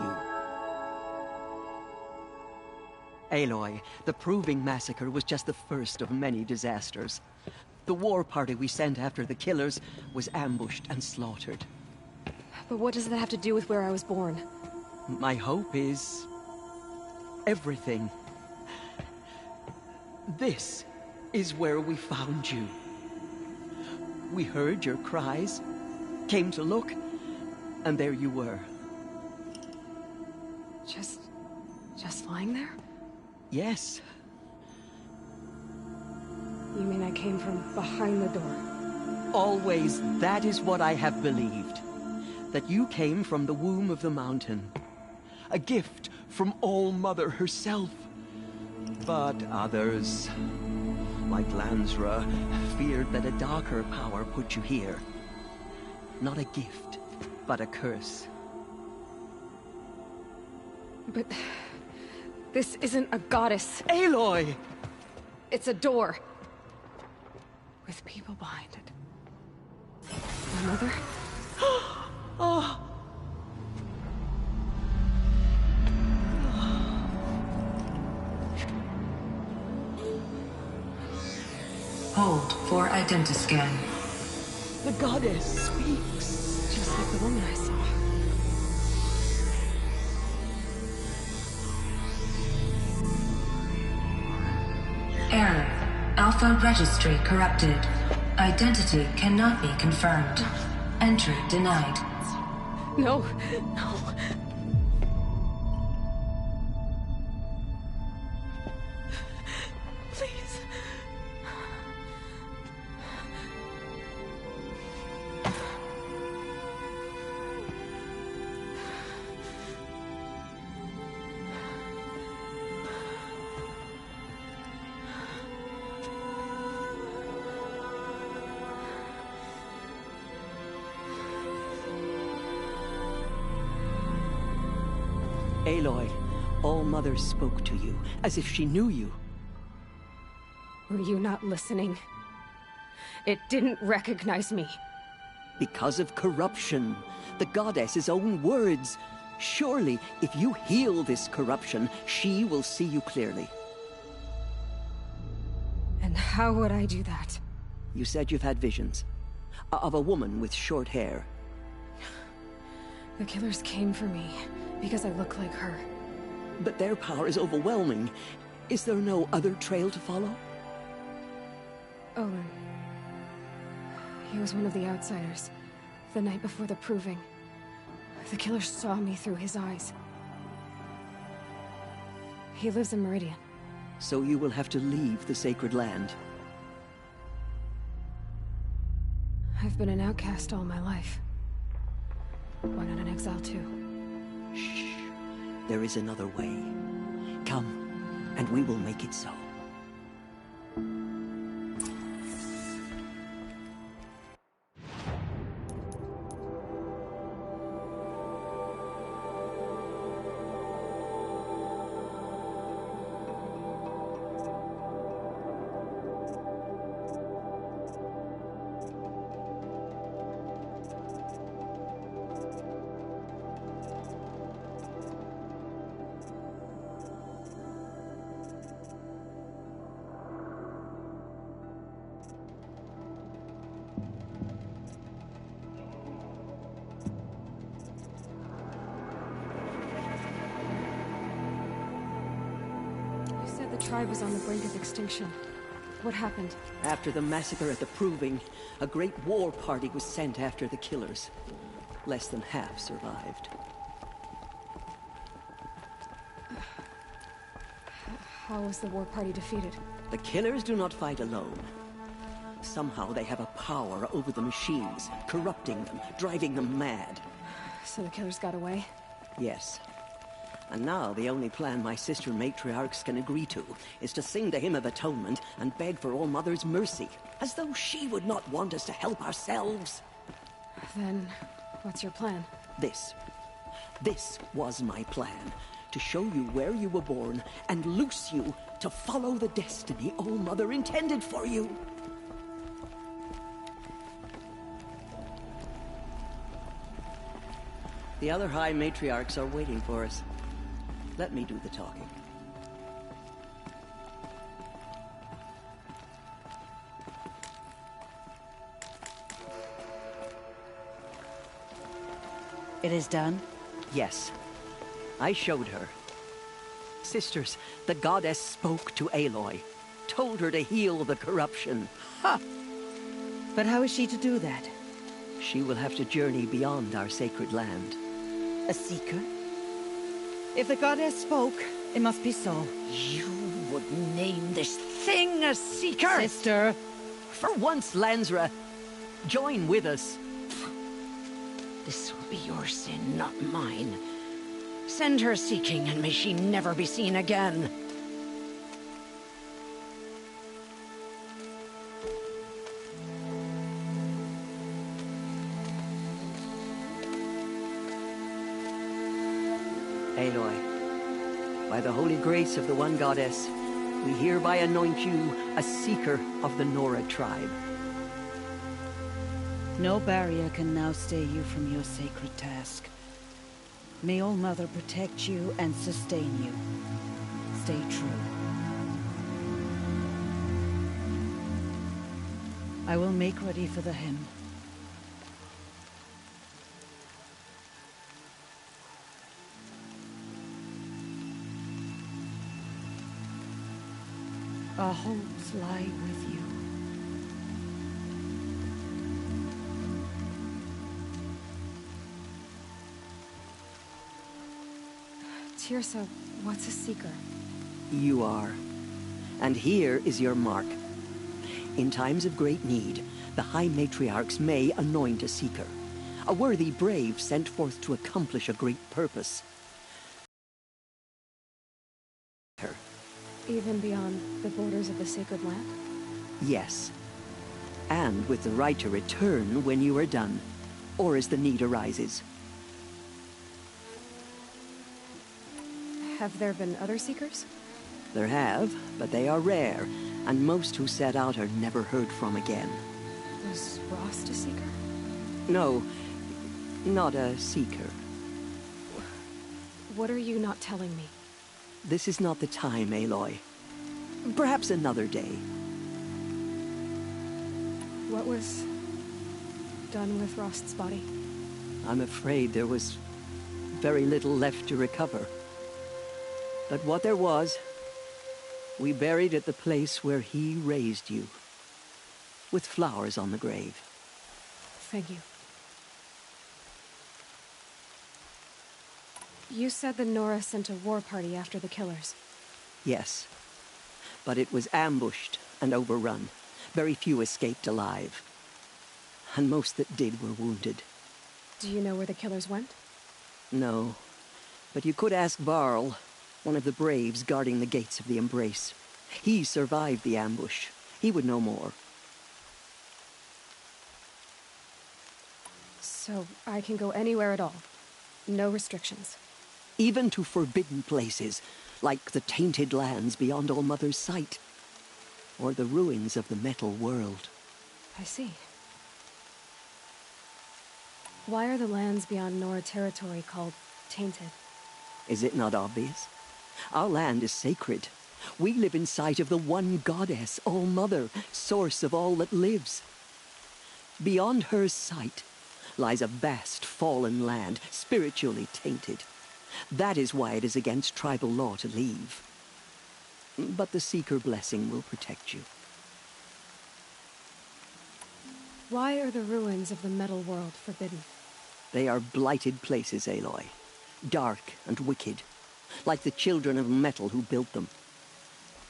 you. Aloy, the Proving Massacre was just the first of many disasters. The war party we sent after the killers was ambushed and slaughtered. But what does that have to do with where I was born? My hope is everything. This is where we found you. We heard your cries, came to look, and there you were. Just lying there? Yes. You mean I came from behind the door? Always, that is what I have believed. That you came from the womb of the mountain. A gift from All-Mother herself. But others, like Lansra, feared that a darker power put you here. Not a gift, but a curse. But this isn't a goddess. Aloy! It's a door. With people behind it. My mother? Oh! Hold for identiscan. The goddess speaks. Just like the woman I saw. Error. Alpha registry corrupted. Identity cannot be confirmed. Entry denied. No, no. Please. Aloy, All-Mother spoke to you, as if she knew you. Were you not listening? It didn't recognize me. Because of corruption. The goddess's own words. Surely, if you heal this corruption, she will see you clearly. And how would I do that? You said you've had visions. Of a woman with short hair. The killers came for me, because I look like her. But their power is overwhelming. Is there no other trail to follow? Olin. He was one of the outsiders. The night before the proving. The killer saw me through his eyes. He lives in Meridian. So you will have to leave the sacred land. I've been an outcast all my life. Why not an exile too? Shh. There is another way. Come, and we will make it so. The tribe was on the brink of extinction. What happened? After the massacre at the Proving, a great war party was sent after the killers. Less than half survived. How was the war party defeated? The killers do not fight alone. Somehow they have a power over the machines, corrupting them, driving them mad. So the killers got away? Yes. And now the only plan my sister matriarchs can agree to is to sing the Hymn of Atonement and beg for All-Mother's mercy, as though she would not want us to help ourselves. Then, what's your plan? This was my plan. To show you where you were born and loose you to follow the destiny All-Mother intended for you. The other High Matriarchs are waiting for us. Let me do the talking. It is done? Yes. I showed her. Sisters, the goddess spoke to Aloy. Told her to heal the corruption. Ha! But how is she to do that? She will have to journey beyond our sacred land. A seeker? If the goddess spoke, it must be so. You would name this thing a seeker? Sister! For once, Lansra, Join with us. This will be your sin, not mine. Send her seeking, and may she never be seen again. Aloy, by the holy grace of the One Goddess, we hereby anoint you a seeker of the Nora tribe. No barrier can now stay you from your sacred task. May All Mother protect you and sustain you. Stay true. I will make ready for the hymn. Our hopes lie with you. Teersa, what's a seeker? You are. And here is your mark. In times of great need, the High Matriarchs may anoint a seeker. A worthy brave sent forth to accomplish a great purpose. Even beyond the borders of the sacred land? Yes. And with the right to return when you are done, or as the need arises. Have there been other seekers? There have, but they are rare, and most who set out are never heard from again. Was Rost a seeker? No, not a seeker. What are you not telling me? This is not the time, Aloy. Perhaps another day. What was done with Rost's body? I'm afraid there was very little left to recover. But what there was, we buried at the place where he raised you, with flowers on the grave. Thank you. You said the Nora sent a war party after the killers. Yes, but it was ambushed and overrun. Very few escaped alive, and most that did were wounded. Do you know where the killers went? No, but you could ask Varl, one of the braves guarding the gates of the Embrace. He survived the ambush. He would know more. So I can go anywhere at all? No restrictions? Even to forbidden places, like the tainted lands beyond All Mother's sight, or the ruins of the metal world. I see. Why are the lands beyond Nora territory called tainted? Is it not obvious? Our land is sacred. We live in sight of the One Goddess, All Mother, source of all that lives. Beyond her sight lies a vast fallen land, spiritually tainted. That is why it is against tribal law to leave. But the Seeker blessing will protect you. Why are the ruins of the metal world forbidden? They are blighted places, Aloy. Dark and wicked, like the children of metal who built them.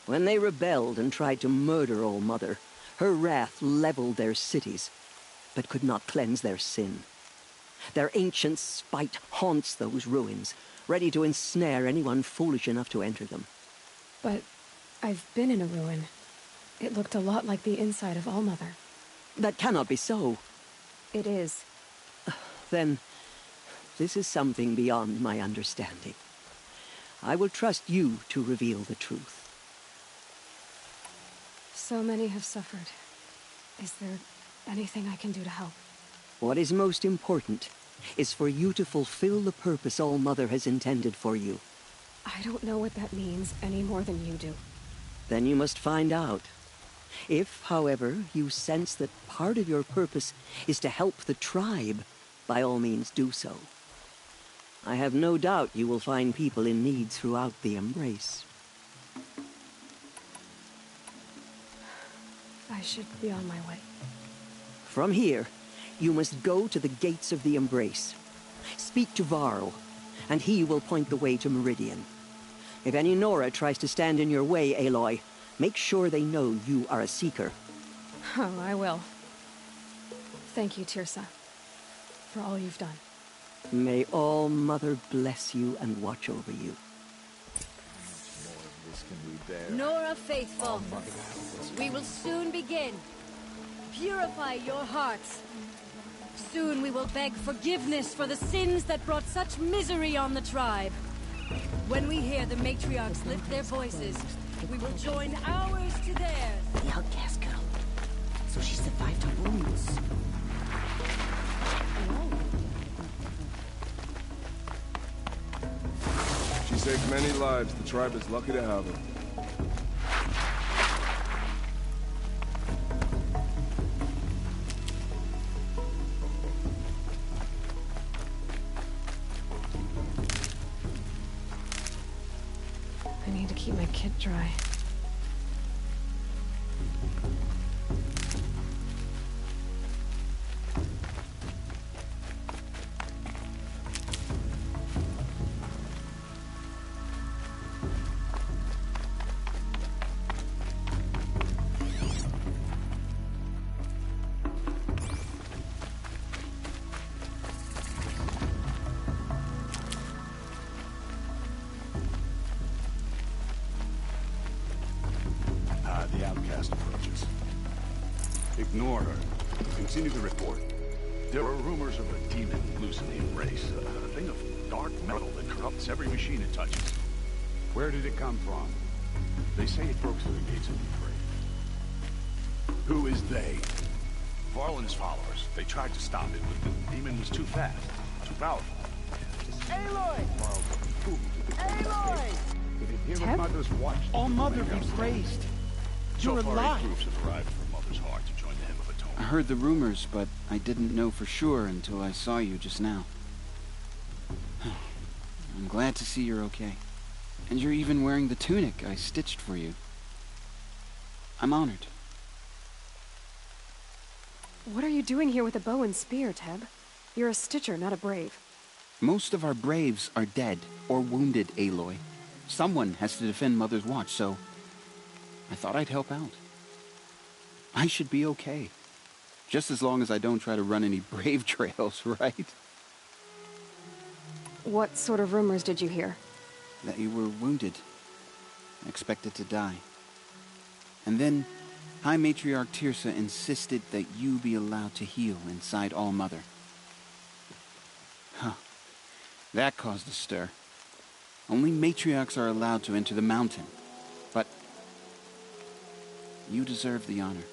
When they rebelled and tried to murder All Mother, her wrath leveled their cities, but could not cleanse their sin. Their ancient spite haunts those ruins, ready to ensnare anyone foolish enough to enter them. But I've been in a ruin. It looked a lot like the inside of All Mother. That cannot be so. It is. Then, this is something beyond my understanding. I will trust you to reveal the truth. So many have suffered. Is there anything I can do to help? What is most important is for you to fulfill the purpose All Mother has intended for you. I don't know what that means any more than you do. Then you must find out. If, however, you sense that part of your purpose is to help the tribe, by all means do so. I have no doubt you will find people in need throughout the Embrace. I should be on my way. From here, you must go to the gates of the Embrace. Speak to Varl, and he will point the way to Meridian. If any Nora tries to stand in your way, Aloy, make sure they know you are a Seeker. Oh, I will. Thank you, Tirsa, for all you've done. May All Mother bless you and watch over you. Nora Faithful, we will soon begin. Purify your hearts. Soon we will beg forgiveness for the sins that brought such misery on the tribe. When we hear the matriarchs lift their voices, we will join ours to theirs. The outcast girl. So she survived her wounds. She saved many lives. The tribe is lucky to have her. I need to keep my kit dry. The outcast approaches. Ignore her. Continue the report. There are rumors of a demon loose in the Embrace. A thing of dark metal that corrupts every machine it touches. Where did it come from? They say it broke through the gates of the Embrace. Who is they? Varlin's followers. They tried to stop it, but the demon was too fast, too powerful. Aloy! Aloy! Here Mother's watch. All Mother be praised. So You're far, alive. 8 groups have arrived from Mother's Heart to join the Hymn of I Atonement. heard the rumors, but I didn't know for sure until I saw you just now. I'm glad to see you're okay. And you're even wearing the tunic I stitched for you. I'm honored. What are you doing here with a bow and spear, Teb? You're a stitcher, not a brave. Most of our braves are dead or wounded, Aloy. Someone has to defend Mother's Watch, so I thought I'd help out. I should be okay. Just as long as I don't try to run any brave trails, right? What sort of rumors did you hear? That you were wounded. Expected to die. And then High Matriarch Tirsa insisted that you be allowed to heal inside All Mother. Huh. That caused a stir. Only matriarchs are allowed to enter the mountain. But you deserve the honor.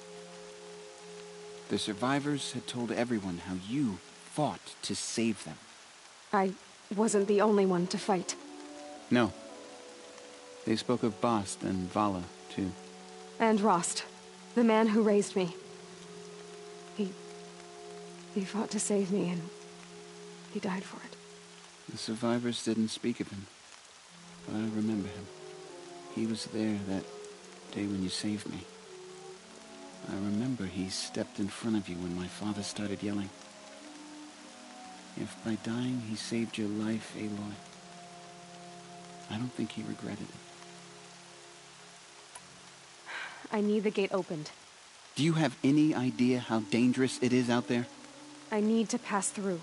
The survivors had told everyone how you fought to save them. I wasn't the only one to fight. No. They spoke of Bast and Vala, too. And Rost, the man who raised me. He fought to save me, and he died for it. The survivors didn't speak of him, but I remember him. He was there that day when you saved me. I remember he stepped in front of you when my father started yelling. If by dying he saved your life, Aloy, I don't think he regretted it. I need the gate opened. Do you have any idea how dangerous it is out there? I need to pass through.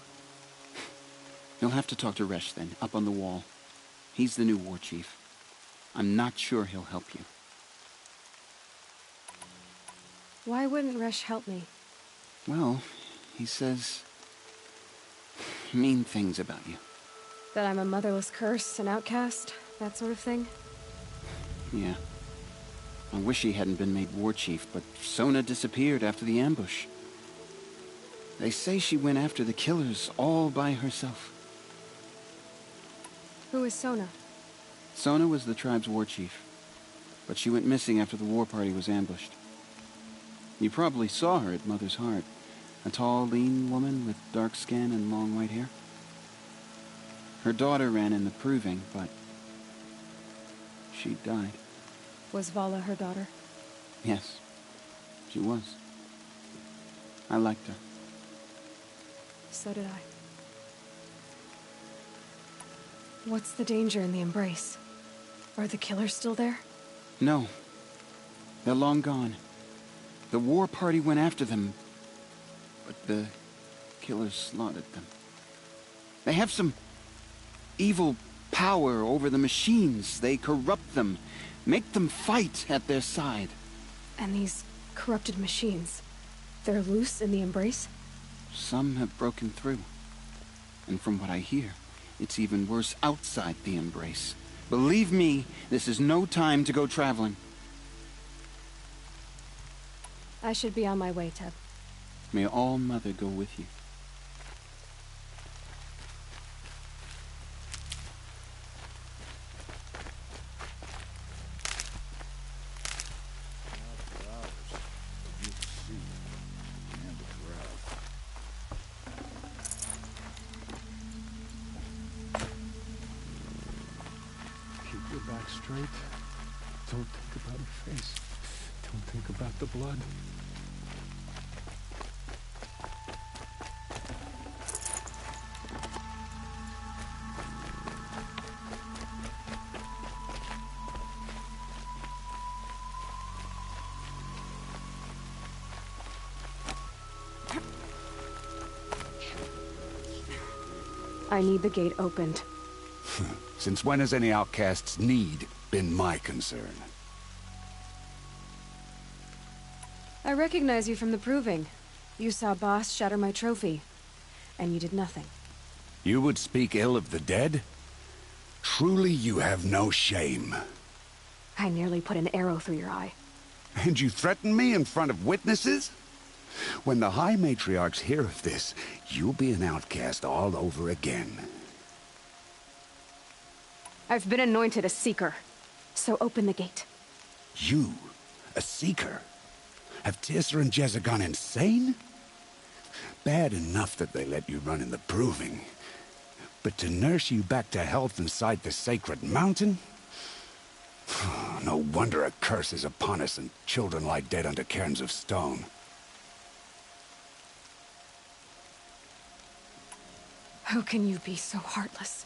You'll have to talk to Resh then, up on the wall. He's the new war chief. I'm not sure he'll help you. Why wouldn't Resh help me? Well, he says mean things about you. That I'm a motherless curse, an outcast, that sort of thing? Yeah. I wish he hadn't been made war chief, but Sona disappeared after the ambush. They say she went after the killers all by herself. Who is Sona? Sona was the tribe's war chief, but she went missing after the war party was ambushed. You probably saw her at Mother's Heart. A tall, lean woman with dark skin and long white hair. Her daughter ran in the proving, but she died. Was Vala her daughter? Yes, she was. I liked her. So did I. What's the danger in the Embrace? Are the killers still there? No. They're long gone. The war party went after them, but the killers slaughtered them. They have some evil power over the machines. They corrupt them, make them fight at their side. And these corrupted machines, they're loose in the Embrace? Some have broken through. And from what I hear, it's even worse outside the Embrace. Believe me, this is no time to go traveling. I should be on my way, Teb. May All-Mother go with you. Keep your back straight. Don't think about her face. Don't think about the blood. I need the gate opened. Since when has any outcast's need been my concern? I recognize you from the Proving. You saw Boss shatter my trophy. And you did nothing. You would speak ill of the dead? Truly you have no shame. I nearly put an arrow through your eye. And you threaten me in front of witnesses? When the High Matriarchs hear of this, you'll be an outcast all over again. I've been anointed a Seeker. So open the gate. You? A Seeker? Have Teersa and Jezza gone insane? Bad enough that they let you run in the Proving. But to nurse you back to health inside the Sacred Mountain? No wonder a curse is upon us and children lie dead under cairns of stone. How can you be so heartless?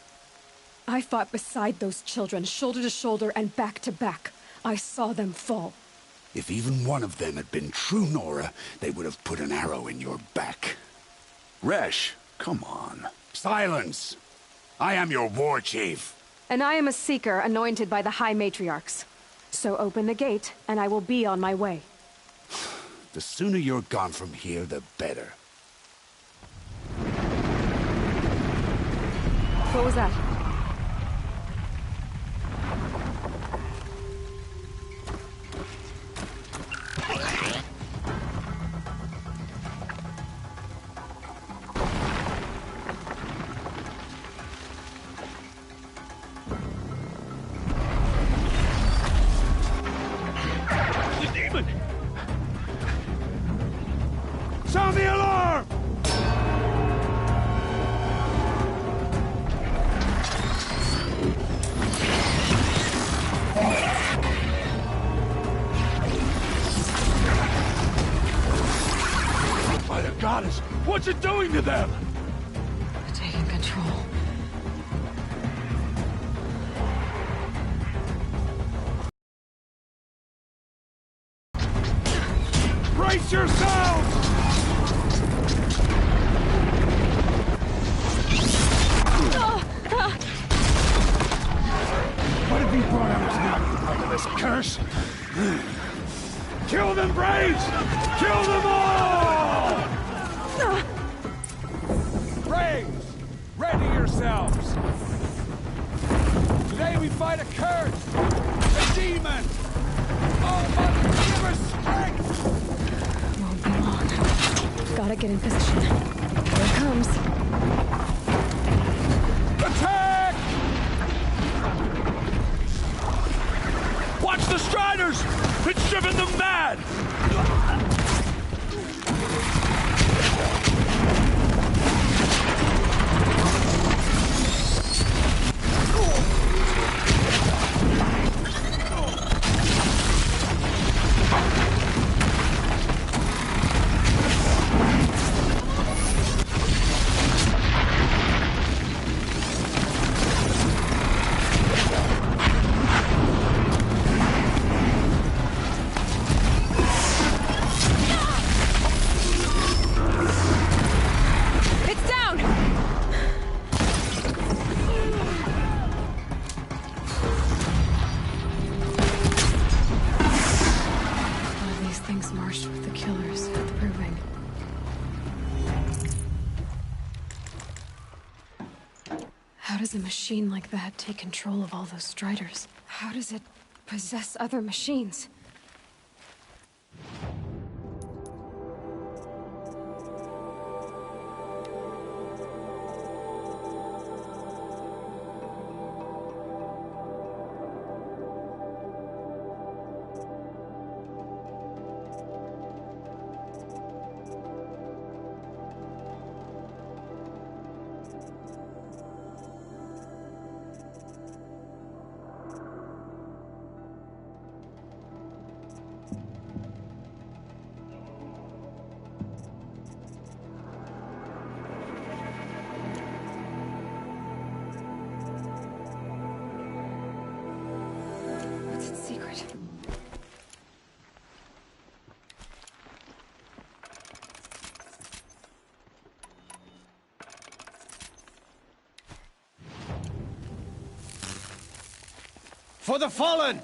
I fought beside those children, shoulder to shoulder and back to back. I saw them fall. If even one of them had been true Nora, they would have put an arrow in your back. Resh, come on. Silence! I am your war chief. And I am a Seeker anointed by the High Matriarchs. So open the gate, and I will be on my way. The sooner you're gone from here, the better. What was that? The demon! Sound the alarm! By the goddess, what's it doing to them? Taking control. Brace yourselves! What have you brought on us now, you motherless curse? Kill them, Braves! Kill them all! Braves, ready yourselves! Today we fight a curse! A demon! Oh, Mother, give us strength! Won't be long. Gotta get in position. Here it comes. Attack! Watch the Striders! It's driven them mad! How does a machine like that take control of all those Striders? How does it possess other machines? For the fallen!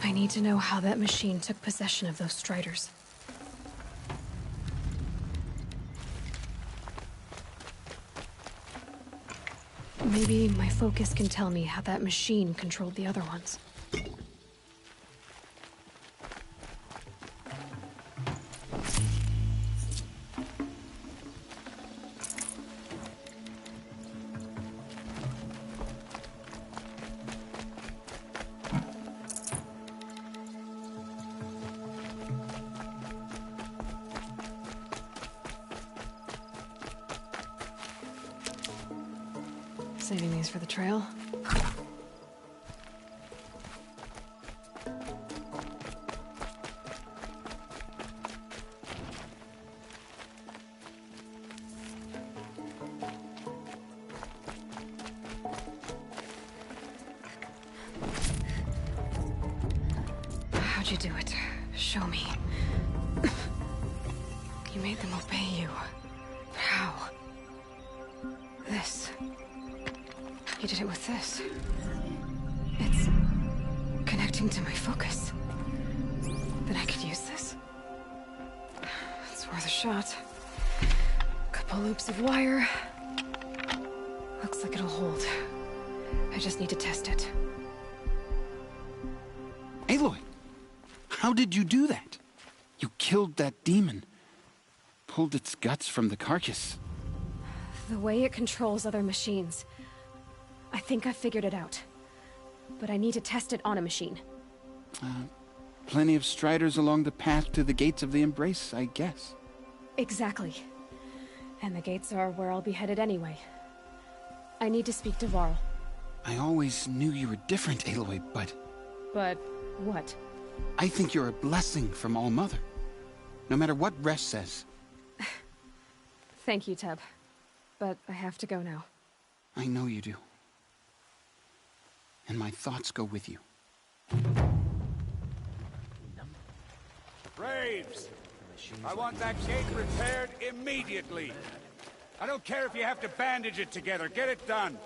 I need to know how that machine took possession of those Striders. Maybe my focus can tell me how that machine controlled the other ones. Saving these for the trail. How'd you do it? Show me. You made them obey you. How? This. You did it with this. It's connecting to my focus. Then I could use this. It's worth a shot. Couple loops of wire. Looks like it'll hold. I just need to test it. Aloy! How did you do that? You killed that demon. Pulled its guts from the carcass. The way it controls other machines. I think I figured it out. But I need to test it on a machine. Plenty of Striders along the path to the gates of the Embrace, I guess. Exactly. And the gates are where I'll be headed anyway. I need to speak to Varl. I always knew you were different, Aloy, but... But what? I think you're a blessing from All-Mother. No matter what Resh says. Thank you, Teb. But I have to go now. I know you do. And my thoughts go with you. Braves! I want that gate repaired immediately. I don't care if you have to bandage it together. Get it done.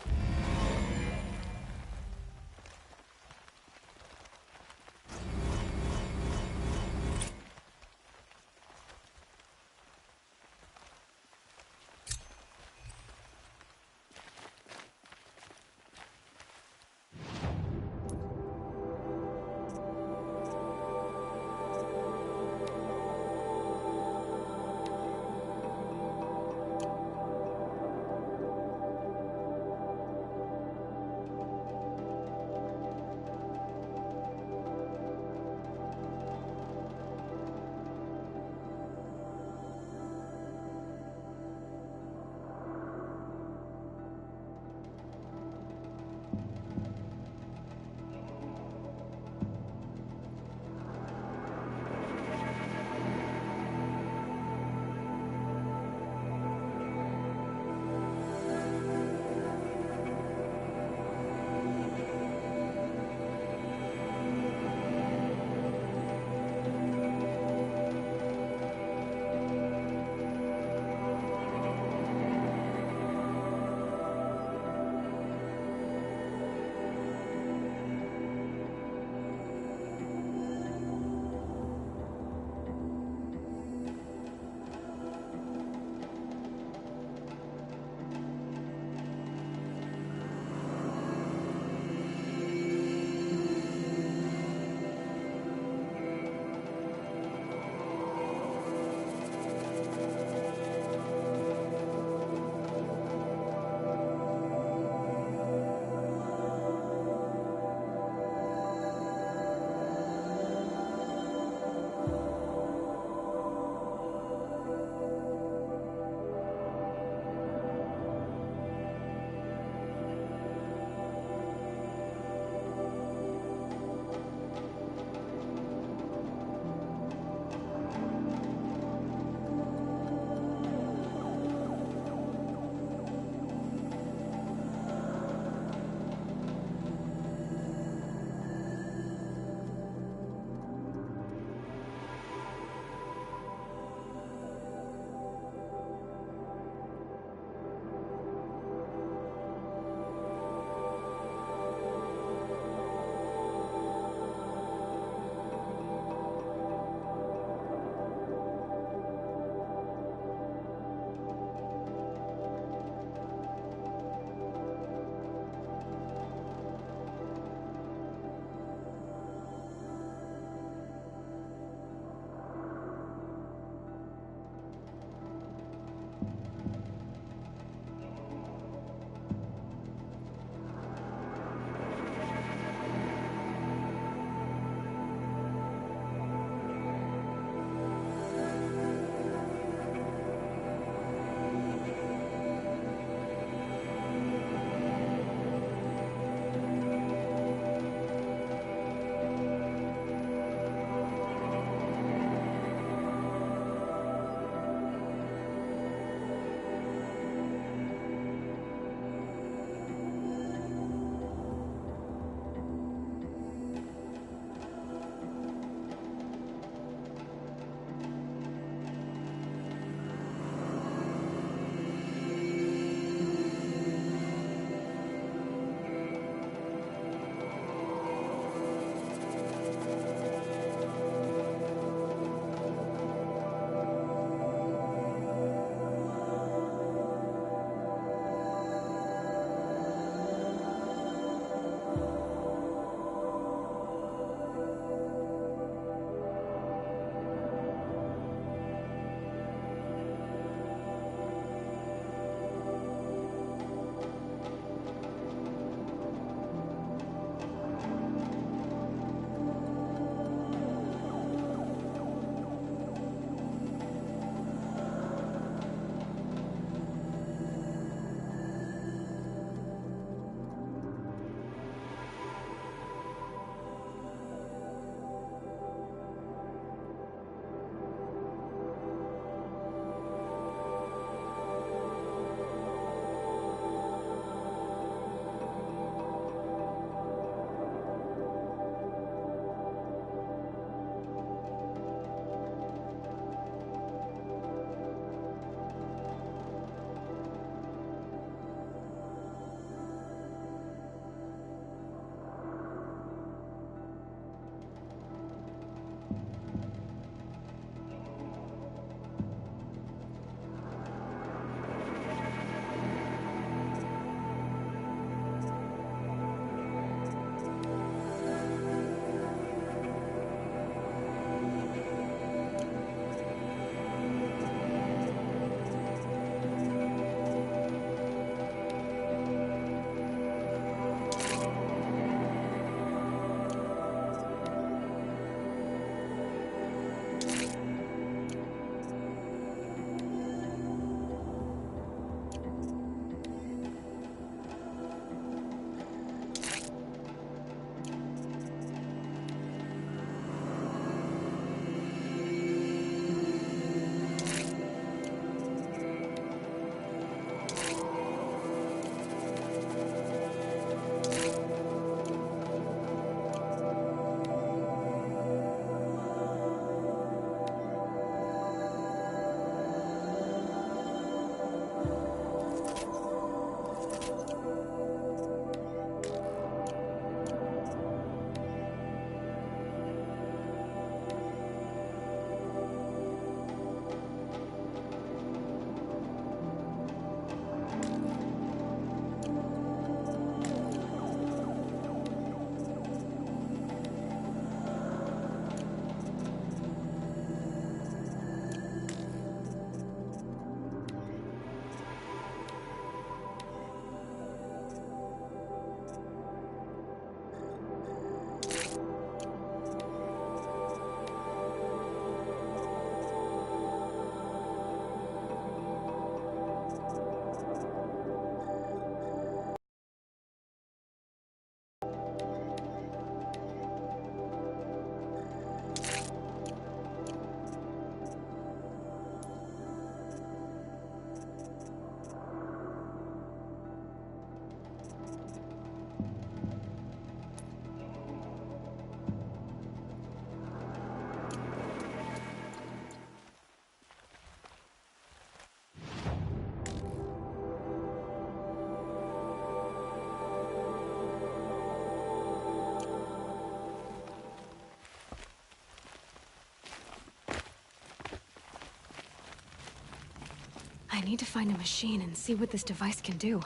need to find a machine and see what this device can do.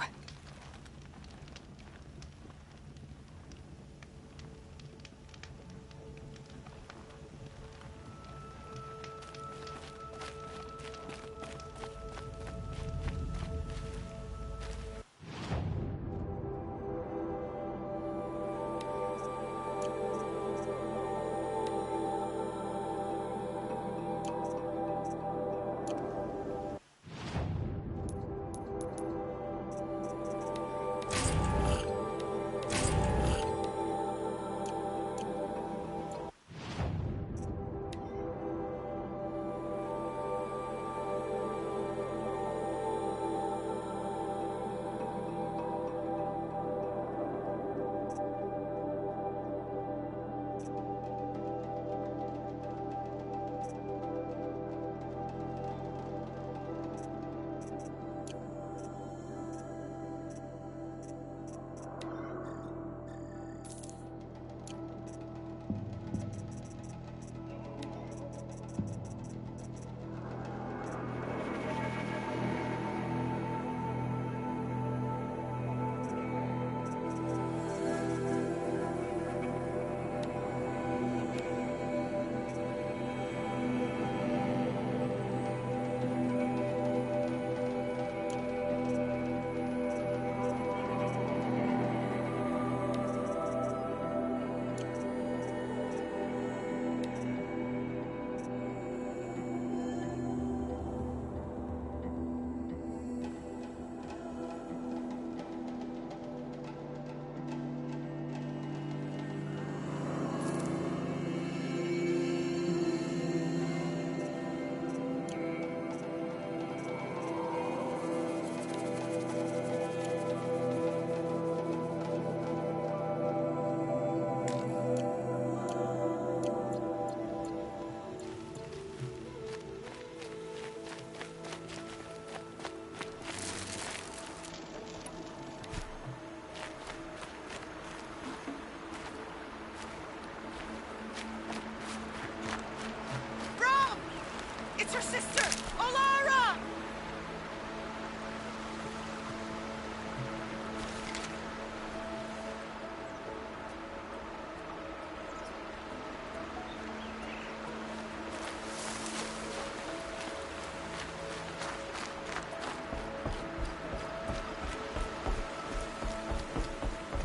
It's her sister, Olara!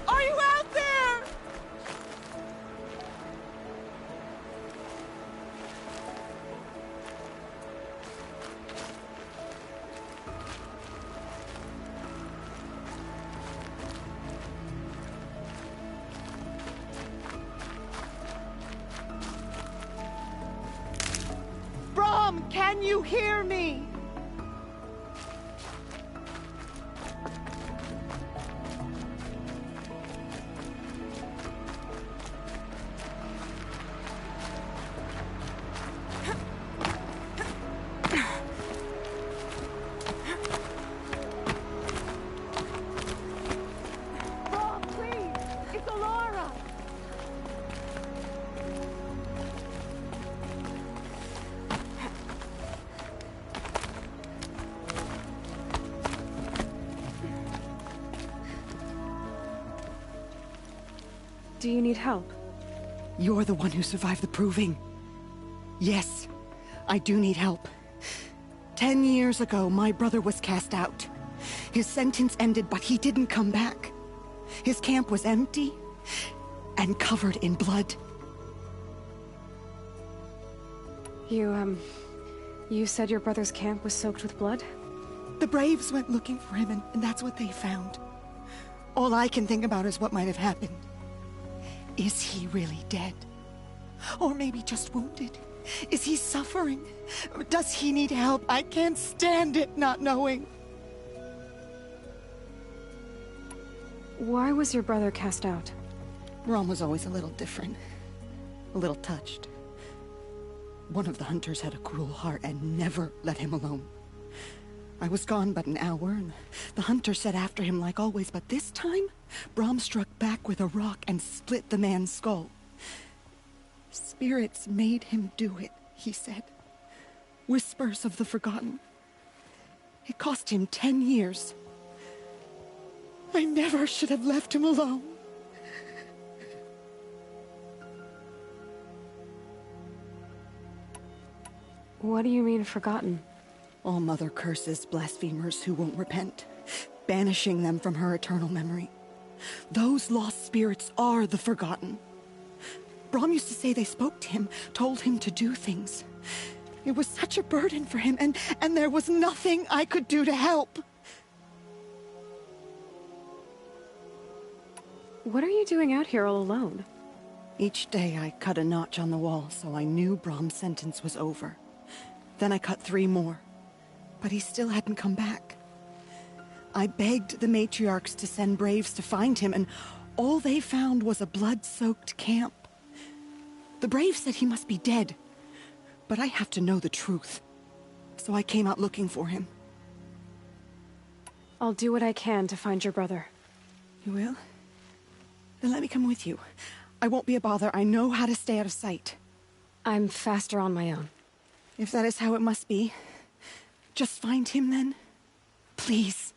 Are you out there? Brom, can you hear me? Brom, please! It's Olara! Do you need help? You're the one who survived the proving. Yes, I do need help. 10 years ago, my brother was cast out. His sentence ended, but he didn't come back. His camp was empty and covered in blood. You said your brother's camp was soaked with blood? The Braves went looking for him, and that's what they found. All I can think about is what might have happened. Is he really dead? Or maybe just wounded? Is he suffering? Does he need help? I can't stand it not knowing. Why was your brother cast out? Rom was always a little different. A little touched. One of the hunters had a cruel heart and never let him alone. I was gone but an hour, and the hunter set after him like always, but this time, Brom struck back with a rock and split the man's skull. Spirits made him do it, he said. Whispers of the forgotten. It cost him 10 years. I never should have left him alone. What do you mean, forgotten? All Mother curses blasphemers who won't repent, banishing them from her eternal memory. Those lost spirits are the forgotten. Brahm used to say they spoke to him, told him to do things. It was such a burden for him, and there was nothing I could do to help. What are you doing out here all alone? Each day I cut a notch on the wall so I knew Brahm's sentence was over. Then I cut 3 more, but he still hadn't come back. I begged the matriarchs to send braves to find him, and all they found was a blood-soaked camp. The braves said he must be dead, but I have to know the truth. So I came out looking for him. I'll do what I can to find your brother. You will? Then let me come with you. I won't be a bother. I know how to stay out of sight. I'm faster on my own. If that is how it must be, just find him then. Please.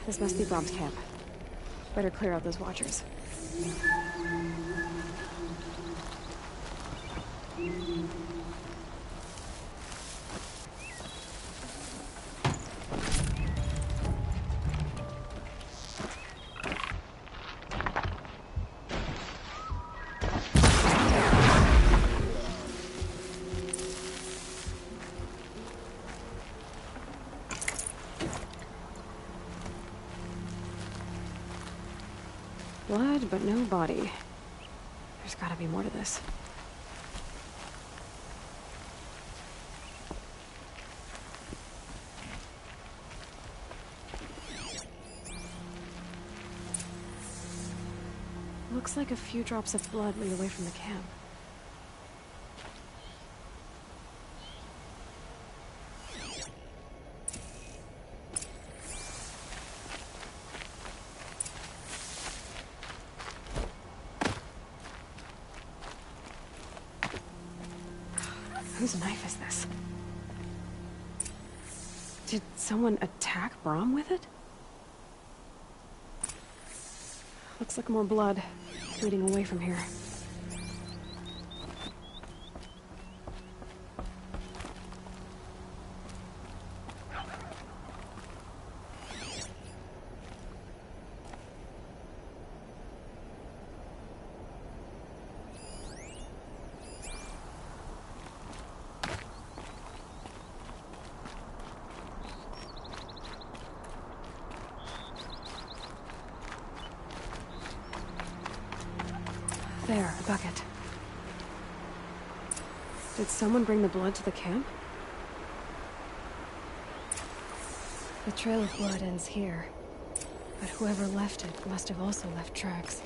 This must be Brom's camp. Better clear out those watchers. Blood, but no body. There's gotta be more to this. Looks like a few drops of blood lead away from the camp. Whose knife is this? Did someone attack Brom with it? Looks like more blood leading away from here. There, a bucket. Did someone bring the blood to the camp? The trail of blood ends here, but whoever left it must have also left tracks.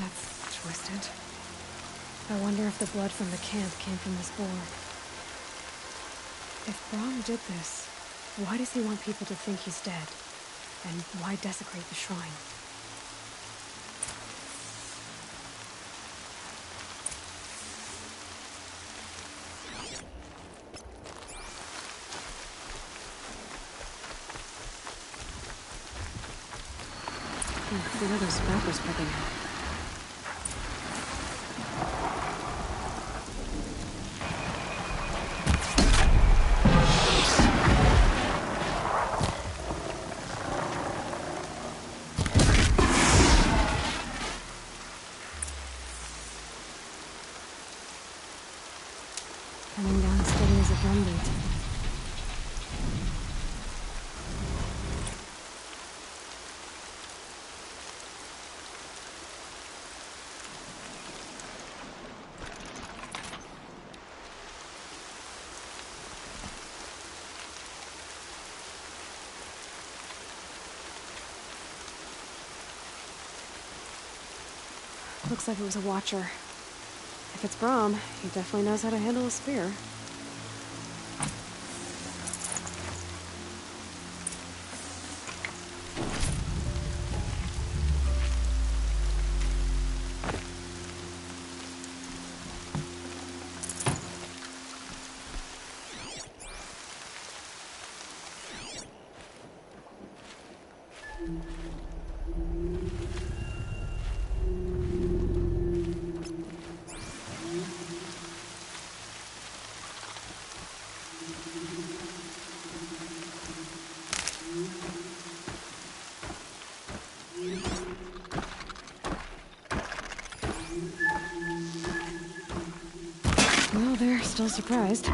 That's twisted. I wonder if the blood from the camp came from this boar. If Brahm did this, why does he want people to think he's dead? And why desecrate the shrine? What are those vipers poking out? Coming down steady as a drumbeat. Looks like it was a watcher. If it's Brahm, he definitely knows how to handle a spear. Well, they're still surprised.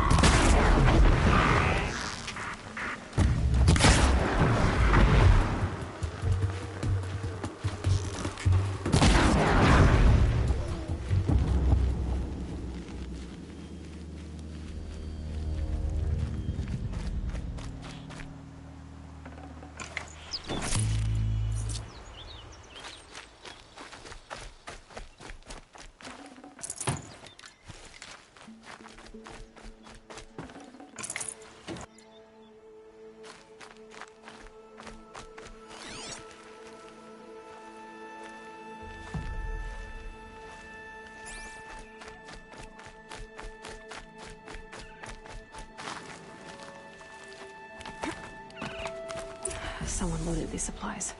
Someone loaded these supplies.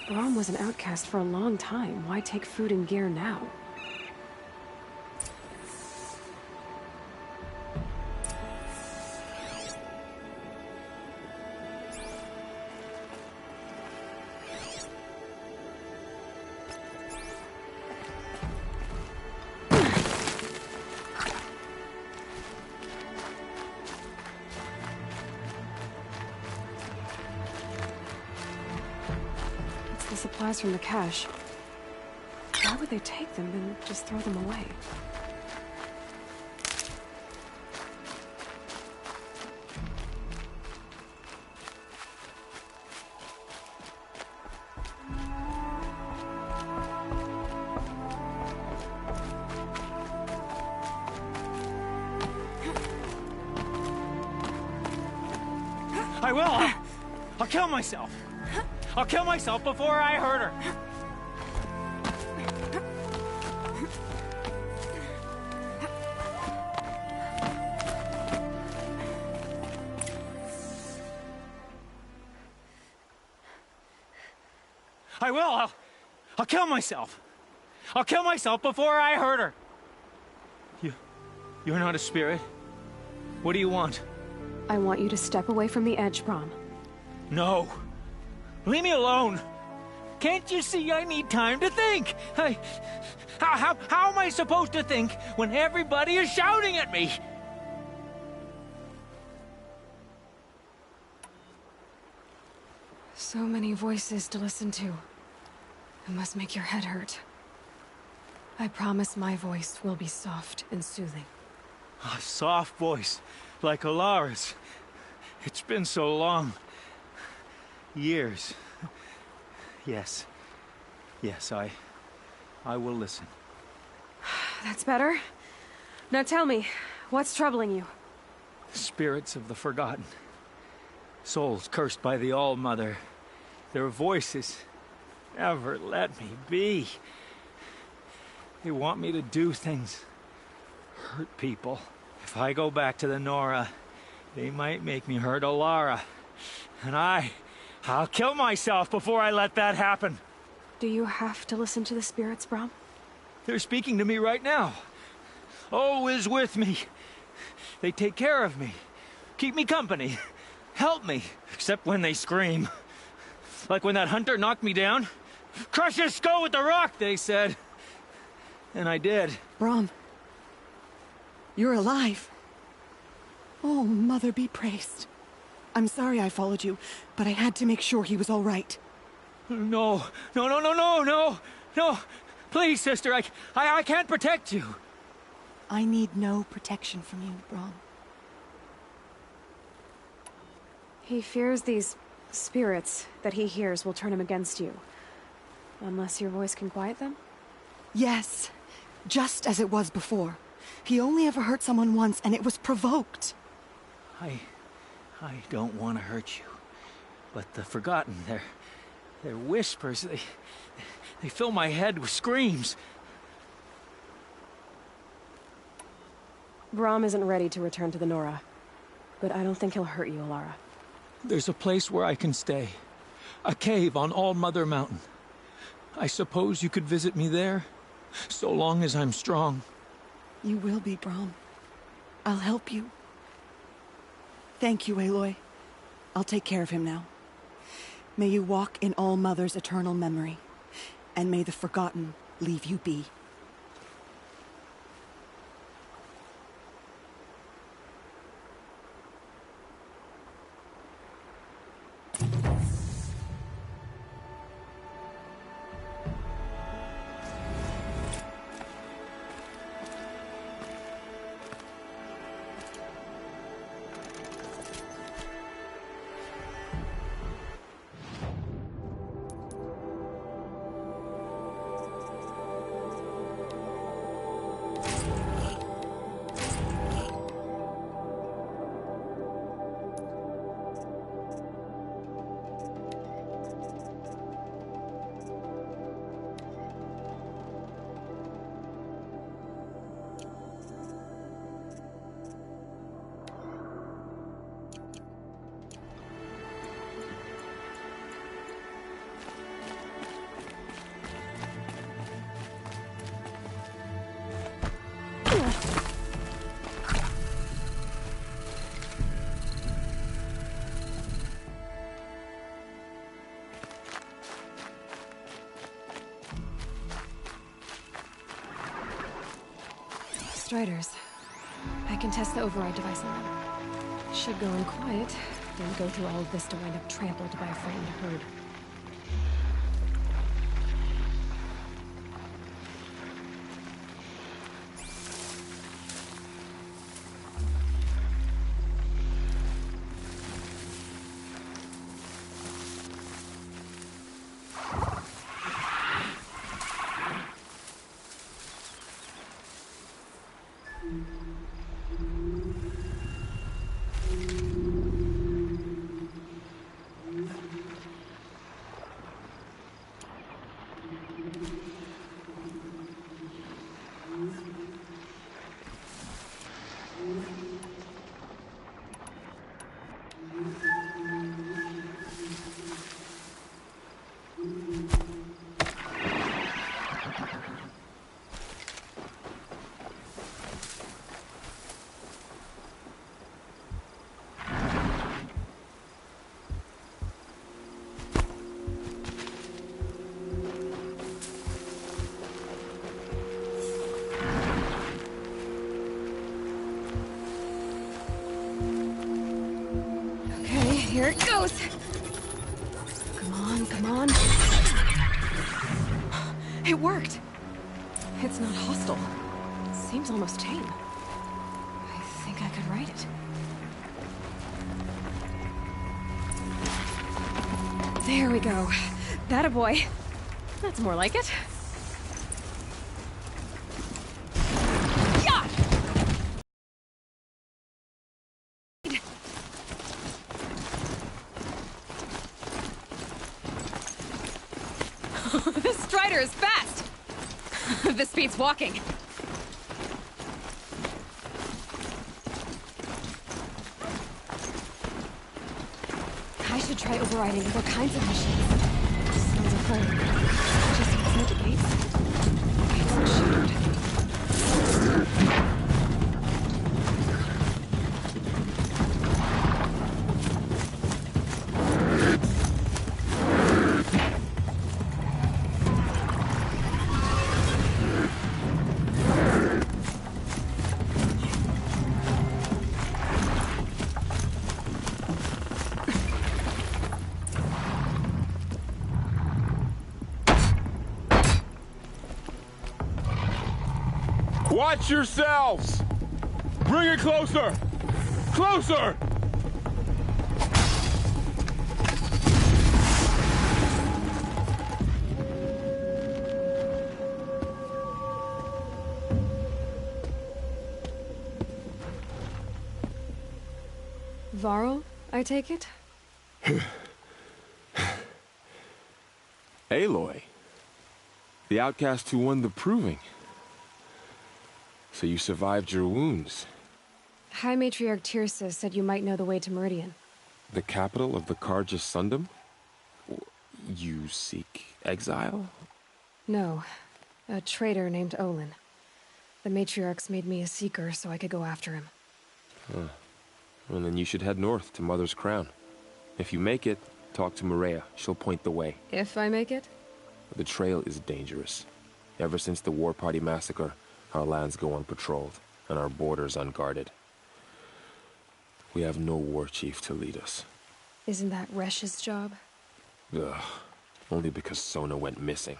Brahm was an outcast for a long time. Why take food and gear now? Supplies from the cache. Why would they take them and just throw them away? I will! I'll kill myself! I'll kill myself before I hurt her! I will! I'll kill myself! I'll kill myself before I hurt her! You're not a spirit. What do you want? I want you to step away from the edge, Brahm. No! Leave me alone! Can't you see I need time to think? How am I supposed to think when everybody is shouting at me? So many voices to listen to. It must make your head hurt. I promise my voice will be soft and soothing. A soft voice, like Alara's. It's been so long. Years. Yes, I will listen. That's better. Now tell me, what's troubling you? Spirits of the forgotten. Souls cursed by the All-Mother. Their voices never let me be. They want me to do things, hurt people. If I go back to the Nora, they might make me hurt Alara. And I'll kill myself before I let that happen. Do you have to listen to the spirits, Brom? They're speaking to me right now. O is with me. They take care of me, keep me company, help me, except when they scream. Like when that hunter knocked me down. Crush his skull with the rock, they said. And I did. Brom, you're alive. Oh, Mother be praised. I'm sorry I followed you, but I had to make sure he was all right. No. Please, sister, I can't protect you. I need no protection from you, Brom. He fears these spirits that he hears will turn him against you. Unless your voice can quiet them? Yes, just as it was before. He only ever hurt someone once, and it was provoked. I don't want to hurt you. But the Forgotten, their whispers, they fill my head with screams. Brom isn't ready to return to the Nora. But I don't think he'll hurt you, Alara. There's a place where I can stay. A cave on All-Mother Mountain. I suppose you could visit me there, so long as I'm strong. You will be, Brom. I'll help you. Thank you, Aloy. I'll take care of him now. May you walk in All-Mother's eternal memory, and may the Forgotten leave you be. Striders. I can test the override device on them. Should go in quiet, then go through all of this to wind up trampled by a frightened herd. Here it goes! Come on, come on. It worked! It's not hostile. It seems almost tame. I think I could ride it. There we go. That a boy. That's more like it. Striders, fast! This beats walking. I should try overriding other kinds of machines. Sounds a plan. Just inside the gates. Gates are shuttered. Watch yourselves! Bring it closer! Closer! Varl, I take it? Aloy. The outcast who won the proving. So you survived your wounds. High Matriarch Tirsa said you might know the way to Meridian. The capital of the Carja Sundom? You seek exile? No. A traitor named Olin. The Matriarchs made me a seeker so I could go after him. Huh. Well, then you should head north to Mother's Crown. If you make it, talk to Maria. She'll point the way. If I make it? The trail is dangerous. Ever since the War Party massacre, our lands go unpatrolled, and our borders unguarded. We have no war chief to lead us. Isn't that Resh's job? Ugh. Only because Sona went missing.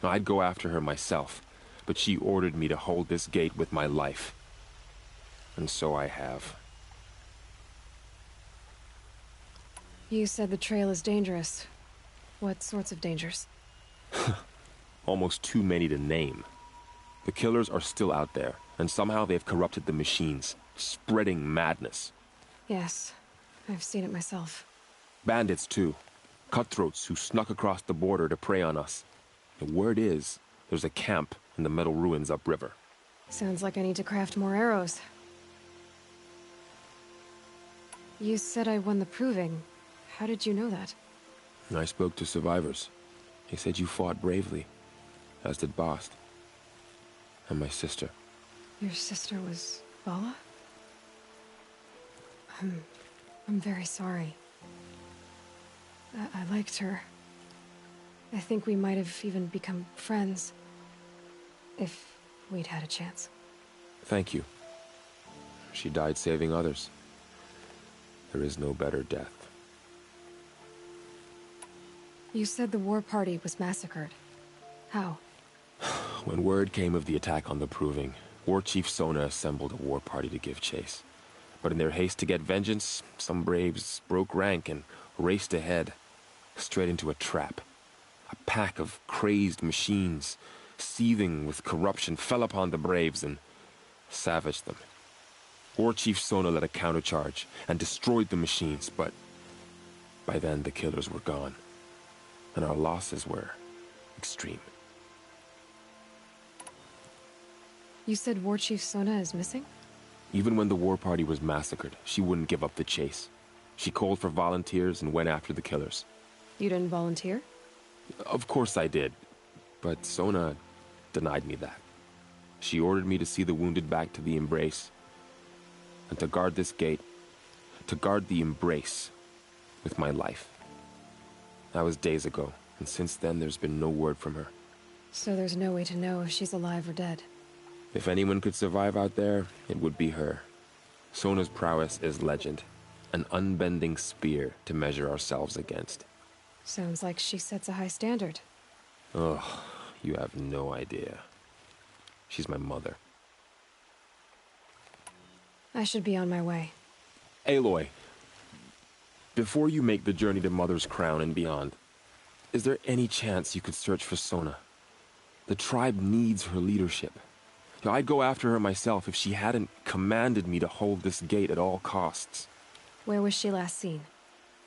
I'd go after her myself, but she ordered me to hold this gate with my life. And so I have. You said the trail is dangerous. What sorts of dangers? Almost too many to name. The killers are still out there, and somehow they've corrupted the machines, spreading madness. Yes, I've seen it myself. Bandits, too. Cutthroats who snuck across the border to prey on us. The word is, there's a camp in the metal ruins upriver. Sounds like I need to craft more arrows. You said I won the proving. How did you know that? I spoke to survivors. They said you fought bravely, as did Bast. And my sister. Your sister was Vala? I'm very sorry. I liked her. I think we might have even become friends. If we'd had a chance. Thank you. She died saving others. There is no better death. You said the war party was massacred. How? When word came of the attack on the Proving, War Chief Sona assembled a war party to give chase. But in their haste to get vengeance, some braves broke rank and raced ahead, straight into a trap. A pack of crazed machines, seething with corruption, fell upon the braves and savaged them. War Chief Sona led a countercharge and destroyed the machines, but by then the killers were gone, and our losses were extreme. You said War Chief Sona is missing? Even when the war party was massacred, she wouldn't give up the chase. She called for volunteers and went after the killers. You didn't volunteer? Of course I did, but Sona denied me that. She ordered me to see the wounded back to the Embrace, and to guard this gate, to guard the Embrace with my life. That was days ago, and since then there's been no word from her. So there's no way to know if she's alive or dead. If anyone could survive out there, it would be her. Sona's prowess is legend, an unbending spear to measure ourselves against. Sounds like she sets a high standard. Ugh, you have no idea. She's my mother. I should be on my way. Aloy, before you make the journey to Mother's Crown and beyond, is there any chance you could search for Sona? The tribe needs her leadership. I'd go after her myself if she hadn't commanded me to hold this gate at all costs. Where was she last seen?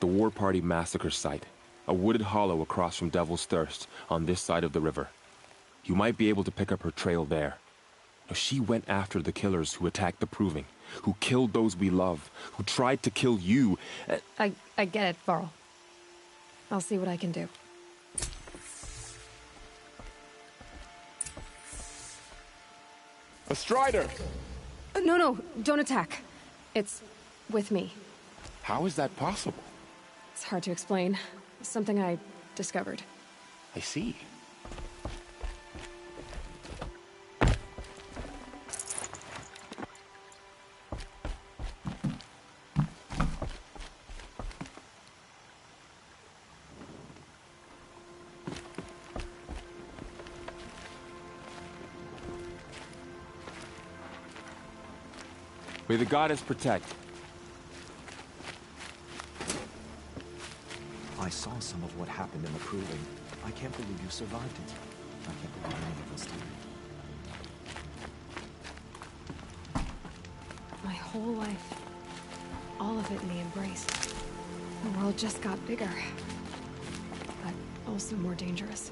The War Party massacre site. A wooded hollow across from Devil's Thirst, on this side of the river. You might be able to pick up her trail there. She went after the killers who attacked the Proving, who killed those we love, who tried to kill you. I get it, Varl. I'll see what I can do. A Strider! No, don't attack. It's with me. How is that possible? It's hard to explain. Something I discovered. I see. May the goddess protect. I saw some of what happened in the Proving. I can't believe you survived it. I can't believe any of us did. My whole life. All of it in the Embrace. The world just got bigger. But also more dangerous.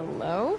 Hello?